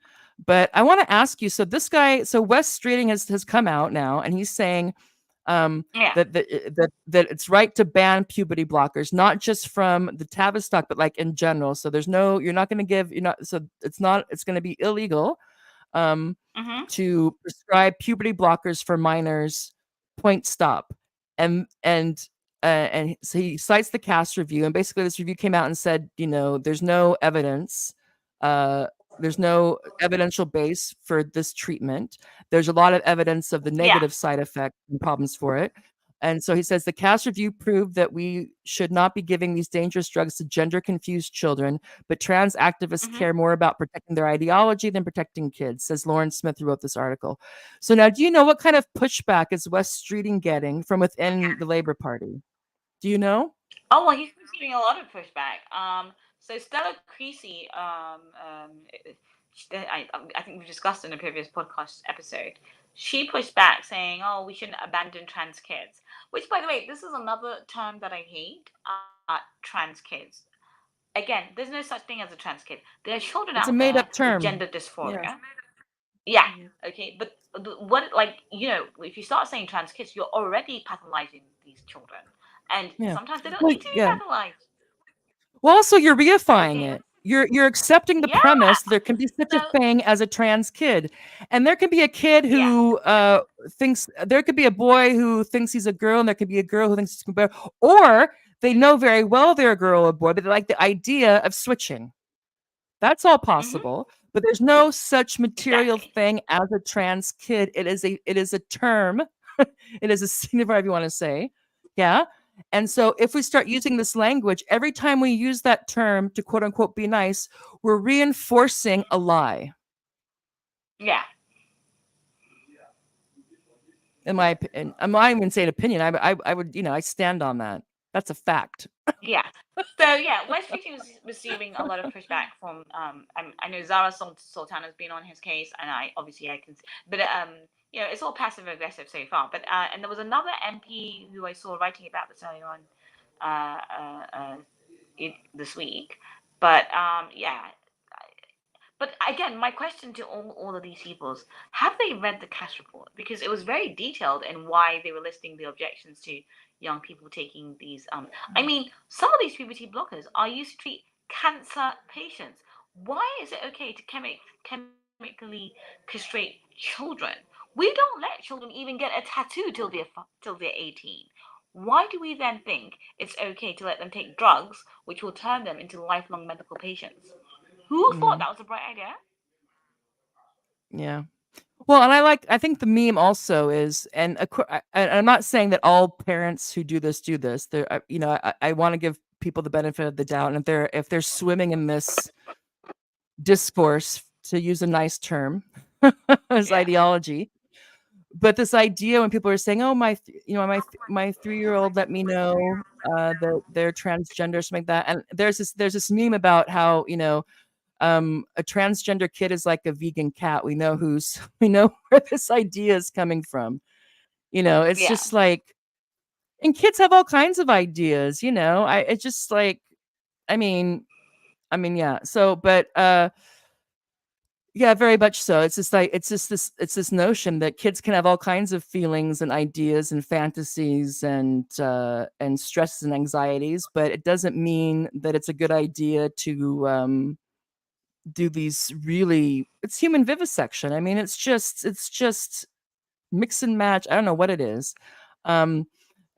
[SPEAKER 1] But I wanna ask you, so this guy, so Wes Streeting has come out now, and he's saying
[SPEAKER 2] Yeah.
[SPEAKER 1] that it's right to ban puberty blockers, not just from the Tavistock, but like in general. So there's no, you're not going to give, you're not, so it's not, it's going to be illegal um,
[SPEAKER 2] Hmm.
[SPEAKER 1] to prescribe puberty blockers for minors. Point stop. And so he cites the Cass review, and basically this review came out and said, you know, there's no evidence. Uh, there's no evidential base for this treatment. There's a lot of evidence of the
[SPEAKER 2] Yeah.
[SPEAKER 1] negative side effects and problems for it. And so he says the Cass review proved that we should not be giving these dangerous drugs to gender confused children, but trans activists
[SPEAKER 2] Mm-hmm.
[SPEAKER 1] care more about protecting their ideology than protecting kids, says Lauren Smith, who wrote this article. So now, do you know what kind of pushback is Wes Streeting getting from within the Labor Party? Do you know?
[SPEAKER 2] Oh well, he's receiving a lot of pushback. So Stella Creasy, I think we discussed in a previous podcast episode. She pushed back saying, "Oh, we shouldn't abandon trans kids." Which, by the way, this is another term that I hate. Trans kids. Again, there's no such thing as a trans kid. There are children
[SPEAKER 1] It's a
[SPEAKER 2] out
[SPEAKER 1] made
[SPEAKER 2] there
[SPEAKER 1] up
[SPEAKER 2] with
[SPEAKER 1] term.
[SPEAKER 2] gender dysphoria.
[SPEAKER 1] Yeah.
[SPEAKER 2] Yeah.
[SPEAKER 1] Mhm.
[SPEAKER 2] Okay. But what, like, if you start saying trans kids, you're already pathologizing these children, and
[SPEAKER 1] Yeah.
[SPEAKER 2] sometimes they don't
[SPEAKER 1] Well,
[SPEAKER 2] need to be
[SPEAKER 1] yeah.
[SPEAKER 2] pathologized.
[SPEAKER 1] Well, also you're reifying
[SPEAKER 2] Okay.
[SPEAKER 1] it. You're accepting the
[SPEAKER 2] Yeah.
[SPEAKER 1] premise there can be such a
[SPEAKER 2] So
[SPEAKER 1] thing as a trans kid. And there can be a kid
[SPEAKER 2] yeah.
[SPEAKER 1] who thinks there could be a boy who thinks he's a girl, and there could be a girl who thinks he's a boy. Or they know very well they're a girl or boy, but they like the idea of switching. That's all
[SPEAKER 2] Mm-hmm.
[SPEAKER 1] possible. But there's no such material
[SPEAKER 2] Exactly.
[SPEAKER 1] thing as a trans kid. It is a term. It is a signifier, if you want to say. Yeah. And so if we start using this language, every time we use that term to quote unquote be nice, we're reinforcing a lie.
[SPEAKER 2] Yeah.
[SPEAKER 1] In my opinion, I'm not even saying opinion. I would, I stand on that. That's a fact.
[SPEAKER 2] Yeah. So yeah, West Streeting was receiving a lot of pushback from I know Zara Sultana's been on his case, and I can, but it's all passive aggressive so far. But and there was another MP who I saw writing about this earlier on this week. But yeah. But again, my question to all of these people is, have they read the Cass report? Because it was very detailed in why they were listing the objections to young people taking these. I mean, some of these puberty blockers are used to treat cancer patients. Why is it okay to chemically castrate children? We don't let children even get a tattoo till they're 18. Why do we then think it's okay to let them take drugs which will turn them into lifelong medical patients? Who thought that was a bright idea?
[SPEAKER 1] Yeah. Well, and I think the meme also is, and I'm not saying that all parents who do this. There, I want to give people the benefit of the doubt, and if they're swimming in this discourse, to use a nice term, as
[SPEAKER 2] Yeah.
[SPEAKER 1] ideology. But this idea when people are saying, "Oh, my 3-year-old let me know that they're transgender," something like that, and there's this meme about how a transgender kid is like a vegan cat. We know where this idea is coming from. It's
[SPEAKER 2] Yeah.
[SPEAKER 1] just like, and kids have all kinds of ideas. It's just like, I mean, yeah. So, but yeah, very much so. It's just like it's this notion that kids can have all kinds of feelings and ideas and fantasies and stresses and anxieties, but it doesn't mean that it's a good idea to do these really. It's human vivisection. I mean, it's just mix and match. I don't know what it is. And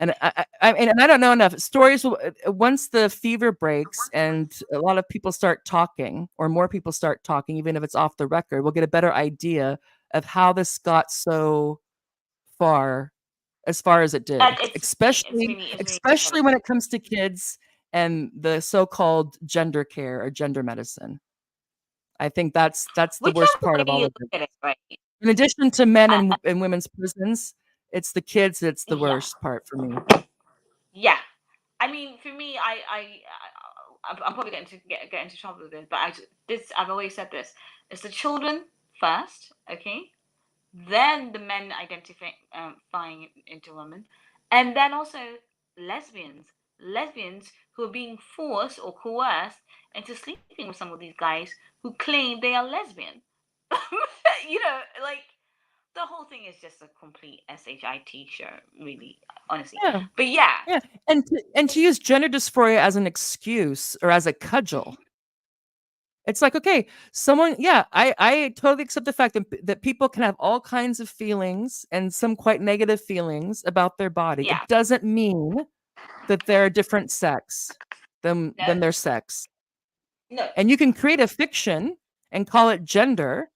[SPEAKER 1] I don't know enough stories. Once the fever breaks and a lot of people start talking, or more people start talking, even if it's off the record, we'll get a better idea of how this got so far, as far as it did.
[SPEAKER 2] It's
[SPEAKER 1] Especially when it comes to kids and the so-called gender care or gender medicine. I think that's the worst part of all of it.
[SPEAKER 2] Right?
[SPEAKER 1] In addition to men and women's prisons, it's the kids that's the worst part for me.
[SPEAKER 2] Yeah, I mean, for me, I'm probably going to get into trouble with this, but I've always said this: it's the children first, okay, then the men identifying into women, and then also lesbians who are being forced or coerced into sleeping with some of these guys who claim they are lesbian. Like, the whole thing is just a complete shit show, really, honestly.
[SPEAKER 1] Yeah.
[SPEAKER 2] But yeah.
[SPEAKER 1] Yeah. And to use gender dysphoria as an excuse or as a cudgel. It's like, okay, I totally accept the fact that people can have all kinds of feelings and some quite negative feelings about their body.
[SPEAKER 2] Yeah.
[SPEAKER 1] It doesn't mean that they're a different sex than their sex.
[SPEAKER 2] No.
[SPEAKER 1] And you can create a fiction and call it gender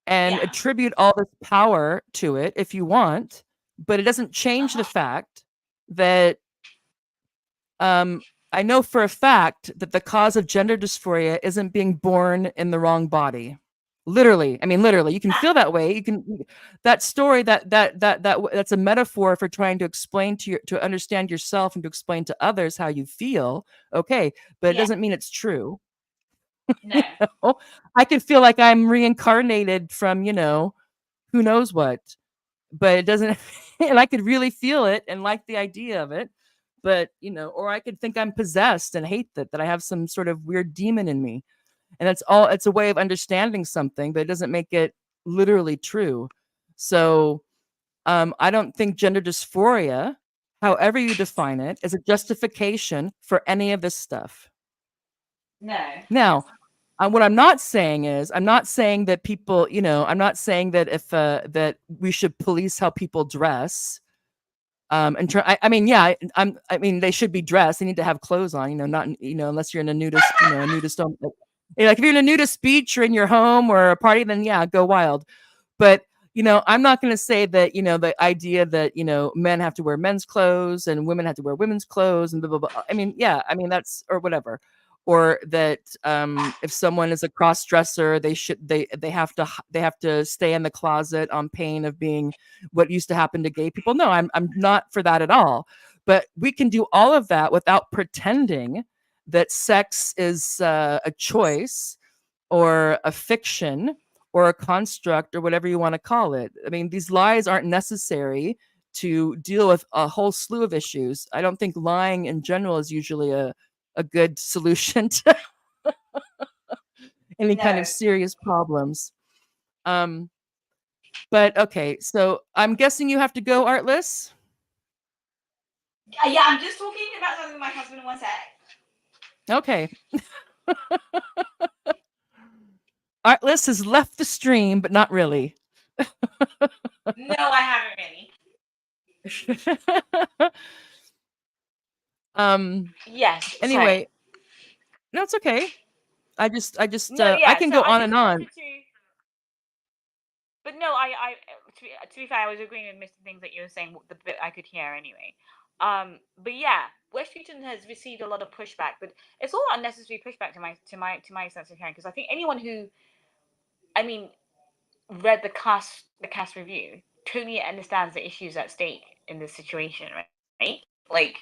[SPEAKER 1] and attribute all this power to it if you want, but it doesn't change the fact that I know for a fact that the cause of gender dysphoria isn't being born in the wrong body. Literally, I mean, literally, you can feel that way. You can that story that's a metaphor for trying to explain to understand yourself and to explain to others how you feel. Okay, but it
[SPEAKER 2] Yeah.
[SPEAKER 1] doesn't mean it's true.
[SPEAKER 2] No.
[SPEAKER 1] I could feel like I'm reincarnated from who knows what, but it doesn't. And I could really feel it and like the idea of it, but or I could think I'm possessed and hate that I have some sort of weird demon in me, and that's all. It's a way of understanding something, but it doesn't make it literally true. So I don't think gender dysphoria, however you define it, is a justification for any of this stuff.
[SPEAKER 2] No.
[SPEAKER 1] Now, what I'm not saying is, I'm not saying that people, I'm not saying that if that we should police how people dress. And I mean, yeah, I mean, they should be dressed. They need to have clothes on, not, unless you're in a nudist, a nudist. Like if you're in a nudist beach or in your home or a party, then yeah, go wild. But I'm not going to say that the idea that men have to wear men's clothes and women have to wear women's clothes and blah blah blah. I mean, yeah, I mean that's or whatever. Or that if someone is a cross dresser, they have to stay in the closet on pain of being what used to happen to gay people. No, I'm not for that at all. But we can do all of that without pretending that sex is a choice or a fiction or a construct or whatever you want to call it. I mean, these lies aren't necessary to deal with a whole slew of issues. I don't think lying in general is usually a good solution to any kind
[SPEAKER 2] No.
[SPEAKER 1] of serious problems. But okay, so I'm guessing you have to go, Artless.
[SPEAKER 2] Yeah, I'm just talking about something with my husband. One sec.
[SPEAKER 1] Okay. Artless has left the stream, but not really.
[SPEAKER 2] No, I haven't really. Yes.
[SPEAKER 1] Anyway,
[SPEAKER 2] Sorry.
[SPEAKER 1] no, it's okay. I
[SPEAKER 2] No, yeah.
[SPEAKER 1] I can
[SPEAKER 2] So
[SPEAKER 1] go
[SPEAKER 2] I
[SPEAKER 1] on
[SPEAKER 2] just
[SPEAKER 1] and on.
[SPEAKER 2] wanted to. But no, to be fair, I was agreeing with most of the things that you were saying. The bit I could hear anyway. But yeah, West Putin has received a lot of pushback, but it's all unnecessary pushback to my sense of hearing, because I think anyone who, I mean, read the cast review totally understands the issues at stake in this situation, right? Like,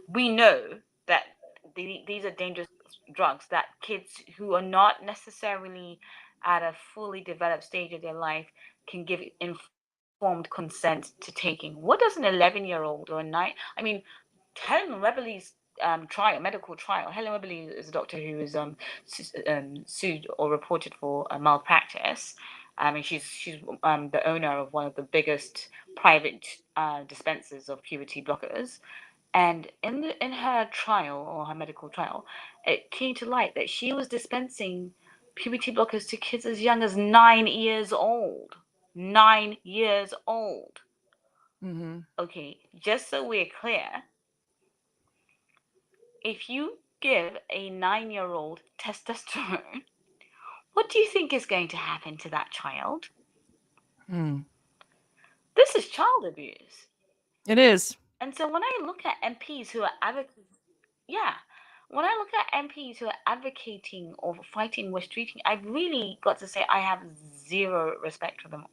[SPEAKER 2] we know that these are dangerous drugs that kids who are not necessarily at a fully developed stage of their life can give informed consent to taking. What does an 11-year-old or a 9? I mean, Helen Webberley's medical trial. Helen Webberley is a doctor who was sued or reported for malpractice. I mean, she's the owner of one of the biggest private dispensers of puberty blockers. And in her trial, or her medical trial, it came to light that she was dispensing puberty blockers to kids as young as 9 years old. 9 years old.
[SPEAKER 1] Mm-hmm.
[SPEAKER 2] Okay, just so we're clear, if you give a 9-year-old testosterone, what do you think is going to happen to that child?
[SPEAKER 1] Mm.
[SPEAKER 2] This is child abuse.
[SPEAKER 1] It is.
[SPEAKER 2] And so when I look at MPs who are advocating, yeah, when I look at MPs who are advocating or fighting West treating, I've really got to say I have zero respect for them.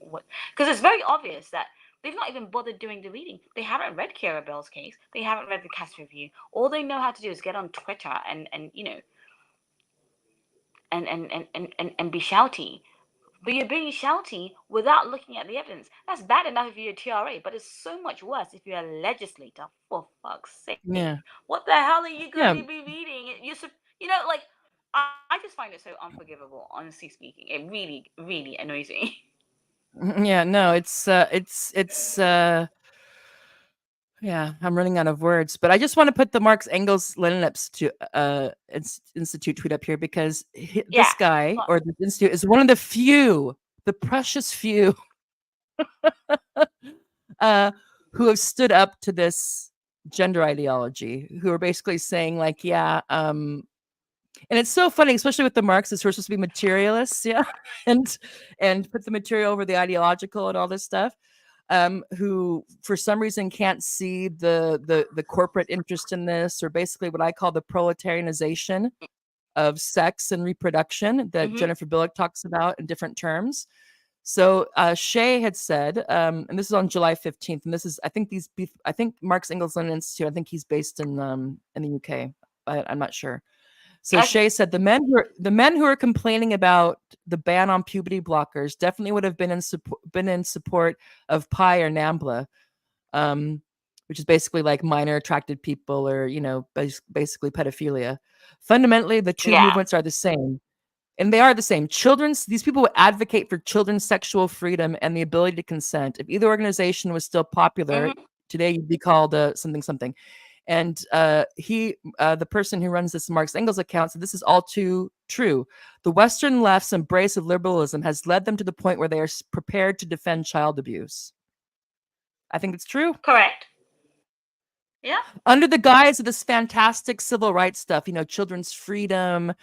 [SPEAKER 2] Because it's very obvious that they've not even bothered doing the reading. They haven't read Kira Bell's case. They haven't read the cast review. All they know how to do is get on Twitter and and be shouty. But you're being shouty without looking at the evidence. That's bad enough if you're a TRA, but it's so much worse if you're a legislator. For fuck's sake!
[SPEAKER 1] Yeah.
[SPEAKER 2] What the hell are you going
[SPEAKER 1] Yeah.
[SPEAKER 2] to be reading? Like, I just find it so unforgivable. Honestly speaking, it really, really annoys me.
[SPEAKER 1] Yeah. No, it's yeah, I'm running out of words, but I just want to put the Marx Engels Lenin Institute tweet up here because
[SPEAKER 2] Yeah.
[SPEAKER 1] this guy or the institute is one of the few, the precious few, who have stood up to this gender ideology, who are basically saying like, yeah, and it's so funny, especially with the Marxists who are supposed to be materialists, yeah, and put the material over the ideological and all this stuff. who for some reason can't see the corporate interest in this, or basically what I call the proletarianization of sex and reproduction that
[SPEAKER 2] Mm-hmm.
[SPEAKER 1] Jennifer Billick talks about in different terms. So Shea had said, and this is on July 15th, and this is I think Marx Engels Lenin Institute. I think he's based in the UK. I'm not sure. So
[SPEAKER 2] Okay.
[SPEAKER 1] Shea said the men who are complaining about the ban on puberty blockers definitely would have been in support of Pi or Nambla, which is basically like minor attracted people, or basically pedophilia. Fundamentally, the two
[SPEAKER 2] Yeah.
[SPEAKER 1] movements are the same. And they are the same. These people would advocate for children's sexual freedom and the ability to consent. If either organization was still popular
[SPEAKER 2] Mm-hmm.
[SPEAKER 1] today, you'd be called something something. And the person who runs this Marx Engels account said this is all too true. The Western left's embrace of liberalism has led them to the point where they are prepared to defend child abuse. I think it's true.
[SPEAKER 2] Correct. Yeah.
[SPEAKER 1] Under the guise of this fantastic civil rights stuff, children's freedom,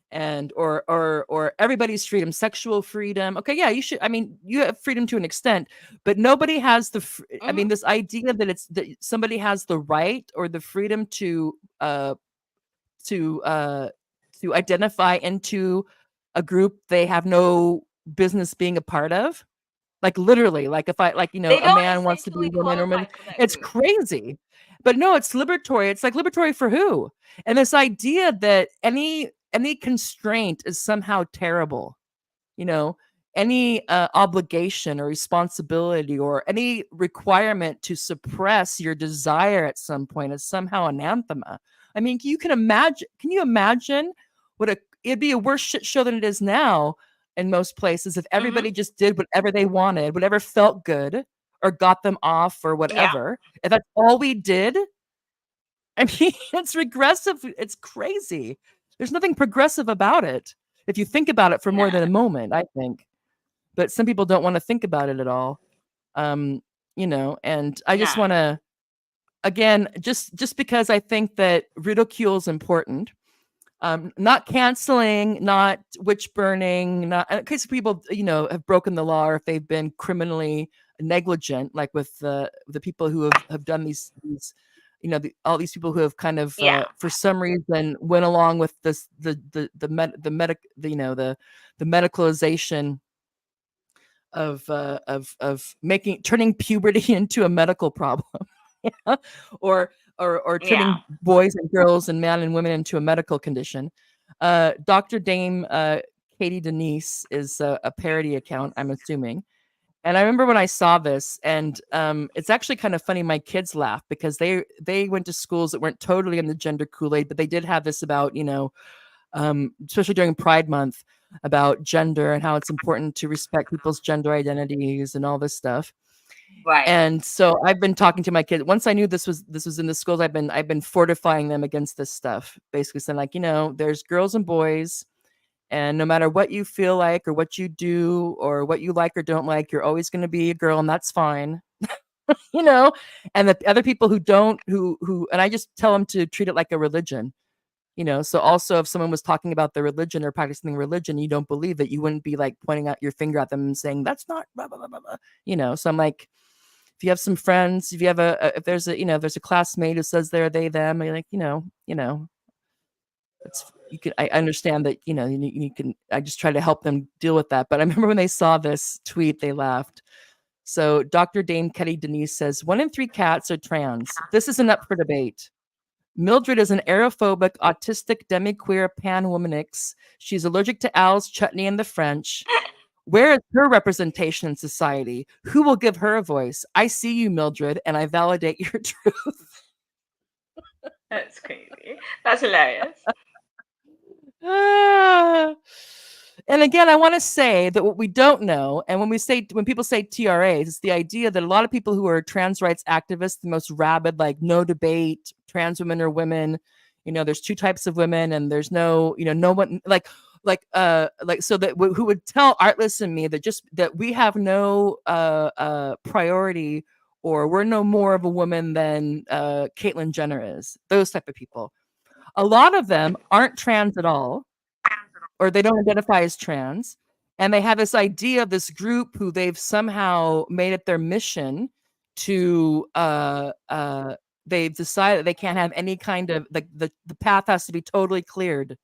[SPEAKER 1] and or everybody's freedom, sexual freedom. Okay, yeah, you should. I mean, you have freedom to an extent, but nobody has I mean, this idea that somebody has the right or the freedom to identify into a group they have no business being a part of. Like literally, like if
[SPEAKER 2] They
[SPEAKER 1] a
[SPEAKER 2] don't
[SPEAKER 1] man wants to be a
[SPEAKER 2] essentially
[SPEAKER 1] woman,
[SPEAKER 2] qualify for that
[SPEAKER 1] it's
[SPEAKER 2] group.
[SPEAKER 1] crazy. But no, it's liberatory. It's like liberatory for who? And this idea that any constraint is somehow terrible, you know, any obligation or responsibility or any requirement to suppress your desire at some point is somehow anathema. I mean, can you imagine it'd be a worse shit show than it is now in most places if everybody just did whatever they wanted, whatever felt good or got them off or
[SPEAKER 2] Yeah.
[SPEAKER 1] whatever. If that's all we did, I mean, it's regressive. It's crazy. There's nothing progressive about it if you think about it for more
[SPEAKER 2] Nah.
[SPEAKER 1] than a moment, I think. But some people don't want to think about it at all. Um, and I just
[SPEAKER 2] Nah.
[SPEAKER 1] want to, again, just because I think that ridicule is important, not canceling, not witch burning, not in case people have broken the law or if they've been criminally negligent, like with the people who have done these all these people who have kind of
[SPEAKER 2] Yeah.
[SPEAKER 1] for some reason went along with this the medicalization of turning puberty into a medical problem. Yeah. or
[SPEAKER 2] Yeah.
[SPEAKER 1] turning boys and girls and men and women into a medical condition. Dr. Dame Katie Denise is a parody account, I'm assuming. And I remember when I saw this, and it's actually kind of funny. My kids laugh because they went to schools that weren't totally in the gender Kool-Aid, but they did have this about, especially during Pride Month, about gender and how it's important to respect people's gender identities and all this stuff.
[SPEAKER 2] Right.
[SPEAKER 1] And so I've been talking to my kids. Once I knew this was in the schools, I've been fortifying them against this stuff, basically saying like, there's girls and boys, and no matter what you feel like or what you do or what you like or don't like, you're always going to be a girl, and that's fine. And the other people who don't, and I just tell them to treat it like a religion. So also if someone was talking about their religion or practicing religion, you don't believe that, you wouldn't be like pointing out your finger at them and saying that's not blah blah blah blah blah. So I'm like, if you have some friends, if you have if there's a classmate who says they're they them, you're like, I understand that, you can, I just try to help them deal with that. But I remember when they saw this tweet, they laughed. So Dr. Dame Ketty Denise says 1 in 3 cats are trans. This isn't up for debate. Mildred is an aerophobic, autistic, demi-queer pan-womanix. She's allergic to Al's chutney and the French. Where is her representation in society? Who will give her a voice? I see you, Mildred, and I validate your truth.
[SPEAKER 2] That's crazy. That's hilarious.
[SPEAKER 1] And again, I want to say that what we don't know, and when people say TRAs, it's the idea that a lot of people who are trans rights activists, the most rabid, like no debate, trans women are women. There's 2 types of women, and there's no, no one so that who would tell Artless and me that we have no priority, or we're no more of a woman than Caitlyn Jenner is. Those type of people. A lot of them aren't trans at all, or they don't identify as trans, And they have this idea of this group who they've somehow made it their mission to they've decided they can't have any kind of the path has to be totally cleared.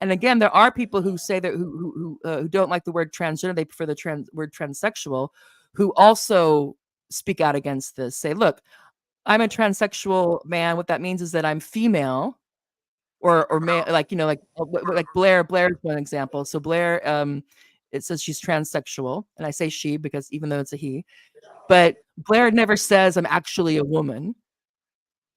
[SPEAKER 1] And again, there are people who say that who don't like the word transgender, they prefer the word transsexual, who also speak out against this. Say, look, I'm a transsexual man. What that means is that I'm female, or male, like like Blair. Blair's one example. So Blair, it says she's transsexual, and I say she because even though it's a he, but Blair never says I'm actually a woman.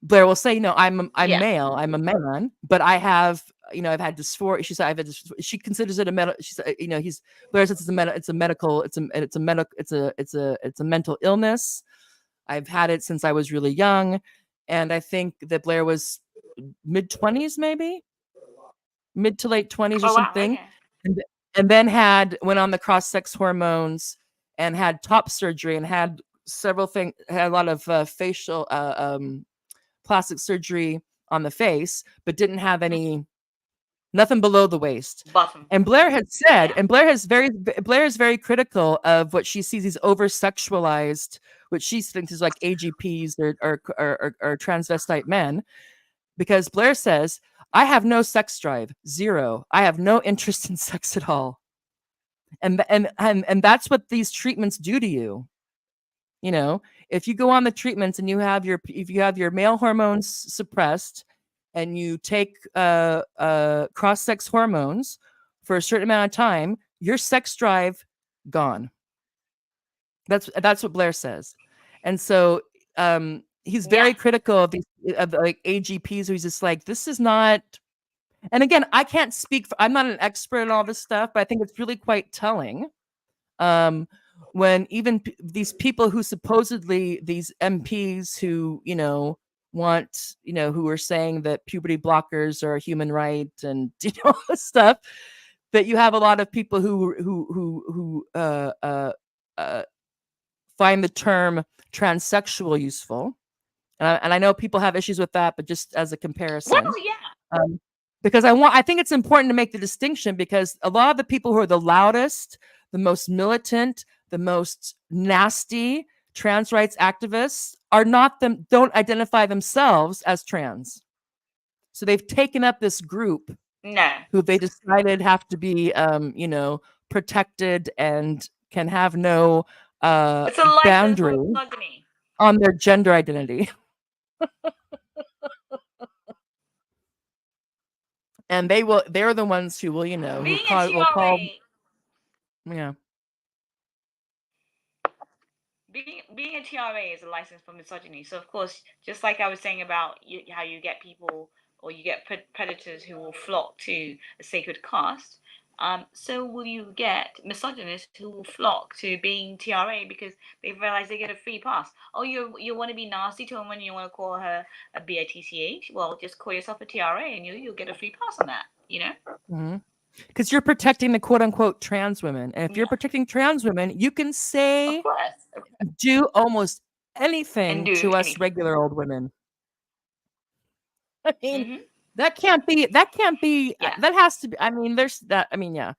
[SPEAKER 1] Blair will say, no, I'm
[SPEAKER 2] Yeah.
[SPEAKER 1] male, I'm a man, but I have, I've had dysphoria. She said I've had she considers it a medical. She said, Blair says it's a medical, it's a mental illness. I've had it since I was really young, and I think that Blair was mid-20s, maybe mid to late 20s or
[SPEAKER 2] Oh wow.
[SPEAKER 1] something,
[SPEAKER 2] Okay.
[SPEAKER 1] and then went on the cross-sex hormones and had top surgery and had several things, had a lot of facial plastic surgery on the face, but didn't have nothing below the waist.
[SPEAKER 2] Bottom.
[SPEAKER 1] And Blair had said,
[SPEAKER 2] Yeah.
[SPEAKER 1] and Blair is very critical of what she sees, these over-sexualized, what she thinks is like AGPs or transvestite men, because Blair says, I have no sex drive, zero. I have no interest in sex at all. And that's what these treatments do to you. If you go on the treatments and you have your male hormones suppressed and you take cross-sex hormones for a certain amount of time, your sex drive gone. That's what Blair says. And so he's very critical of these like AGPs, who's just like, this is not. And again, I can't speak I'm not an expert in all this stuff, but I think it's really quite telling. When even these people who supposedly, these MPs who, want, who are saying that puberty blockers are a human right and, all this stuff, that you have a lot of people who find the term transsexual useful. And I know people have issues with that, but just as a comparison.
[SPEAKER 2] Well, yeah.
[SPEAKER 1] Because I think it's important to make the distinction, because a lot of the people who are the loudest, the most militant, the most nasty trans rights activists don't identify themselves as trans. So they've taken up this group who they decided have to be, protected and can have no
[SPEAKER 2] it's a
[SPEAKER 1] boundary on their gender identity. And they're the ones who will,
[SPEAKER 2] will
[SPEAKER 1] call. Yeah.
[SPEAKER 2] Being a TRA is a license for misogyny. So of course, just like I was saying about how you get people, or you get predators who will flock to a sacred caste, so will you get misogynists who will flock to being TRA because they realize they get a free pass. Oh, you want to be nasty to a woman, you want to call her a BITCH? Well, just call yourself a TRA and you'll get a free pass on that,
[SPEAKER 1] Mm-hmm. Because you're protecting the quote unquote trans women. And if you're protecting trans women, you can say,
[SPEAKER 2] of course.
[SPEAKER 1] Do almost anything to us regular old women. I mean, that can't be, that has to be, I mean, there's that, I mean, yeah.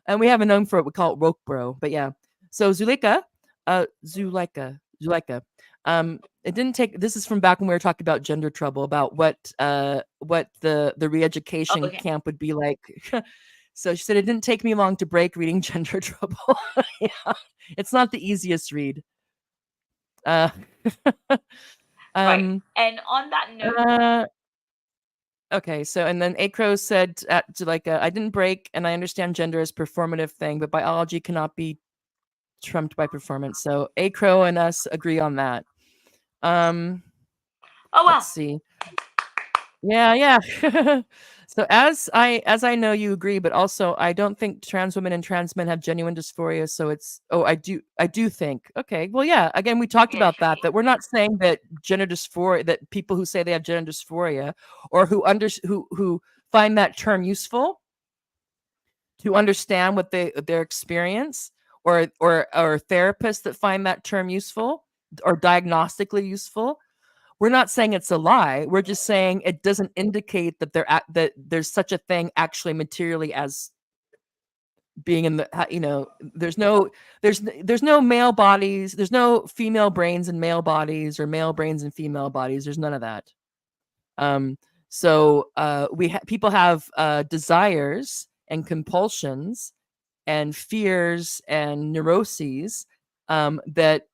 [SPEAKER 1] And we have a name for it. We call it woke bro, but yeah. So Zuleika, it didn't take, this is from back when we were talking about gender trouble, about what the re-education camp would be like. So she said, it didn't take me long to break reading Gender Trouble. Yeah, it's not the easiest read.
[SPEAKER 2] Right. And on that note,
[SPEAKER 1] okay, so and then Acro said, I didn't break, and I understand gender as performative thing, but biology cannot be trumped by performance. So Acro and us agree on that.
[SPEAKER 2] oh wow.
[SPEAKER 1] Let's see. Yeah. So as I know you agree, but also I don't think trans women and trans men have genuine dysphoria. So it's I do think, okay, well, yeah, again, we talked about that we're not saying that gender dysphoria, that people who say they have gender dysphoria, or who find that term useful to understand what their experience, or therapists that find that term useful or diagnostically useful. We're not saying it's a lie. We're just saying it doesn't indicate that that there's such a thing actually materially as being in the there's no male bodies, there's no female brains in male bodies or male brains in female bodies. There's none of that. So people have desires and compulsions and fears and neuroses that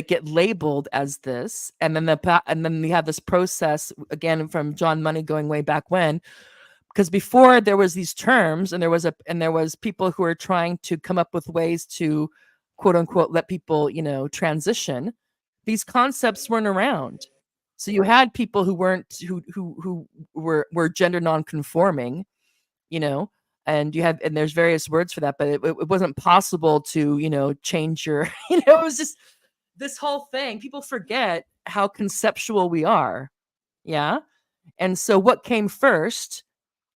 [SPEAKER 1] get labeled as this, and then we have this process again from John Money going way back when, because before there was these terms and there was people who were trying to come up with ways to quote unquote let people transition. These concepts weren't around, so you had people who weren't who were gender non-conforming, and there's various words for that, but it wasn't possible to change your it was just this whole thing. People forget how conceptual we are. Yeah. And so what came first?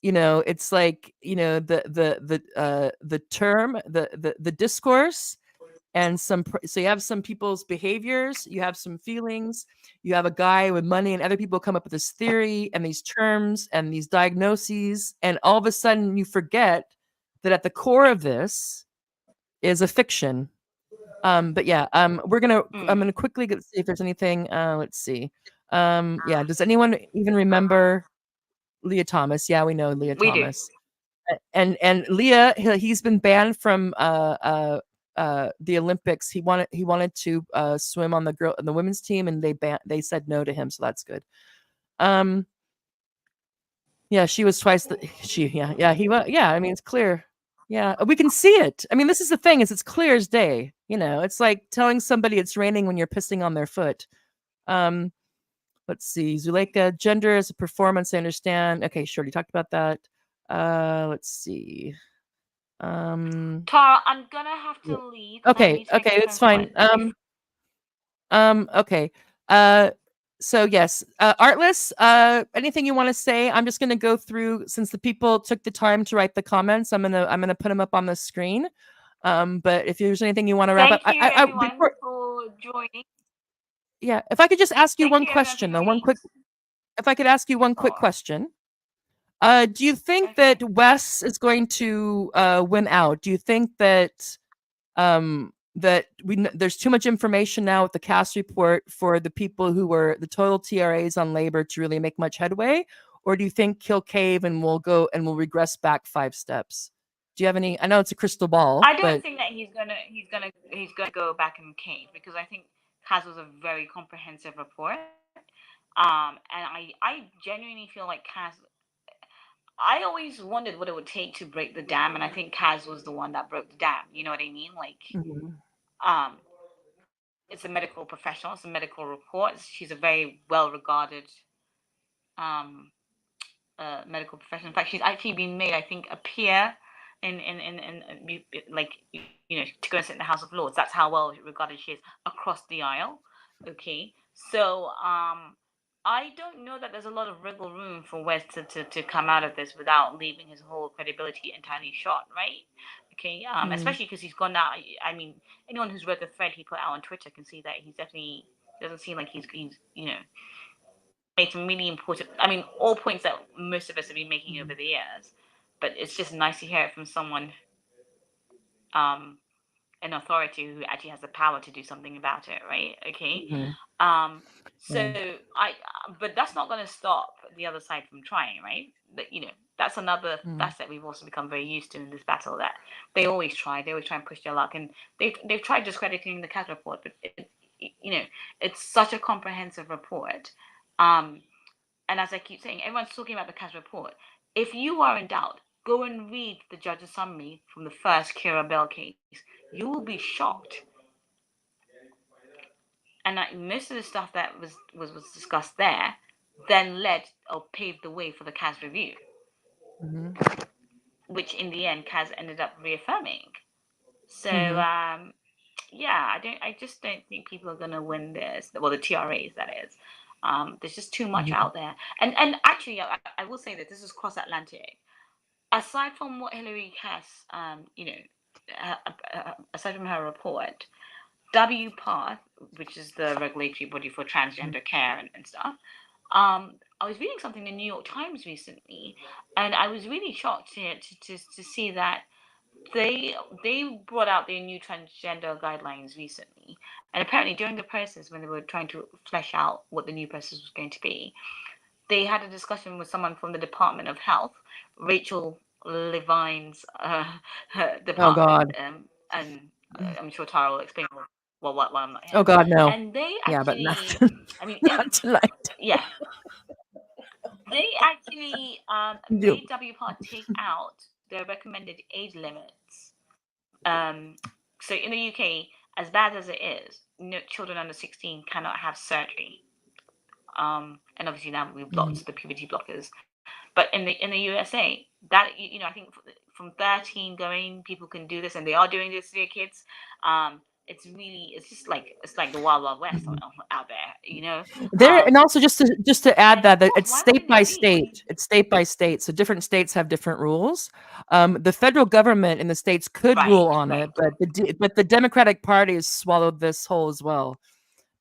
[SPEAKER 1] It's like the term, the discourse, and so you have some people's behaviors, you have some feelings, you have a guy with money, and other people come up with this theory and these terms and these diagnoses, and all of a sudden you forget that at the core of this is a fiction. But yeah, I'm gonna quickly see if there's anything. Let's see. Yeah, does anyone even remember Leah Thomas? Yeah, we know Leah
[SPEAKER 2] We do.
[SPEAKER 1] Thomas. And Leah, he's been banned from the Olympics. He wanted to swim on the women's team, and they said no to him, so that's good. Yeah, she was twice he was. Yeah, I mean, it's clear. Yeah, we can see it. I mean, this is the thing, is it's clear as day. It's like telling somebody it's raining when you're pissing on their foot. Let's see. Zuleika, gender is a performance, I understand. Okay, sure. You talked about that. Let's see.
[SPEAKER 2] Tara, I'm gonna have to leave.
[SPEAKER 1] Okay, it's fine. Okay. So yes, Artless, anything you want to say? I'm just going to go through, since the people took the time to write the comments. I'm gonna put them up on the screen. But if there's anything you want to wrap up,
[SPEAKER 2] thank you everyone for joining.
[SPEAKER 1] Yeah, if I could just ask you
[SPEAKER 2] Thank
[SPEAKER 1] one
[SPEAKER 2] you,
[SPEAKER 1] question though,
[SPEAKER 2] everyone.
[SPEAKER 1] if I could ask you one quick question. Do you think that Wes is going to win out? Do you think that that there's too much information now with the Cass report for the people who were the total TRAs on labor to really make much headway? Or do you think he'll cave and we'll regress back 5 steps? Do you have any? I know it's a crystal ball.
[SPEAKER 2] I don't think that he's gonna go back and cave, because I think Cass was a very comprehensive report. And I genuinely feel like Cass. I always wondered what it would take to break the dam, and I think Cass was the one that broke the dam. You know what I mean? Like, it's a medical professional. It's a medical report. She's a very well-regarded medical professional. In fact, she's actually been made, I think, a peer in like, to go and sit in the House of Lords. That's how well regarded she is across the aisle. Okay, so I don't know that there's a lot of wriggle room for Wes to come out of this without leaving his whole credibility entirely shot, right? Okay, especially because he's gone out. I mean, anyone who's read the thread he put out on Twitter can see that he's definitely doesn't seem like he's made some really important. I mean, all points that most of us have been making over the years, but it's just nice to hear it from someone, an authority who actually has the power to do something about it, right? Okay. But that's not going to stop the other side from trying, right? But that's another facet we've also become very used to in this battle, that they always try and push their luck, and they've tried discrediting the Cass report, but it's such a comprehensive report. And as I keep saying, everyone's talking about the Cass report. If you are in doubt, go and read the judge's summary from the first Keira Bell case. You will be shocked. And most of the stuff that was discussed there then led or paved the way for the Cass review, which in the end Cass ended up reaffirming. So I just don't think people are going to win this. Well, the TRAs, that is. There's just too much out there. And actually, I will say that this is cross-Atlantic. Aside from what Hillary Cass, aside from her report, WPATH, which is the regulatory body for transgender care and stuff, I was reading something in the New York Times recently, and I was really shocked to see that they brought out their new transgender guidelines recently, and apparently during the process when they were trying to flesh out what the new process was going to be, they had a discussion with someone from the Department of Health, Rachel Levine's
[SPEAKER 1] Oh
[SPEAKER 2] department,
[SPEAKER 1] God.
[SPEAKER 2] and I'm sure Tara will explain what I'm not
[SPEAKER 1] Oh
[SPEAKER 2] here.
[SPEAKER 1] God, no.
[SPEAKER 2] And they
[SPEAKER 1] Yeah, but not,
[SPEAKER 2] actually, I mean,
[SPEAKER 1] not tonight.
[SPEAKER 2] yeah, they actually
[SPEAKER 1] You.
[SPEAKER 2] made WPAR take out their recommended age limits. Um, so in the UK, as bad as it is, no, children under 16 cannot have surgery. And obviously now we've
[SPEAKER 1] Mhm.
[SPEAKER 2] blocked the puberty blockers. But in the USA, that I think from 13 going, people can do this, and they are doing this to their kids. It's just like the wild wild west
[SPEAKER 1] Mhm.
[SPEAKER 2] out there,
[SPEAKER 1] There, and also just to add
[SPEAKER 2] And of
[SPEAKER 1] that
[SPEAKER 2] course,
[SPEAKER 1] it's
[SPEAKER 2] why wouldn't
[SPEAKER 1] state
[SPEAKER 2] they
[SPEAKER 1] by
[SPEAKER 2] be when you?
[SPEAKER 1] state. It's state by state. So different states have different rules. The federal government in the states could rule
[SPEAKER 2] Right,
[SPEAKER 1] on it,
[SPEAKER 2] right,
[SPEAKER 1] but the Democratic Party has swallowed this whole as well.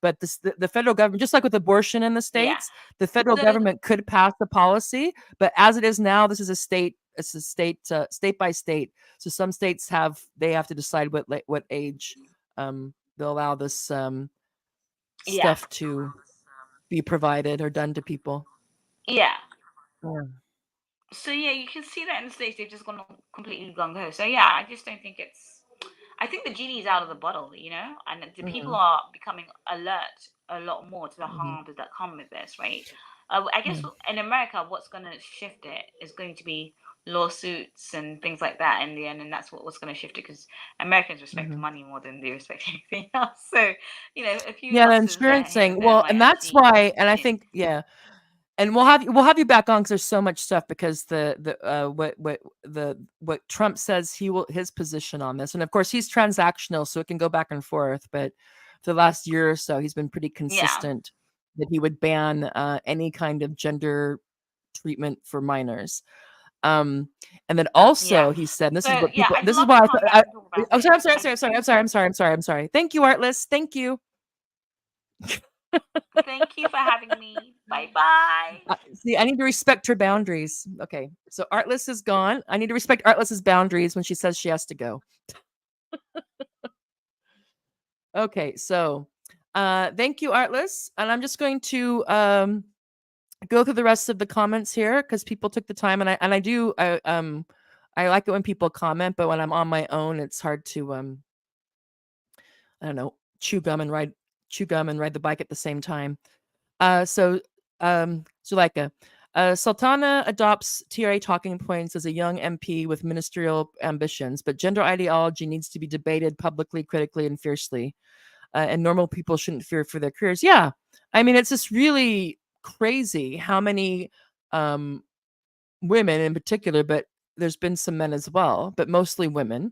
[SPEAKER 1] But the federal government, just like with abortion in the
[SPEAKER 2] yeah.
[SPEAKER 1] states, the federal
[SPEAKER 2] So
[SPEAKER 1] government could pass the policy. But as it is now, this is a state. It's a state by state. So some states have to decide what age they'll allow this
[SPEAKER 2] yeah,
[SPEAKER 1] stuff to be provided or done to people.
[SPEAKER 2] yeah.
[SPEAKER 1] Yeah.
[SPEAKER 2] So yeah, you can see that in the states they've just gone completely gung ho. So yeah, I just don't think it's. I think the genie's out of the bottle, and the people
[SPEAKER 1] Mhm,
[SPEAKER 2] are becoming alert a lot more to the
[SPEAKER 1] mhm,
[SPEAKER 2] harms that come with this, right? I guess
[SPEAKER 1] mhm,
[SPEAKER 2] in America, what's going to shift it is going to be lawsuits and things like that in the end, and that's what's going to shift it because Americans respect
[SPEAKER 1] mhm.
[SPEAKER 2] money more than they respect anything else. So, a few
[SPEAKER 1] Yeah, the
[SPEAKER 2] losses there
[SPEAKER 1] insurance
[SPEAKER 2] here and
[SPEAKER 1] thing.
[SPEAKER 2] there
[SPEAKER 1] Well,
[SPEAKER 2] might
[SPEAKER 1] and that's
[SPEAKER 2] actually,
[SPEAKER 1] why, and I think, yeah, and we'll have you back on because there's so much stuff because what Trump says his position on this, and of course he's transactional, so it can go back and forth. But for the last year or so, he's been pretty
[SPEAKER 2] yeah,
[SPEAKER 1] consistent that he would ban any kind of gender treatment for minors. Um, and then
[SPEAKER 2] yeah.
[SPEAKER 1] also he said, and
[SPEAKER 2] So yeah, I'd
[SPEAKER 1] this is
[SPEAKER 2] love
[SPEAKER 1] why
[SPEAKER 2] to
[SPEAKER 1] I
[SPEAKER 2] come
[SPEAKER 1] thought,
[SPEAKER 2] back and talk about
[SPEAKER 1] oh,
[SPEAKER 2] it.
[SPEAKER 1] sorry, I'm sorry,
[SPEAKER 2] I
[SPEAKER 1] sorry, sorry, I'm
[SPEAKER 2] do.
[SPEAKER 1] sorry, I'm sorry, I'm sorry, I'm sorry. Thank you, Artless. Thank you.
[SPEAKER 2] Thank you for having me. Bye bye.
[SPEAKER 1] See, I need to respect her boundaries. Okay, so Artless is gone. I need to respect Artless's boundaries when she says she has to go. Okay, so thank you, Artless. And I'm just going to go through the rest of the comments here because people took the time, and I like it when people comment, but when I'm on my own, it's hard to I don't know, chew gum and ride the bike at the same time. So Zuleika, Sultana adopts TRA talking points as a young MP with ministerial ambitions, but gender ideology needs to be debated publicly, critically, and fiercely. And normal people shouldn't fear for their careers. Yeah, I mean, it's just really crazy how many um, women, in particular, but there's been some men as well, but mostly women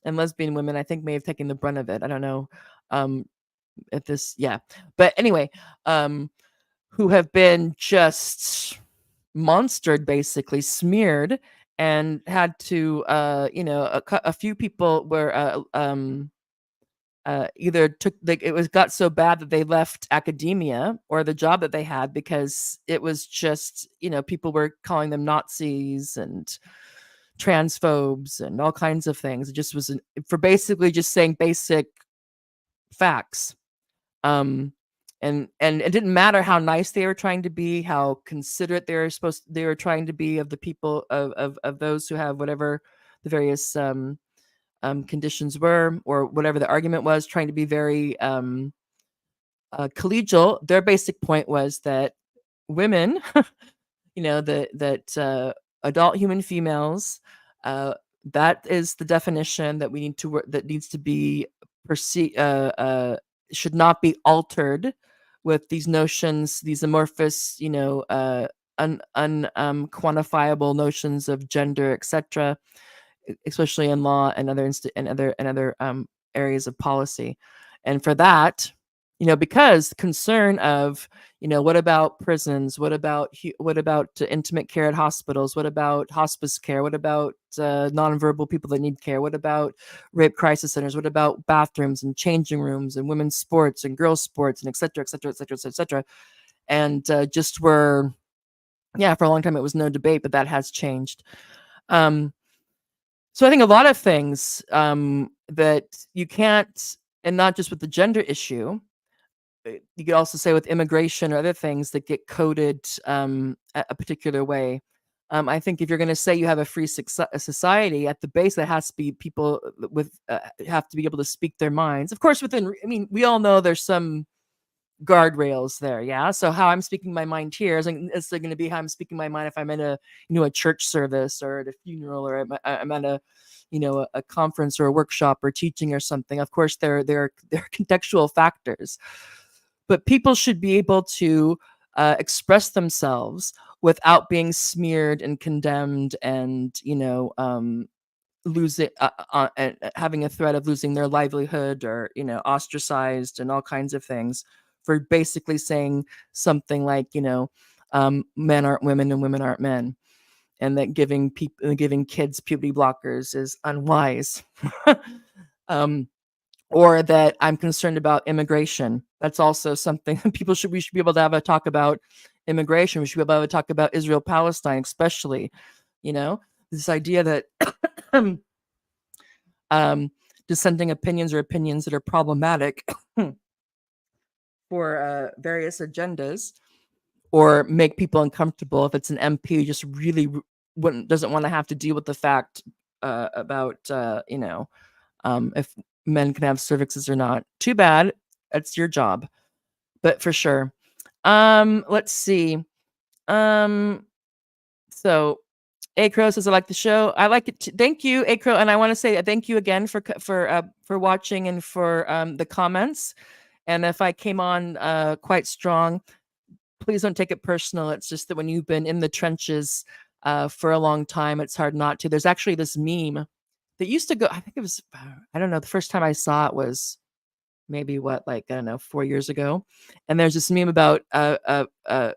[SPEAKER 1] and lesbian women. I think may have taken the brunt of it. I don't know um, if this, yeah, but anyway, um, who have been just monstered, basically smeared, and had to, a few people were either took like it was got so bad that they left academia or the job that they had because it was just people were calling them Nazis and transphobes and all kinds of things. It just was for basically just saying basic facts. um and it didn't matter how nice they were trying to be, how considerate they were trying to be of the people of those who have whatever the various conditions were, or whatever the argument was, trying to be very collegial. Their basic point was that women, that adult human females, uh, that is the definition that we need to work, that needs to be perceived, should not be altered with these notions, these amorphous, quantifiable notions of gender, etc., especially in law and other areas of policy. And for that, because concern of, what about prisons, what about intimate care at hospitals, what about hospice care, what about nonverbal people that need care, what about rape crisis centers, what about bathrooms and changing rooms and women's sports and girls sports and etc., etc., etc., etc. and just were, yeah, for a long time it was no debate, but that has changed. Um, so I think a lot of things that you can't, and not just with the gender issue, you could also say with immigration or other things that get coded a particular way. I think if you're going to say you have a free society, at the base, that has to be people with have to be able to speak their minds. Of course, within, I mean, we all know there's some guardrails there, yeah. So how I'm speaking my mind here is going to be how I'm speaking my mind if I'm in a a church service or at a funeral, or I'm at a a conference or a workshop or teaching or something. Of course, there are contextual factors, but people should be able to express themselves without being smeared and condemned, and losing having a threat of losing their livelihood, or ostracized and all kinds of things for basically saying something like men aren't women and women aren't men, and that giving kids puberty blockers is unwise. um, or that I'm concerned about immigration. That's also something we should be able to have a talk about immigration. We should be able to have a talk about Israel Palestine, especially. This idea that dissenting opinions or opinions that are problematic for various agendas, or make people uncomfortable. If it's an MP who just really doesn't want to have to deal with the fact about if men can have cervixes or not. Too bad. That's your job. But for sure. Let's see. So Acro says, I like the show. I like it too. Thank you, Acro. And I want to say thank you again for watching and for the comments. And if I came on quite strong, please don't take it personal. It's just that when you've been in the trenches for a long time, it's hard not to. There's actually this meme that used to go, I think it was, I don't know, the first time I saw it was maybe I don't know, 4 years ago. And there's this meme about the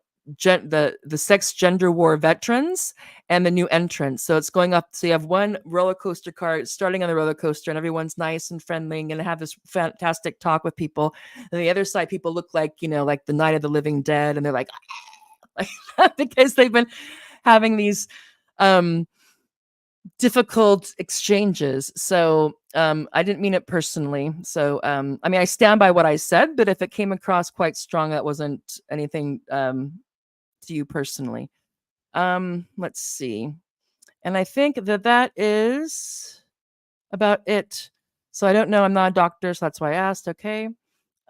[SPEAKER 1] sex gender war veterans and the new entrants. So it's going up. So you have one roller coaster car starting on the roller coaster, and everyone's nice and friendly and have this fantastic talk with people. And the other side, people look like, like the Night of the Living Dead, and they're like because they've been having these difficult exchanges. So I didn't mean it personally. So I mean, I stand by what I said, but if it came across quite strong, that wasn't anything to you personally. Let's see. And I think that is about it. So I don't know. I'm not a doctor, so that's why I asked. Okay.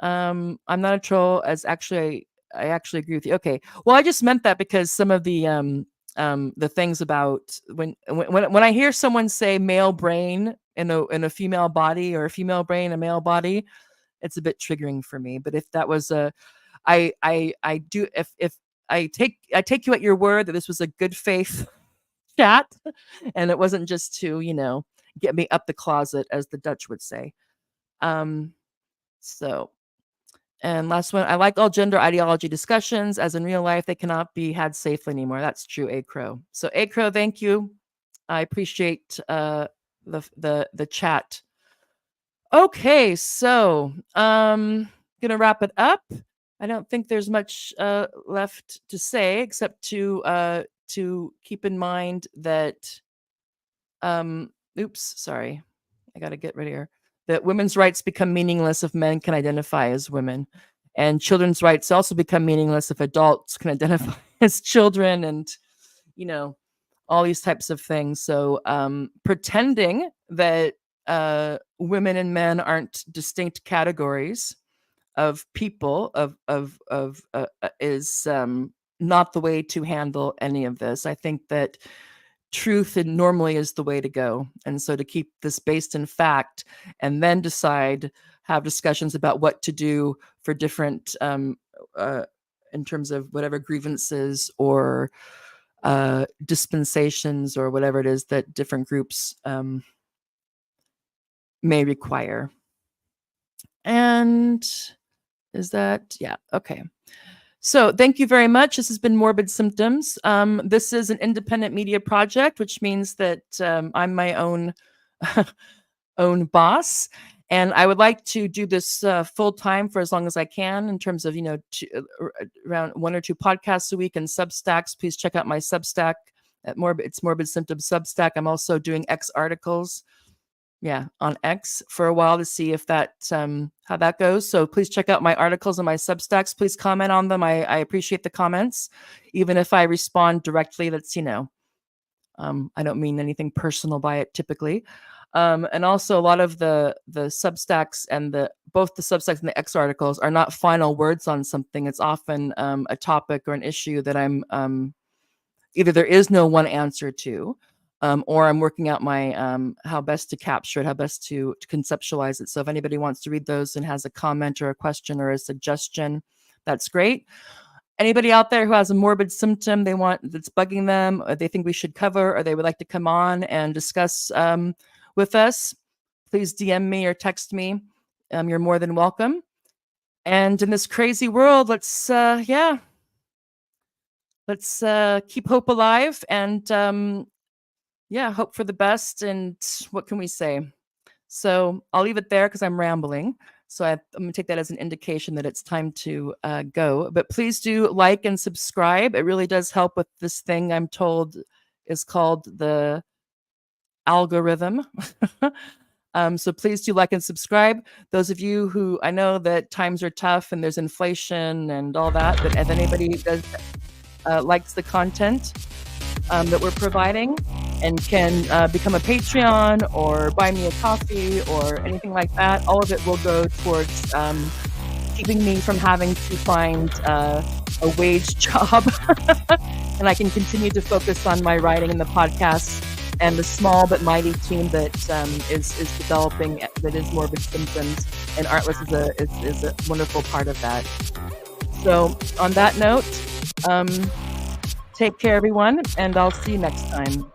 [SPEAKER 1] I'm not a troll, as actually I actually agree with you. Okay. Well, I just meant that because some of the things about when I hear someone say male brain in a female body, or a female brain in a male body, it's a bit triggering for me. But if that was I do, if I take you at your word that this was a good faith chat, and it wasn't just to get me up the closet, as the Dutch would say. So, and last one, I like all gender ideology discussions, as in real life they cannot be had safely anymore. That's true, Acro. So Acro, thank you. I appreciate the chat. Okay, so gonna wrap it up. I don't think there's much left to say, except to keep in mind that oops, sorry, I gotta get rid of here. That women's rights become meaningless if men can identify as women, and children's rights also become meaningless if adults can identify as children, and all these types of things. So pretending that women and men aren't distinct categories of people is not the way to handle any of this. I think that truth and normally is the way to go. And so to keep this based in fact, and then have discussions about what to do for different in terms of whatever grievances or dispensations or whatever it is that different groups may require. And is that, yeah, okay. So thank you very much. This has been Morbid Symptoms. This is an independent media project, which means that I'm my own boss. And I would like to do this full time for as long as I can, in terms of, around 1 or 2 podcasts a week and Substacks. Please check out my Substack at It's Morbid Symptoms Substack. I'm also doing X articles, on X for a while, to see if that how that goes. So please check out my articles and my Substacks. Please comment on them. I appreciate the comments, even if I respond directly. That's I don't mean anything personal by it typically. And also, a lot of the Substacks and both the Substacks and the X articles are not final words on something. It's often a topic or an issue that I'm either there is no one answer to, or I'm working out my how best to capture it, how best to conceptualize it. So if anybody wants to read those and has a comment or a question or a suggestion, that's great. Anybody out there who has a morbid symptom that's bugging them, or they think we should cover, or they would like to come on and discuss with us, please DM me or text me. You're more than welcome. And in this crazy world, let's keep hope alive, and hope for the best. And what can we say? So I'll leave it there because I'm rambling. So I'm going to take that as an indication that it's time to go. But please do like and subscribe. It really does help with this thing I'm told is called the algorithm. So please do like and subscribe. Those of you who, I know that times are tough and there's inflation and all that, but if anybody does likes the content that we're providing and can become a Patreon or buy me a coffee or anything like that, all of it will go towards keeping me from having to find a wage job. And I can continue to focus on my writing and the podcast and the small but mighty team that is developing, that is Morbid Symptoms, and Artless is a wonderful part of that. So on that note, take care, everyone, and I'll see you next time.